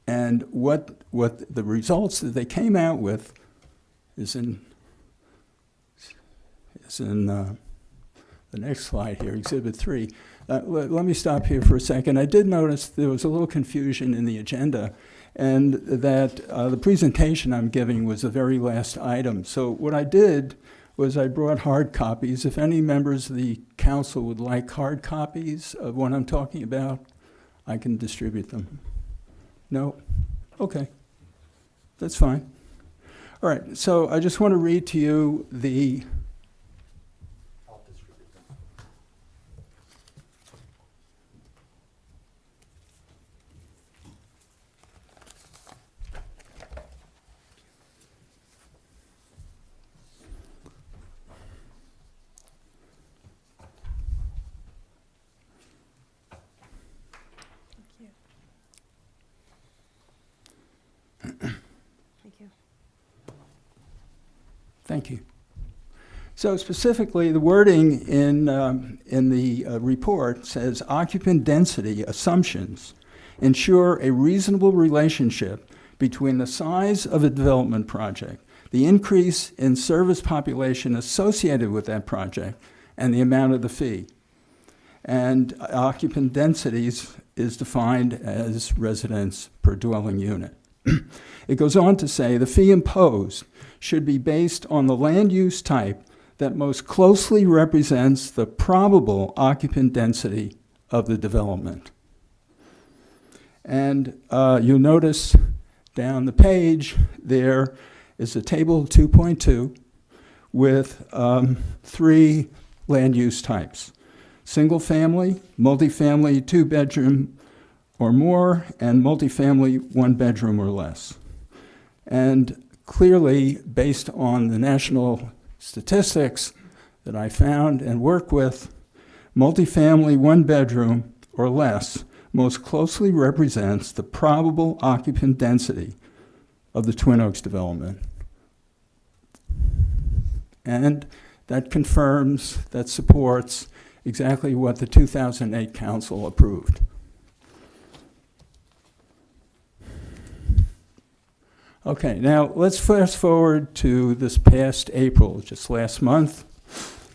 And what the results that they came out with is in the next slide here, Exhibit 3. Let me stop here for a second. I did notice there was a little confusion in the agenda, and that the presentation I'm giving was the very last item. So what I did was I brought hard copies. If any members of the council would like hard copies of what I'm talking about, I can distribute them. No? Okay. That's fine. All right, so I just want to read to you the Thank you. So specifically, the wording in the report says occupant density assumptions ensure a reasonable relationship between the size of a development project, the increase in service population associated with that project, and the amount of the fee. And occupant densities is defined as residents per dwelling unit. It goes on to say the fee imposed should be based on the land use type that most closely represents the probable occupant density of the development. And you'll notice down the page there is a table 2.2 with 3 land use types: single family, multifamily, 2-bedroom or more, and multifamily, 1 bedroom or less. And clearly, based on the national statistics that I found and work with, multifamily, 1 bedroom or less most closely represents the probable occupant density of the Twin Oaks development. And that confirms, that supports exactly what the 2008 council approved. Okay, now let's fast forward to this past April, just last month.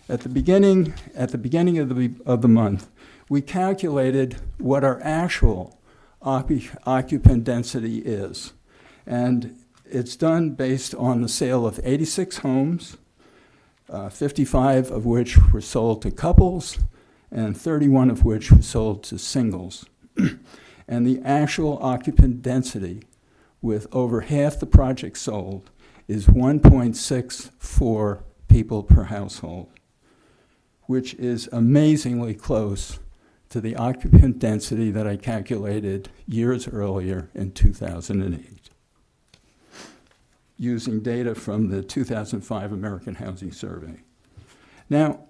At the beginning of the month, we calculated what our actual occupant density is. And it's done based on the sale of 86 homes, 55 of which were sold to couples, and 31 of which were sold to singles. And the actual occupant density, with over half the project sold, is 1.64 people per household, which is amazingly close to the occupant density that I calculated years earlier in 2008, using data from the 2005 American Housing Survey. Now,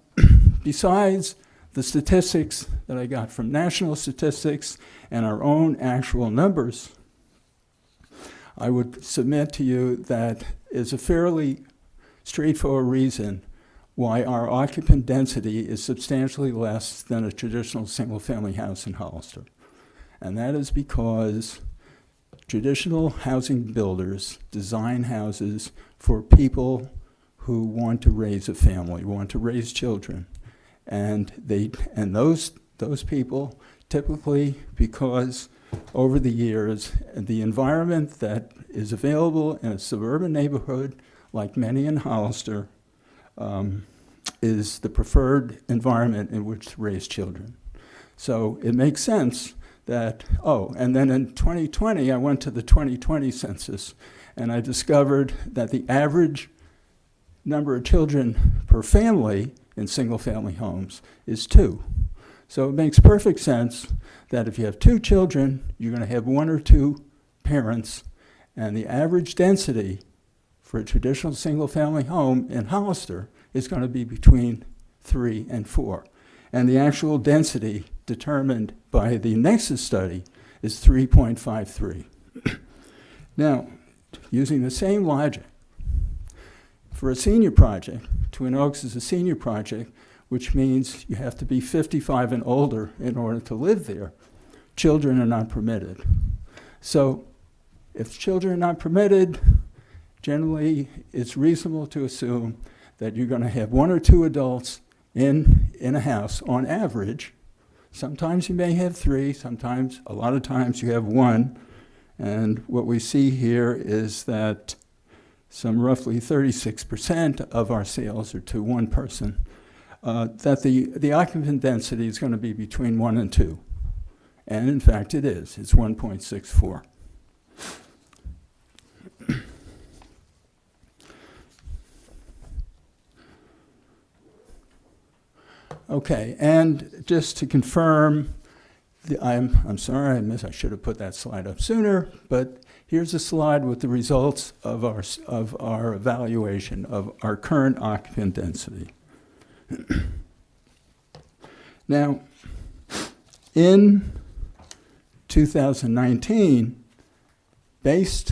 besides the statistics that I got from national statistics and our own actual numbers, I would submit to you that is a fairly straightforward reason why our occupant density is substantially less than a traditional single-family house in Hollister. And that is because traditional housing builders design houses for people who want to raise a family, want to raise children. And those people typically, because over the years, the environment that is available in a suburban neighborhood, like many in Hollister, is the preferred environment in which to raise children. So it makes sense that, and then in 2020, I went to the 2020 census, and I discovered that the average number of children per family in single-family homes is 2. So it makes perfect sense that if you have 2 children, you're going to have 1 or 2 parents, and the average density for a traditional single-family home in Hollister is going to be between 3 and 4. And the actual density determined by the Nexus study is 3.53. Now, using the same logic, for a senior project, Twin Oaks is a senior project, which means you have to be 55 and older in order to live there. Children are not permitted. So if children are not permitted, generally it's reasonable to assume that you're going to have 1 or 2 adults in a house on average. Sometimes you may have 3, a lot of times you have 1. And what we see here is that some roughly 36% of our sales are to 1 person, that the occupant density is going to be between 1 and 2. And in fact it is, it's 1.64. Okay, and just to confirm, I'm sorry, I should have put that slide up sooner, but here's a slide with the results of our evaluation of our current occupant density. Now, in 2019, based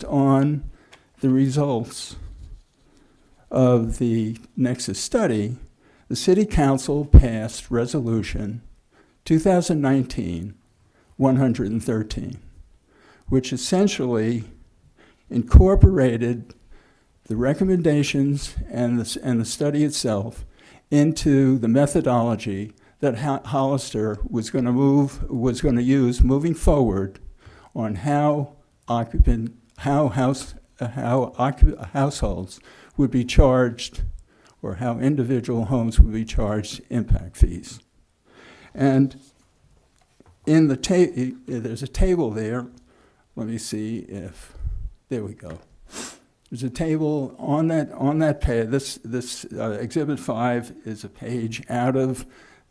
on the results of the Nexus study, the City Council passed Resolution 2019-113, which essentially incorporated the recommendations and the study itself into the methodology that Hollister was going to use moving forward on how households would be charged, or how individual homes would be charged impact fees. And in the there's a table there. Let me see if, there we go. There's a table on that page. This Exhibit 5 is a page out of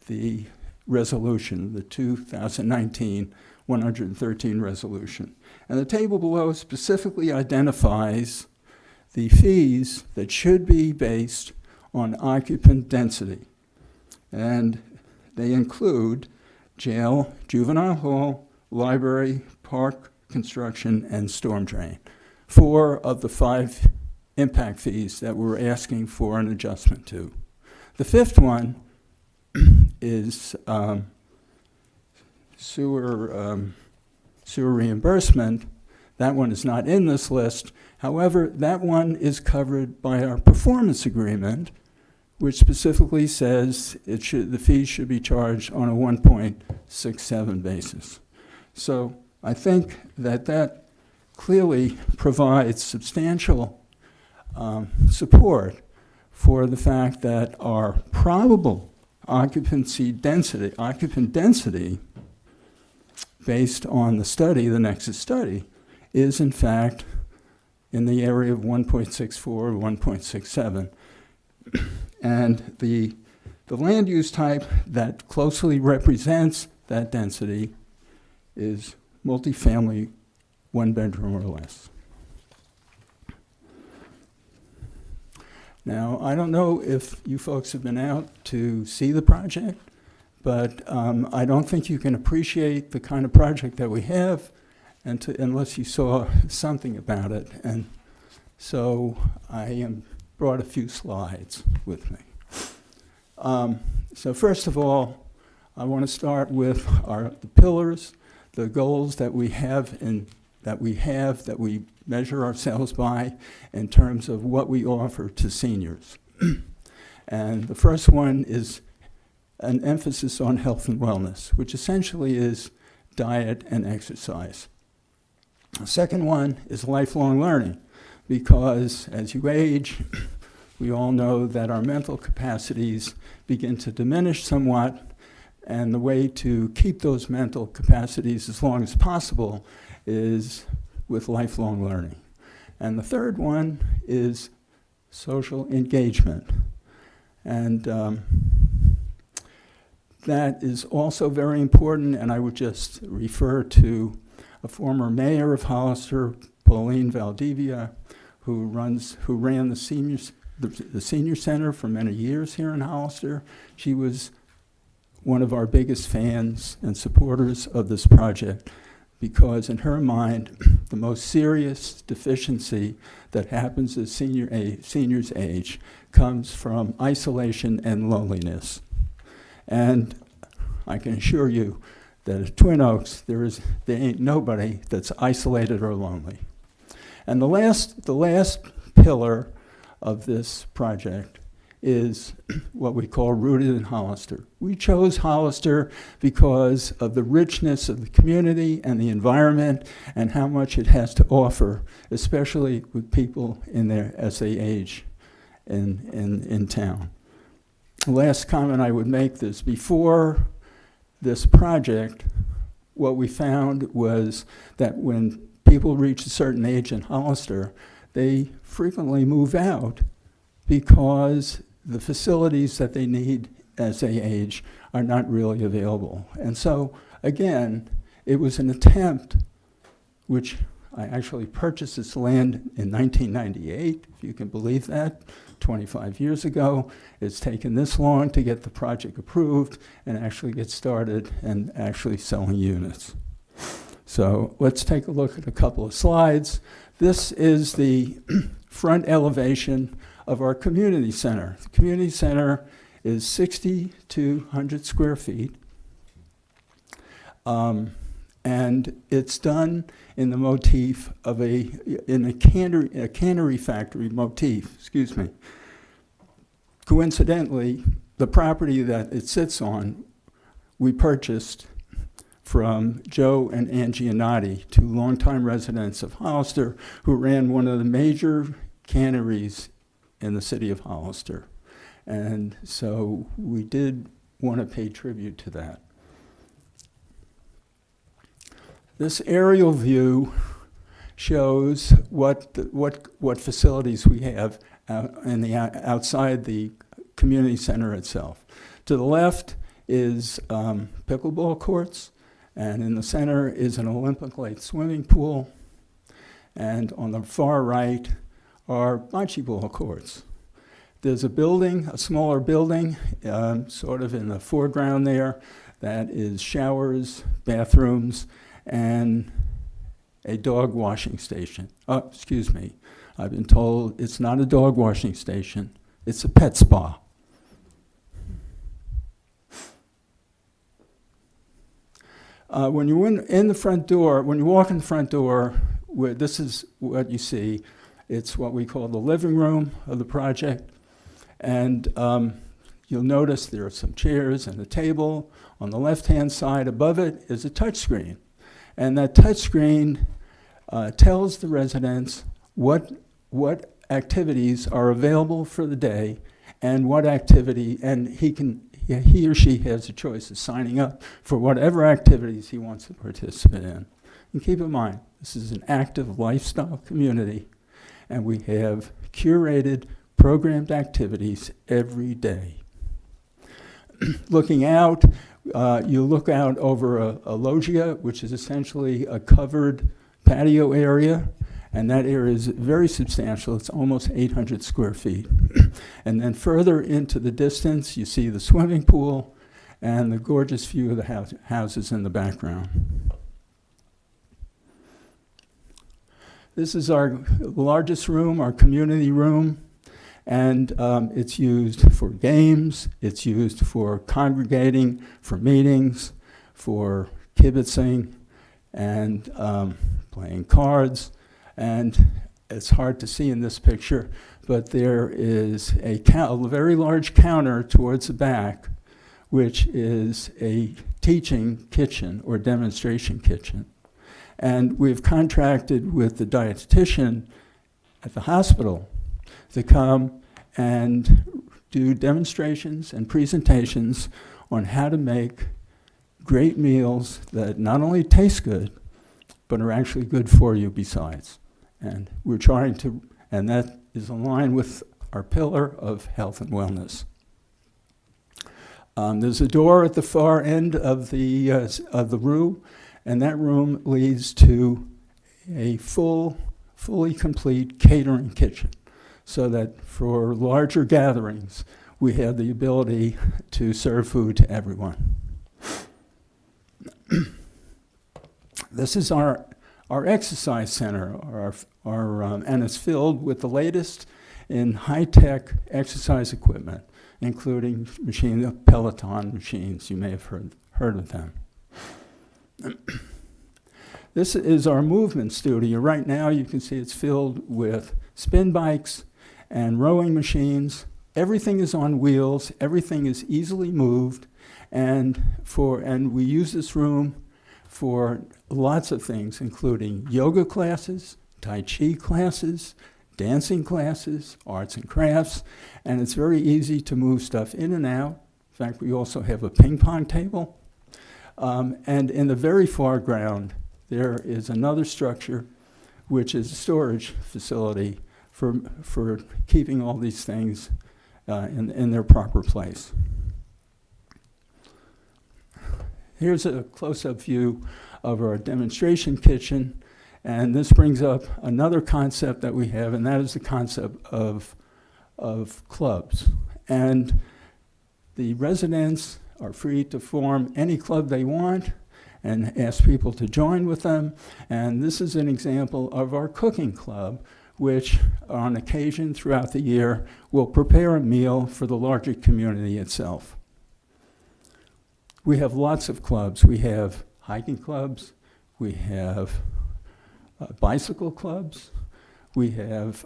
the resolution, the 2019-113 resolution. And the table below specifically identifies the fees that should be based on occupant density. And they include jail, juvenile hall, library, park construction, and storm drain. 4 of the 5 impact fees that we're asking for an adjustment to. The 5th one is sewer reimbursement. That one is not in this list. However, that one is covered by our performance agreement, which specifically says the fees should be charged on a 1.67 basis. So I think that that clearly provides substantial support for the fact that our probable occupant density, based on the study, the Nexus study, is in fact in the area of 1.64 or 1.67. And the land use type that closely represents that density is multifamily, one bedroom or less. Now, I don't know if you folks have been out to see the project, but I don't think you can appreciate the kind of project that we have unless you saw something about it. And so I brought a few slides with me. So first of all, I want to start with the pillars, the goals that we have that we measure ourselves by in terms of what we offer to seniors. And the first one is an emphasis on health and wellness, which essentially is diet and exercise. The second one is lifelong learning, because as you age, we all know that our mental capacities begin to diminish somewhat, and the way to keep those mental capacities as long as possible is with lifelong learning. And the third one is social engagement. And that is also very important, and I would just refer to a former mayor of Hollister, Pauline Valdivia, who ran the senior center for many years here in Hollister. She was one of our biggest fans and supporters of this project, because in her mind, the most serious deficiency that happens as seniors age comes from isolation and loneliness. And I can assure you that at Twin Oaks, there ain't nobody that's isolated or lonely. And the last pillar of this project is what we call rooted in Hollister. We chose Hollister because of the richness of the community and the environment and how much it has to offer, especially with people as they age in town. The last comment I would make is before this project, what we found was that when people reach a certain age in Hollister, they frequently move out because the facilities that they need as they age are not really available. And so, again, it was an attempt, which I actually purchased this land in 1998, if you can believe that, 25 years ago. It's taken this long to get the project approved and actually get started and actually selling units. So let's take a look at a couple of slides. This is the front elevation of our community center. The community center is 6,200 square feet. And it's done in the motif of a cannery factory motif, excuse me. Coincidentally, the property that it sits on, we purchased from Joe and Angie Anati, two longtime residents of Hollister who ran one of the major canneries in the city of Hollister. And so we did want to pay tribute to that. This aerial view shows what facilities we have outside the community center itself. To the left is pickleball courts, and in the center is an Olympic-like swimming pool, and on the far right are bocce ball courts. There's a building, a smaller building, sort of in the foreground there, that is showers, bathrooms, and a dog washing station. Oh, excuse me. I've been told it's not a dog washing station, it's a pet spa. When you in the front door, when you walk in the front door, this is what you see. It's what we call the living room of the project. And you'll notice there are some chairs and a table. On the left-hand side above it is a touchscreen. And that touchscreen tells the residents what activities are available for the day and what activity, and he or she has a choice of signing up for whatever activities he wants to participate in. And keep in mind, this is an active lifestyle community, and we have curated, programmed activities every day. Looking out, you look out over a loggia, which is essentially a covered patio area, and that area is very substantial. It's almost 800 square feet. And then further into the distance, you see the swimming pool and the gorgeous view of the houses in the background. This is our largest room, our community room, and it's used for games, it's used for congregating, for meetings, for kibitzing, and playing cards. And it's hard to see in this picture, but there is a very large counter towards the back, which is a teaching kitchen or demonstration kitchen. And we've contracted with the dietitian at the hospital to come and do demonstrations and presentations on how to make great meals that not only taste good, but are actually good for you besides. And we're trying to, and that is in line with our pillar of health and wellness. There's a door at the far end of the room, and that room leads to a fully complete catering kitchen, so that for larger gatherings, we have the ability to serve food to everyone. This is our exercise center, and it's filled with the latest in high-tech exercise equipment, including Peloton machines. You may have heard of them. This is our movement studio. Right now, you can see it's filled with spin bikes and rowing machines. Everything is on wheels. Everything is easily moved, and we use this room for lots of things, including yoga classes, Tai Chi classes, dancing classes, arts and crafts, and it's very easy to move stuff in and out. In fact, we also have a ping pong table. And in the very far ground, there is another structure, which is a storage facility for keeping all these things in their proper place. Here's a close-up view of our demonstration kitchen, and this brings up another concept that we have, and that is the concept of clubs. And the residents are free to form any club they want and ask people to join with them. And this is an example of our cooking club, which on occasion throughout the year will prepare a meal for the larger community itself. We have lots of clubs. We have hiking clubs, we have bicycle clubs, we have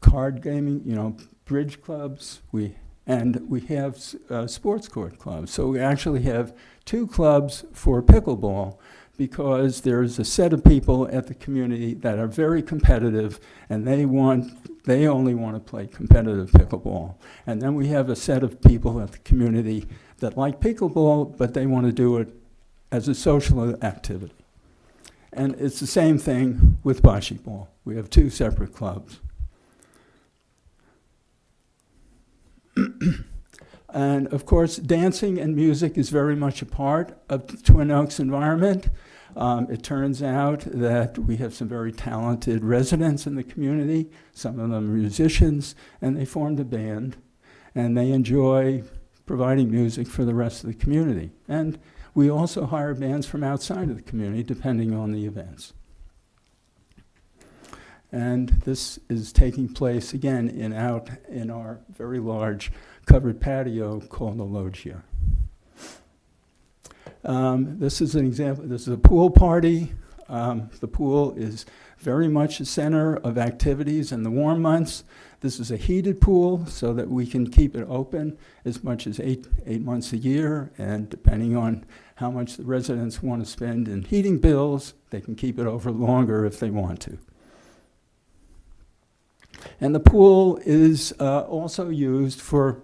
card gaming, bridge clubs, and we have sports court clubs. So we actually have 2 clubs for pickleball, because there's a set of people at the community that are very competitive, and they only want to play competitive pickleball. And then we have a set of people at the community that like pickleball, but they want to do it as a social activity. And it's the same thing with bocce ball. We have 2 separate clubs. And of course, dancing and music is very much a part of the Twin Oaks environment. It turns out that we have some very talented residents in the community. Some of them are musicians, and they formed a band, and they enjoy providing music for the rest of the community. And we also hire bands from outside of the community, depending on the events. And this is taking place, again, in our very large covered patio called the loggia. This is an example. This is a pool party. The pool is very much the center of activities in the warm months. This is a heated pool so that we can keep it open as much as eight months a year, and depending on how much the residents want to spend in heating bills. They can keep it over longer if they want to. And the pool is also used for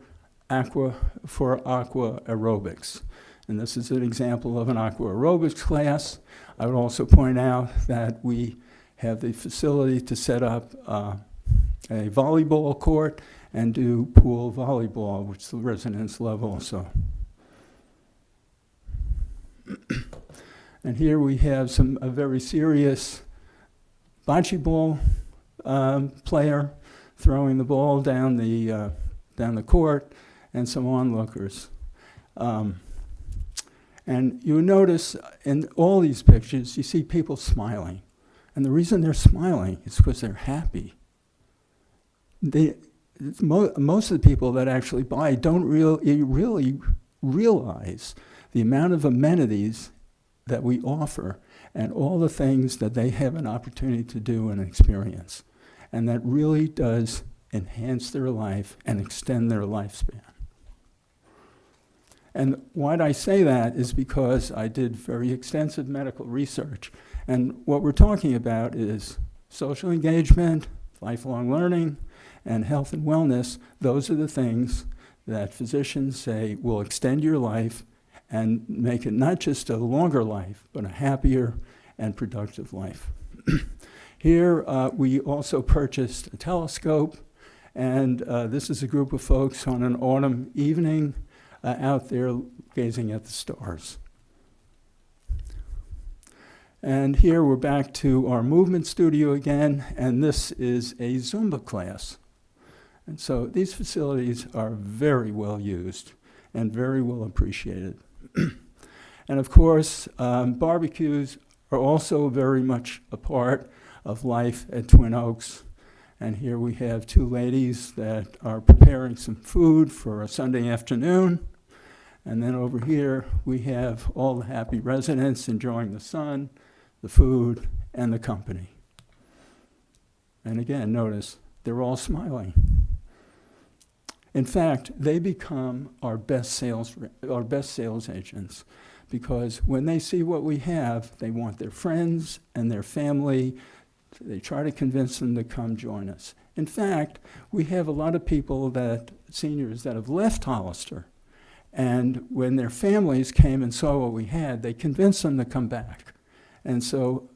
aqua aerobics. And this is an example of an aqua aerobics class. I would also point out that we have the facility to set up a volleyball court and do pool volleyball, which the residents love also. And here we have a very serious bocce ball player throwing the ball down the court, and some onlookers. And you notice in all these pictures, you see people smiling. And the reason they're smiling is because they're happy. Most of the people that actually buy don't really realize the amount of amenities that we offer and all the things that they have an opportunity to do and experience. And that really does enhance their life and extend their lifespan. And why I say that is because I did very extensive medical research. And what we're talking about is social engagement, lifelong learning, and health and wellness. Those are the things that physicians say will extend your life and make it not just a longer life, but a happier and productive life. Here, we also purchased a telescope, and this is a group of folks on an autumn evening out there gazing at the stars. And here we're back to our movement studio again, and this is a Zumba class. And so these facilities are very well used and very well appreciated. And of course, barbecues are also very much a part of life at Twin Oaks. And here we have two ladies that are preparing some food for a Sunday afternoon. And then over here, we have all the happy residents enjoying the sun, the food, and the company. And again, notice, they're all smiling. In fact, they become our best sales agents, because when they see what we have, they want their friends and their family. They try to convince them to come join us. In fact, we have a lot of people seniors that have left Hollister, and when their families came and saw what we had, they convinced them to come back. And so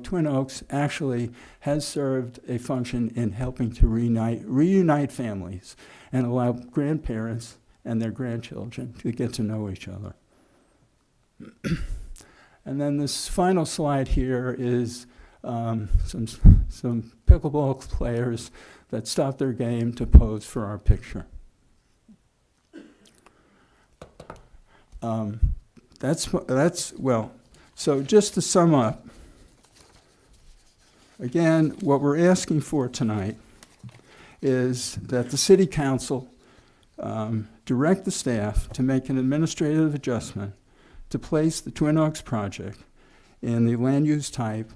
Twin Oaks actually has served a function in helping to reunite families and allow grandparents and their grandchildren to get to know each other. And then this final slide here is some pickleball players that stopped their game to pose for our picture. So just to sum up, again, what we're asking for tonight is that the City Council direct the staff to make an administrative adjustment to place the Twin Oaks project in the land use type,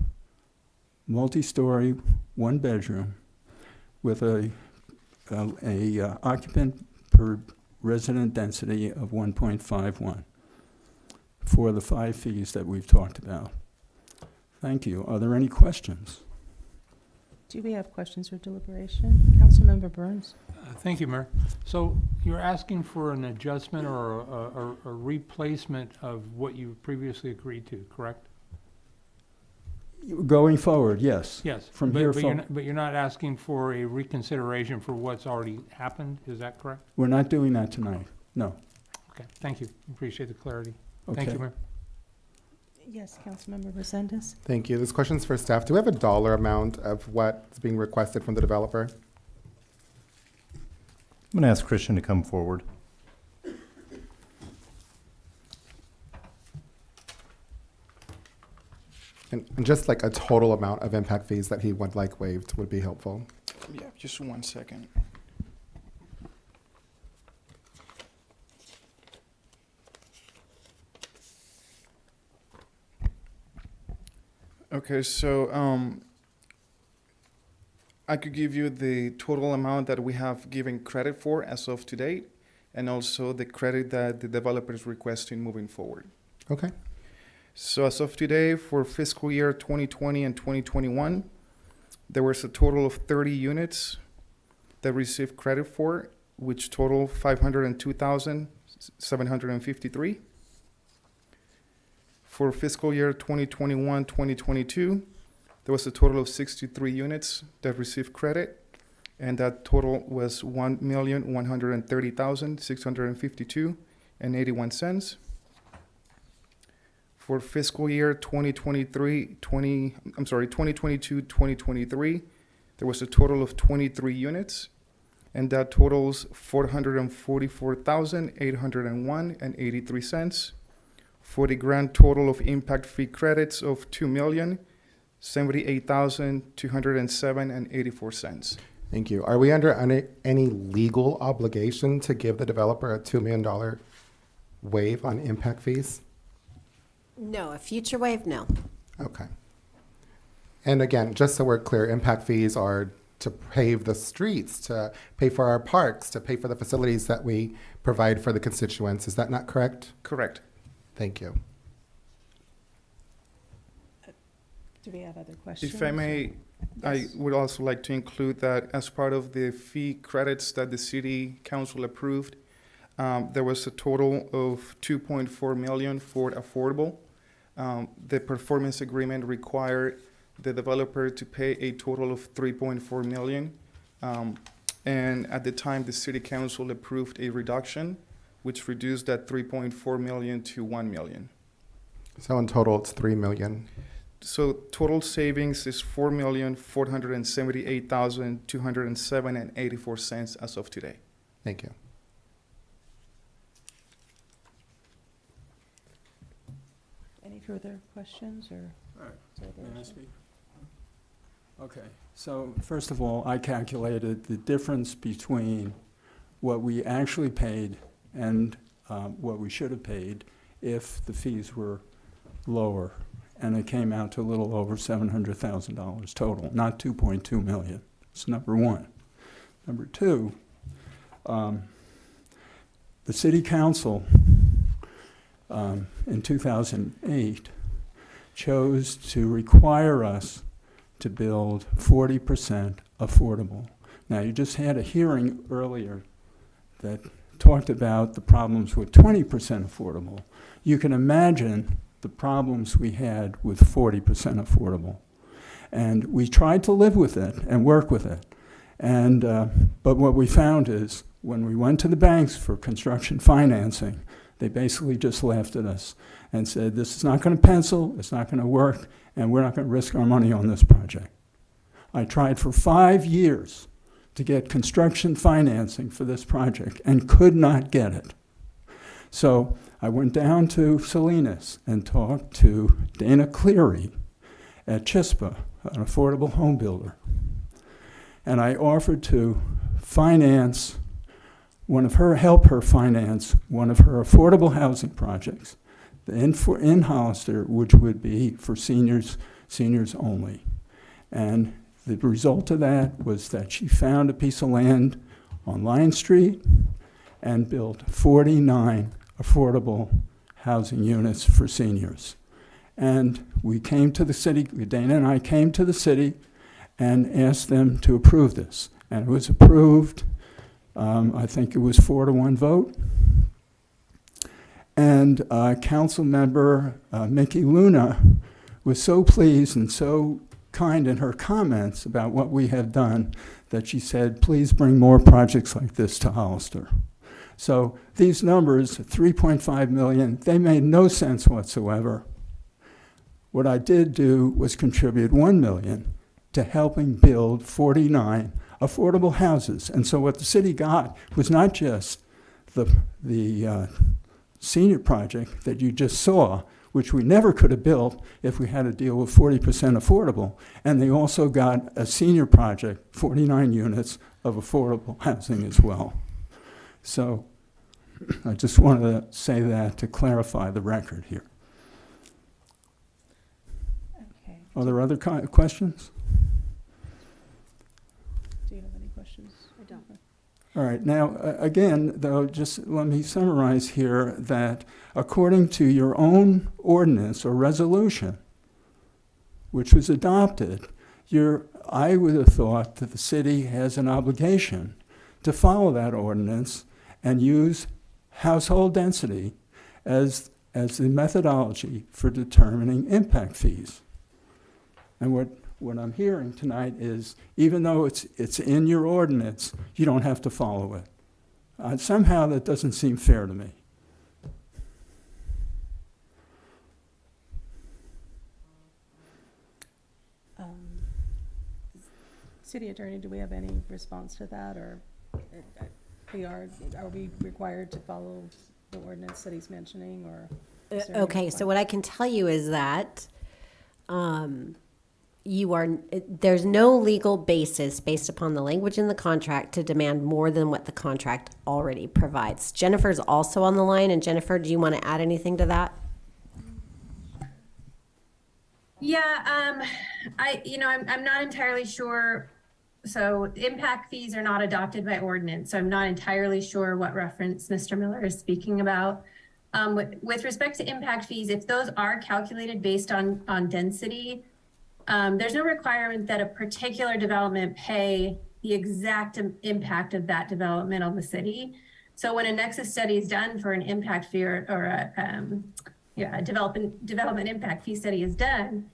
multi-story, one bedroom, with a occupant per resident density of 1.51 for the 5 fees that we've talked about. Thank you. Are there any questions? Do we have questions or deliberation? Councilmember Burns. Thank you, Mayor. So you're asking for an adjustment or a replacement of what you previously agreed to, correct? Going forward, yes. Yes. From here but forward. you're not asking for a reconsideration for what's already happened, is that correct? We're not doing that tonight, no. Okay, thank you. Appreciate the clarity. Thank Okay. you, Mayor. Yes, Councilmember Resendez. Thank you. This question's for staff. Do we have a dollar amount of what's being requested from the developer? I'm going to ask Christian to come forward. And just like a total amount of impact fees that he would like waived would be helpful. Yeah, just 1 second. Okay, so I could give you the total amount that we have given credit for as of today. and also the credit that the developer is requesting moving forward. Okay. So as of today, for fiscal year 2020 and 2021, there was a total of 30 units that received credit for, which total 502,753. For fiscal year 2021-2022, there was a total of 63 units that received credit, and that total was 1,130,652 and 81 cents. For fiscal year 2022-2023, there was a total of 23 units, and that totals 444,801 and 83 cents. For the grand total of impact fee credits of 2,078,207 and 84 cents. Thank you. Are we under any legal obligation to give the developer a $2 million waive on impact fees? No, a future wave, no. Okay. And again, just so we're clear, impact fees are to pave the streets, to pay for our parks, to pay for the facilities that we provide for the constituents. Is that not correct? Correct. Thank you. Do we have other questions? If I may, I would also like to include that as part of the fee credits that the city council approved, there was a total of 2.4 million for affordable. The performance agreement required the developer to pay a total of 3.4 million. And at the time, the city council approved a reduction, which reduced that 3.4 million to 1 million. So in total, it's 3 million. So total savings is 4,478,207 and 84 cents as of today. Thank you. Any further questions or? All right. May I speak? Okay. So first of all, I calculated the difference between what we actually paid and what we should have paid if the fees were lower. And it came out to a little over $700,000 total, not 2.2 million. That's number one. Number two, the city council in 2008 chose to require us to build 40% affordable. Now, you just had a hearing earlier that talked about the problems with 20% affordable. You can imagine the problems we had with 40% affordable. And we tried to live with it and work with it. And, but what we found is when we went to the banks for construction financing, they basically just laughed at us and said, this is not going to pencil, it's not going to work, and we're not going to risk our money on this project. I tried for 5 years to get construction financing for this project and could not get it. So I went down to Salinas and talked to Dana Cleary at Chispa, an affordable home builder. And I offered to finance help her finance one of her affordable housing projects in Hollister, which would be for seniors only. And the result of that was that she found a piece of land on Lion Street and built 49 affordable housing units for seniors. And we came to the city, Dana and I came to the city and asked them to approve this. And it was approved. I think it was 4-1 vote. And council member Mickey Luna was so pleased and so kind in her comments about what we have done that she said, please bring more projects like this to Hollister. So these numbers, 3.5 million, they made no sense whatsoever. What I did do was contribute 1 million to helping build 49 affordable houses. And so what the city got was not just the senior project that you just saw, which we never could have built if we had to deal with 40% affordable. And they also got a senior project, 49 units of affordable housing as well. So I just wanted to say that to clarify the record here. Okay. Are there other questions? Do you have any questions? I don't. All right. Now, again, though, just let me summarize here that according to your own ordinance or resolution, which was adopted, I would have thought that the city has an obligation to follow that ordinance and use household density as the methodology for determining impact fees. And what I'm hearing tonight is, even though it's in your ordinance, you don't have to follow it. Somehow that doesn't seem fair to me. City Attorney, do we have any response to that, or are we required to follow the ordinance that he's mentioning, or? is there any Okay, so what I can tell you is that there's no legal basis based upon the language in the contract to demand more than what the contract already provides. Jennifer's also on the line, and Jennifer, do you want to add anything to that? Yeah, I'm not entirely sure. So impact fees are not adopted by ordinance, so I'm not entirely sure what reference Mr. Miller is speaking about. With respect to impact fees, if those are calculated based on density, there's no requirement that a particular development pay the exact impact of that development on the city. So when a nexus study is done for an impact fee or a development impact fee study is done,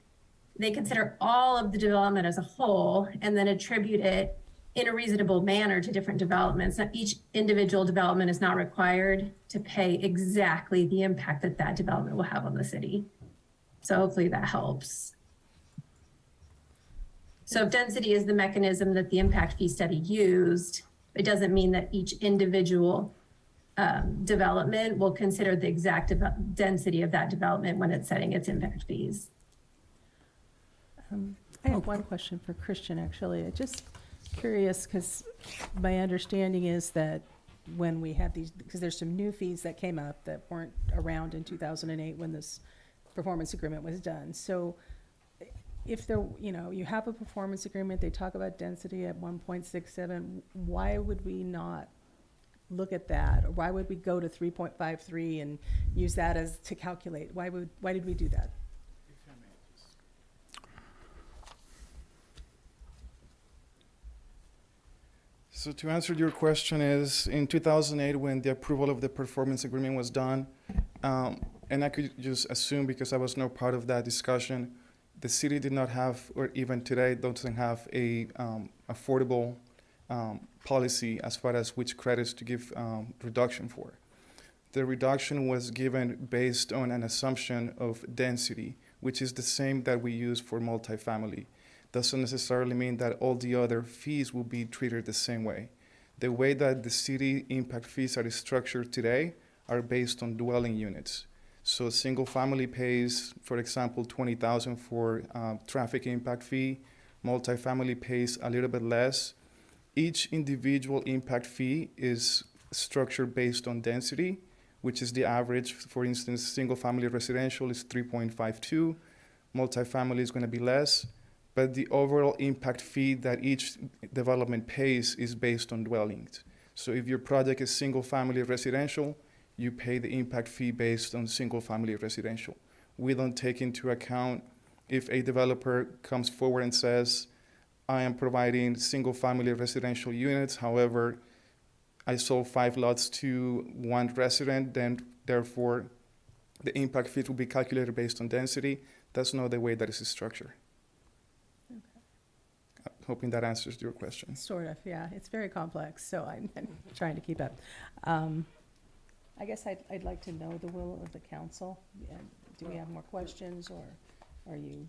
they consider all of the development as a whole and then attribute it in a reasonable manner to different developments. Now, each individual development is not required to pay exactly the impact that that development will have on the city. So hopefully that helps. So if density is the mechanism that the impact fee study used, it doesn't mean that each individual development will consider the exact density of that development when it's setting its impact fees. I have one question for Christian, actually. I'm just curious, because my understanding is that when we had these, because there's some new fees that came up that weren't around in 2008 when this performance agreement was done. So if there, you have a performance agreement, they talk about density at 1.67, why would we not look at that? Or why would we go to 3.53 and use that as to calculate? Why did we do that? So to answer your question is, in 2008, when the approval of the performance agreement was done, and I could just assume because I was no part of that discussion, the city did not have, or even today doesn't have a affordable policy as far as which credits to give reduction for. The reduction was given based on an assumption of density, which is the same that we use for multifamily. Doesn't necessarily mean that all the other fees will be treated the same way. The way that the city impact fees are structured today are based on dwelling units. So single family pays, for example, $20,000 for traffic impact fee. Multifamily pays a little bit less. Each individual impact fee is structured based on density, which is the average. For instance, single family residential is 3.52. Multifamily is going to be less. But the overall impact fee that each development pays is based on dwellings. So if your project is single-family residential, you pay the impact fee based on single-family residential. We don't take into account if a developer comes forward and says, I am providing single-family residential units, however, I sold 5 lots to one resident, then therefore the impact fee will be calculated based on density. That's not the way that it's structured. Hoping that answers your question. Sort of, yeah. It's very complex, so I'm trying to keep up. I guess I'd like to know the will of the council. Do we have more questions, or are you,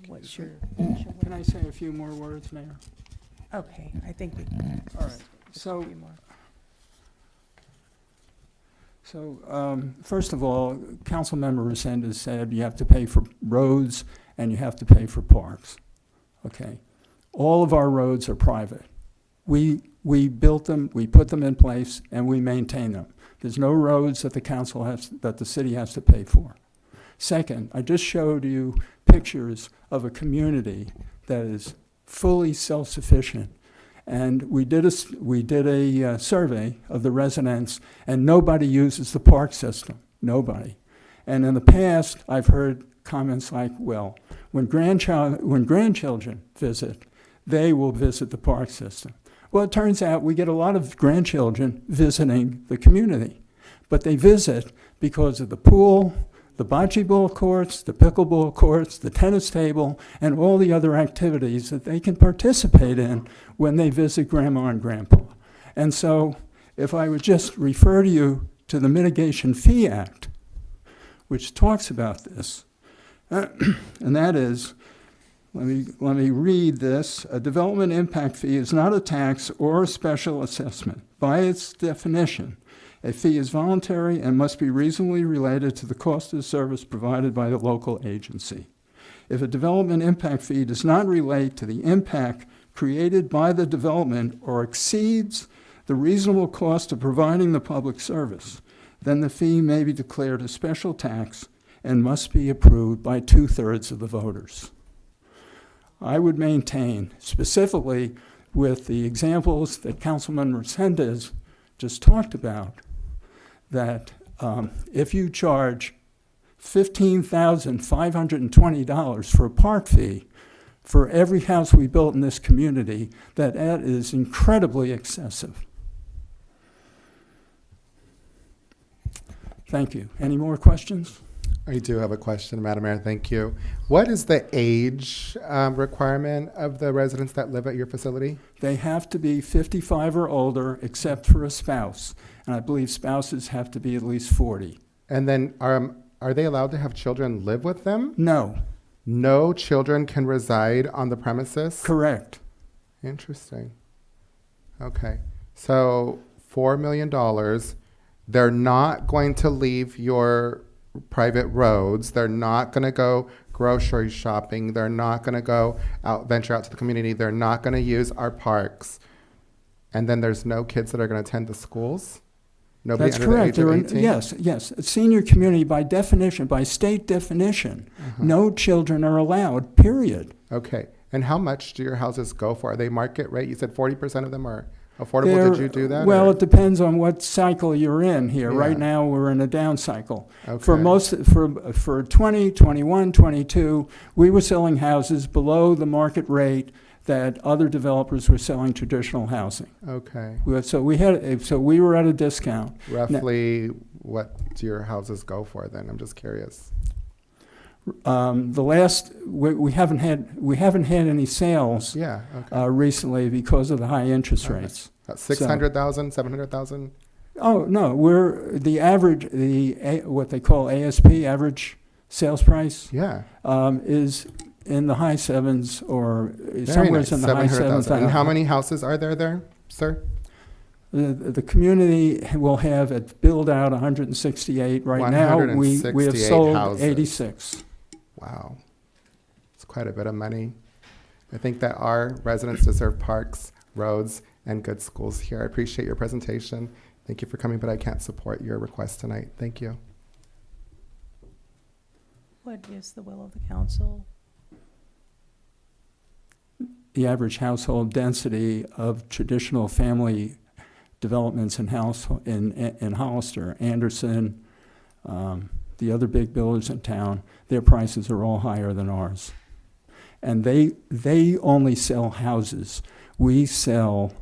what's your? Can I say a few more words, Mayor? Okay, I think we. All right. So, first of all, Councilmember Resendez said you have to pay for roads and you have to pay for parks. Okay. All of our roads are private. We built them, we put them in place, and we maintain them. There's no roads that the city has to pay for. Second, I just showed you pictures of a community that is fully self-sufficient And we did a survey of the residents, and nobody uses the park system. Nobody. And in the past, I've heard comments like, well, when grandchildren visit, they will visit the park system. Well, it turns out we get a lot of grandchildren visiting the community, but they visit because of the pool, the bocce ball courts, the pickleball courts, the tennis table, and all the other activities that they can participate in when they visit Grandma and Grandpa. And so if I would just refer you to the Mitigation Fee Act, which talks about this, and that is, let me read this. A development impact fee is not a tax or a special assessment. By its definition, a fee is voluntary and must be reasonably related to the cost of the service provided by the local agency. If a development impact fee does not relate to the impact created by the development or exceeds the reasonable cost of providing the public service, then the fee may be declared a special tax and must be approved by 2/3 of the voters. I would maintain, specifically with the examples that Councilman Resendez just talked about, that if you charge $15,520 for a park fee for every house we built in this community, that is incredibly excessive. Thank you. Any more questions? I do have a question, Madam Mayor. Thank you. What is the age requirement of the residents that live at your facility? They have to be 55 or older, except for a spouse. And I believe spouses have to be at least 40. And then are they allowed to have children live with them? No. No children can reside on the premises? Correct. Interesting. Okay. So $4 million, they're not going to leave your private roads. They're not going to go grocery shopping. They're not going to go venture out to the community. They're not going to use our parks. And then there's no kids that are going to attend the schools? Nobody That's under correct. the age of 18? Yes. Senior community, by definition, by state definition, no children are allowed, period. Okay. And how much do your houses go for? Are they market rate? You said 40% of them are affordable. Did you do that? Well, or? it depends on what cycle you're in here. Yeah. Right now, we're in a down cycle. Okay. For 20, 21, 22, we were selling houses below the market rate that other developers were selling traditional housing. Okay. So we were at a discount. Roughly, what do your houses go for then? I'm just curious. We haven't had any sales recently because of the high interest rates. 600,000, 700,000? Oh no, we're the average, what they call ASP, average sales price. Yeah. Is in the high sevens or Very somewhere nice. in the high sevens. And how many houses are there, sir? The community will have it build out 168. Right now, we have sold houses. 86. Wow. It's quite a bit of money. I think that our residents deserve parks, roads, and good schools here. I appreciate your presentation. Thank you for coming, but I can't support your request tonight. Thank you. What is the will of the council? The average household density of traditional family developments in Hollister, Anderson, the other big builders in town, their prices are all higher than ours. And they only sell houses. We sell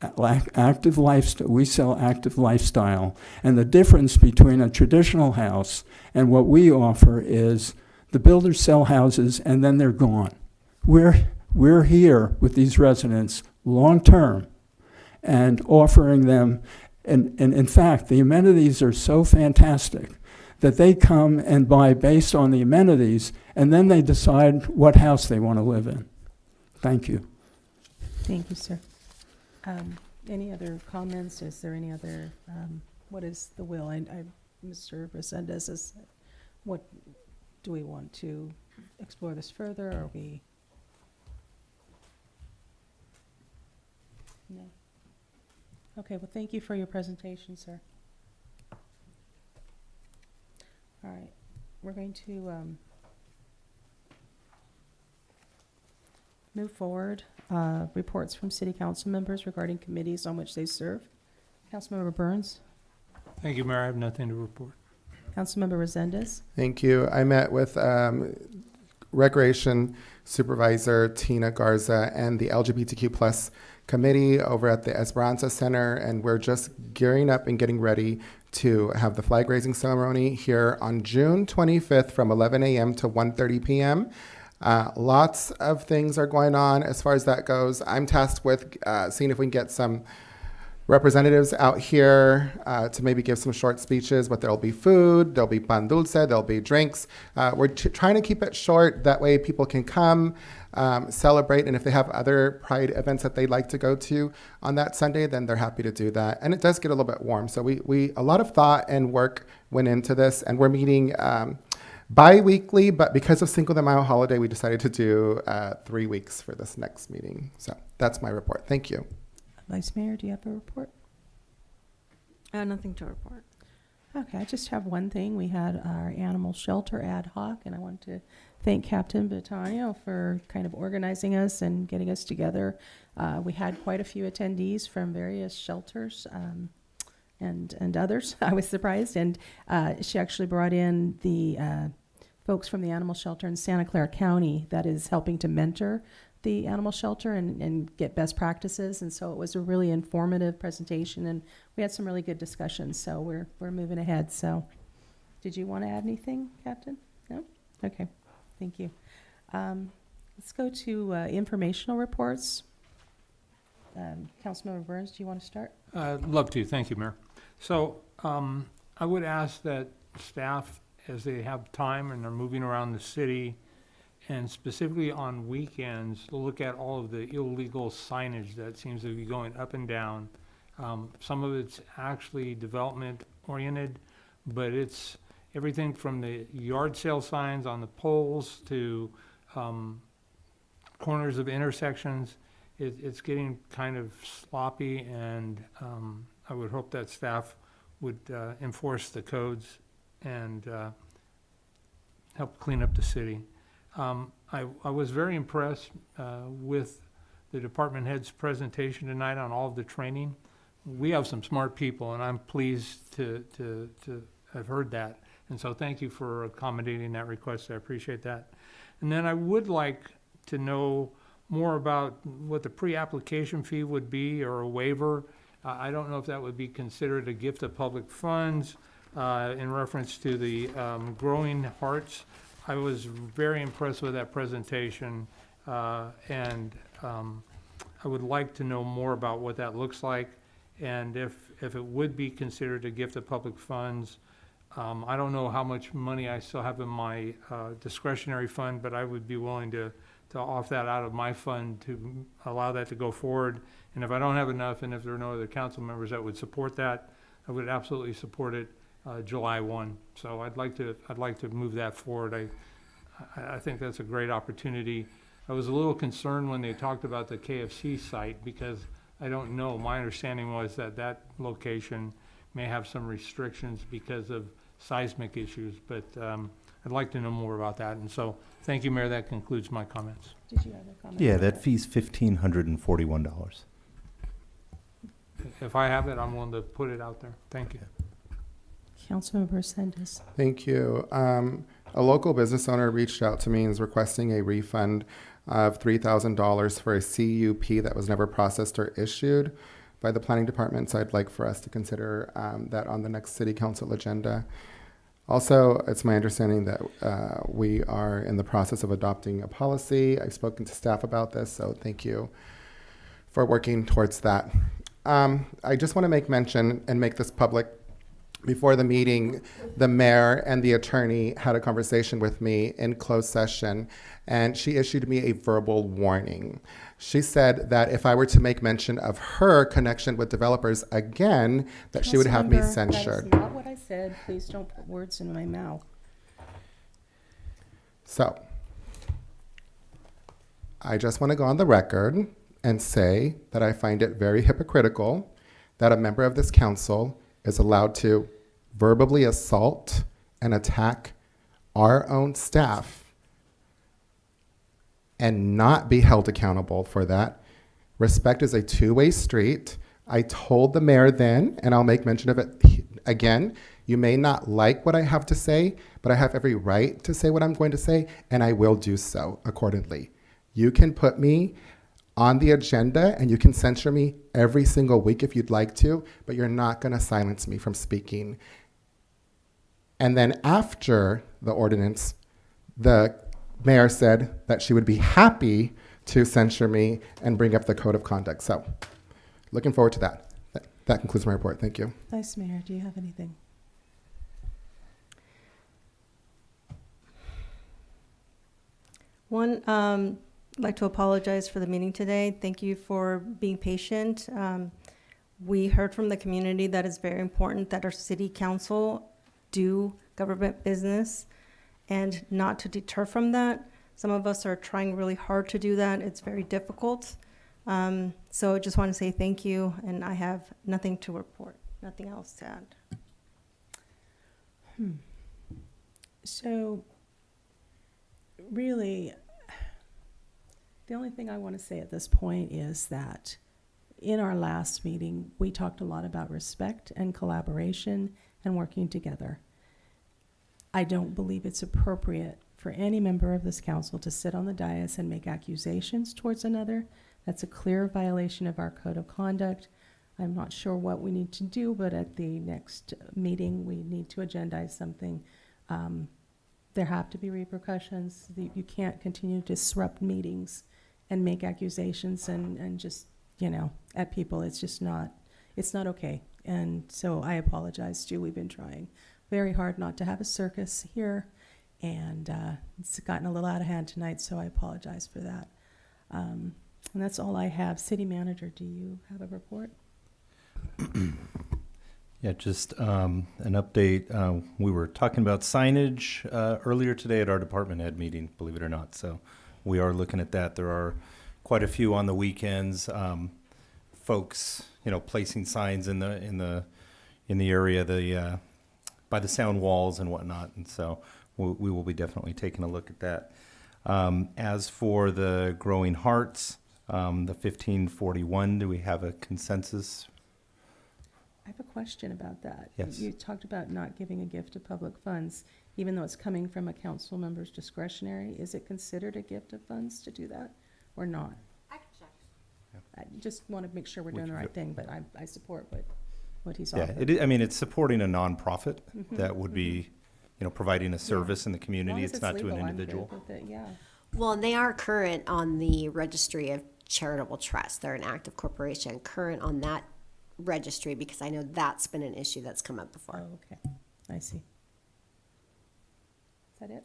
active lifestyle. And the difference between a traditional house and what we offer is the builders sell houses and then they're gone. We're here with these residents long term and offering them, and in fact, the amenities are so fantastic that they come and buy based on the amenities, and then they decide what house they want to live in. Thank you. Thank you, sir. Any other comments? Is there any other, what is the will? Mr. Resendez, what do we want to explore this further, or are we? No. Okay, well, thank you for your presentation, sir. All right, we're going to move forward. Reports from city council members regarding committees on which they serve. Councilmember Burns, Thank you, Mayor. I have nothing to report. Councilmember Resendez, Thank you. I met with Recreation Supervisor Tina Garza and the LGBTQ plus committee over at the Esperanza Center, and we're just gearing up and getting ready to have the flag raising ceremony here on June 25th from 11 a.m. to 1:30 p.m. Lots of things are going on as far as that goes. I'm tasked with seeing if we can get some representatives out here to maybe give some short speeches, but there'll be food, there'll be pan dulce, there'll be drinks. We're trying to keep it short. That way people can come, celebrate, and if they have other Pride events that they'd like to go to on that Sunday, then they're happy to do that. And it does get a little bit warm. So we a lot of thought and work went into this, and we're meeting bi-weekly, but because of Cinco de Mayo holiday, we decided to do 3 weeks for this next meeting. So that's my report. Thank you. Vice Mayor, do you have a report? Nothing to report. Okay, I just have one thing. We had our animal shelter ad hoc, and I want to thank Captain Batanio for kind of organizing us and getting us together. We had quite a few attendees from various shelters and others. I was surprised, and she actually brought in the folks from the animal shelter in Santa Clara County that is helping to mentor the animal shelter and get best practices. And so it was a really informative presentation, and we had some really good discussions. So we're moving ahead. So did you want to add anything, Captain? No? Okay. Thank you. Let's go to informational reports. Councilmember Burns, do you want to start? I'd love to. Thank you, Mayor. So I would ask that staff, as they have time and are moving around the city, and specifically on weekends, look at all of the illegal signage that seems to be going up and down. Some of it's actually development oriented, but it's everything from the yard sale signs on the poles to corners of intersections. It's getting kind of sloppy, and I would hope that staff would enforce the codes and help clean up the city. I was very impressed with the department head's presentation tonight on all of the training. We have some smart people, and I'm pleased to have heard that. And so thank you for accommodating that request. I appreciate that. And then I would like to know more about what the pre-application fee would be, or a waiver. I don't know if that would be considered a gift of public funds in reference to the Growing Hearts. I was very impressed with that presentation, and I would like to know more about what that looks like, and if it would be considered a gift of public funds. I don't know how much money I still have in my discretionary fund, but I would be willing to off that out of my fund to allow that to go forward. And if I don't have enough, and if there are no other council members that would support that, I would absolutely support it July 1. So I'd like to move that forward. I think that's a great opportunity. I was a little concerned when they talked about the KFC site, because I don't know. My understanding was that location may have some restrictions because of seismic issues, but I'd like to know more about that. And so, thank you, Mayor. That concludes my comments. Did you have a comment? Yeah, that fee's $1,541. If I have it, I'm willing to put it out there. Thank you. Councilmember Resendez. Thank you. A local business owner reached out to me and is requesting a refund of $3,000 for a CUP that was never processed or issued by the planning department. So I'd like for us to consider that on the next city council agenda. Also, it's my understanding that we are in the process of adopting a policy. I've spoken to staff about this, so thank you for working towards that. I just want to make mention and make this public. Before the meeting, the mayor and the attorney had a conversation with me in closed session, and she issued me a verbal warning. She said that if I were to make mention of her connection with developers again, that she would have me censured. That is not what I said. Please don't put words in my mouth. So, I just want to go on the record and say that I find it very hypocritical that a member of this council is allowed to verbally assault and attack our own staff and not be held accountable for that. Respect is a two-way street. I told the mayor then, and I'll make mention of it again, you may not like what I have to say, but I have every right to say what I'm going to say, and I will do so accordingly. You can put me on the agenda and you can censure me every single week if you'd like to, but you're not going to silence me from speaking. And then after the ordinance, the mayor said that she would be happy to censure me and bring up the code of conduct. So looking forward to that. That concludes my report. Thank you. Vice Mayor, do you have anything? One, I'd like to apologize for the meeting today. Thank you for being patient. We heard from the community that it's very important that our city council do government business, and not to deter from that. Some of us are trying really hard to do that. It's very difficult. So I just want to say thank you, and I have nothing to report, nothing else to add. So, really, the only thing I want to say at this point is that in our last meeting, we talked a lot about respect and collaboration and working together. I don't believe it's appropriate for any member of this council to sit on the dais and make accusations towards another. That's a clear violation of our code of conduct. I'm not sure what we need to do, but at the next meeting, we need to agendize something. There have to be repercussions. You can't continue to disrupt meetings and make accusations and just, at people. It's just not, it's not okay. And so I apologize too. We've been trying very hard not to have a circus here, and it's gotten a little out of hand tonight, so I apologize for that. And that's all I have. City Manager, do you have a report? Yeah, just an update. We were talking about signage earlier today at our department head meeting, believe it or not. So we are looking at that. There are quite a few on the weekends. Folks, placing signs in the area, by the sound walls and whatnot. And so we will be definitely taking a look at that. As for the Growing Hearts, the 1541, do we have a consensus? I have a question about that. Yes. You talked about not giving a gift of public funds, even though it's coming from a council member's discretionary. Is it considered a gift of funds to do that or not? I can check. I just want to make sure we're doing the right thing, but I support what he's Yeah, offered. it's supporting a nonprofit that would be, providing a service in the As long community. as It's not to legal, an I'm good individual. with it, yeah. Well, and they are current on the registry of charitable trusts. They're an active corporation, current on that registry, because I know that's been an issue that's come up before. Oh, okay. I see. Is that it?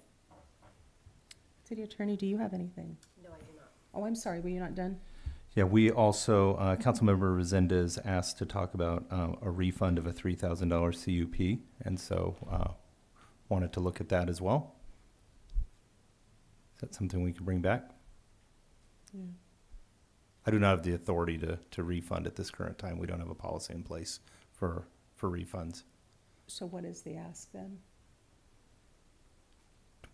City Attorney, do you have anything? No, I do not. Oh, I'm sorry. Were you not done? Yeah, we also, Councilmember Resendez asked to talk about a refund of a $3,000 CUP, and so wanted to look at that as well. Is that something we can bring back? Yeah. I do not have the authority to refund at this current time. We don't have a policy in place for refunds. So what is the ask then?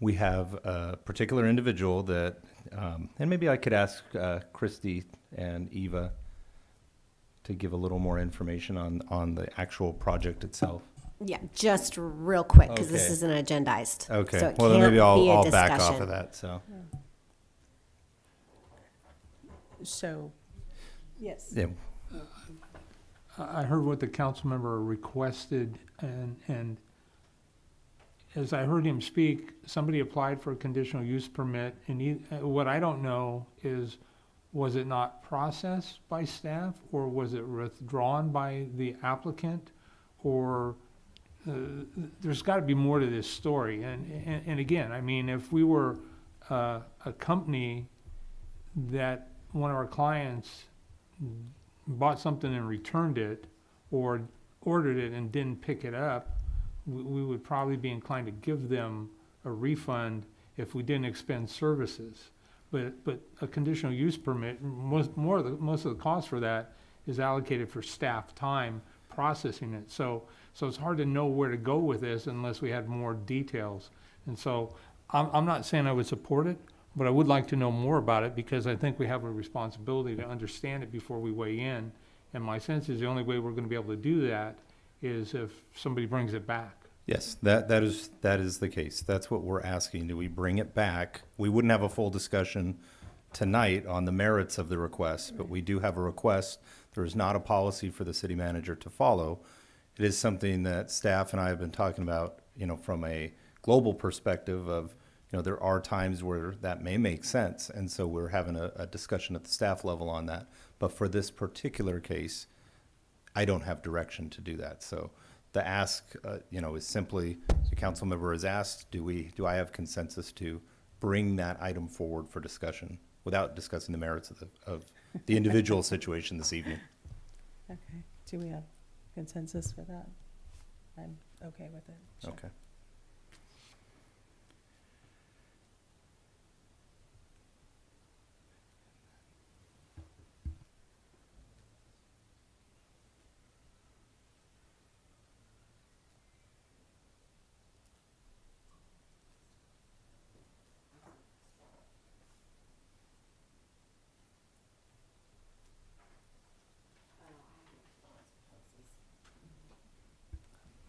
We have a particular individual that, and maybe I could ask Christy and Eva to give a little more information on the actual project itself. Yeah, just real quick, because this Okay. isn't agendized. Okay, So it well, then maybe can't be a I'll back off discussion. of that, so. So, yes. Yeah, I heard what the council member requested, and as I heard him speak, somebody applied for a conditional use permit, and what I don't know is, was it not processed by staff, or was it withdrawn by the applicant, or there's got to be more to this story. And again, I mean, if we were a company that one of our clients bought something and returned it, or ordered it and didn't pick it up, we would probably be inclined to give them a refund if we didn't expend services. But a conditional use permit, most of the cost for that is allocated for staff time processing it. So it's hard to know where to go with this unless we had more details. And so I'm not saying I would support it, But I would like to know more about it because I think we have a responsibility to understand it before we weigh in. And my sense is the only way we're going to be able to do that is if somebody brings it back. Yes, that is the case. That's what we're asking. Do we bring it back? We wouldn't have a full discussion tonight on the merits of the request, but we do have a request. There is not a policy for the city manager to follow. It is something that staff and I have been talking about, from a global perspective of, there are times where that may make sense. And so we're having a discussion at the staff level on that. But for this particular case, I don't have direction to do that. So the ask, is simply, the council member has asked, do I have consensus to bring that item forward for discussion without discussing the merits of the individual situation this evening? Okay. Do we have consensus for that? I'm okay with it. Sure. Okay.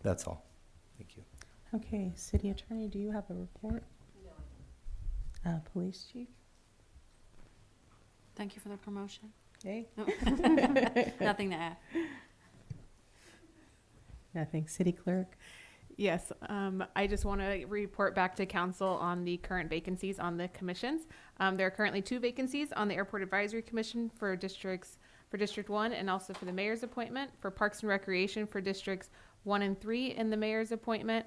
That's all. Thank you. Okay, city attorney, do you have a report? No. Police chief? Thank you for the promotion. Hey? Nothing to add. Nothing. City clerk? Yes, I just want to report back to council on the current vacancies on the commissions. There are currently 2 vacancies on the Airport Advisory Commission for District 1 and also for the mayor's appointment. For Parks and Recreation for Districts 1 and 3 in the mayor's appointment.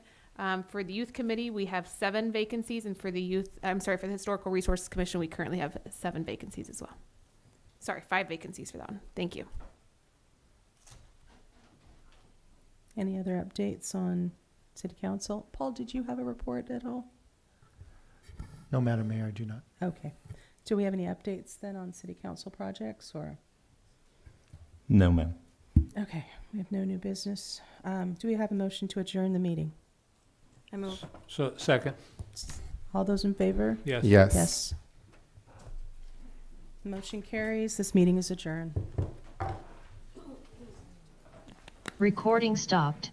For the Youth Committee, we have 7 vacancies, and for the for the Historical Resources Commission, we currently have 7 vacancies as well. Sorry, 5 vacancies for that one. Thank you. Any other updates on city council? Paul, did you have a report at all? No, Madam Mayor, I do not. Okay. Do we have any updates then on city council projects or? No, ma'am. Okay, we have no new business. Do we have a motion to adjourn the meeting? I move. So, second. All those in favor? Yes. Yes. Yes. Motion carries. This meeting is adjourned. Recording stopped.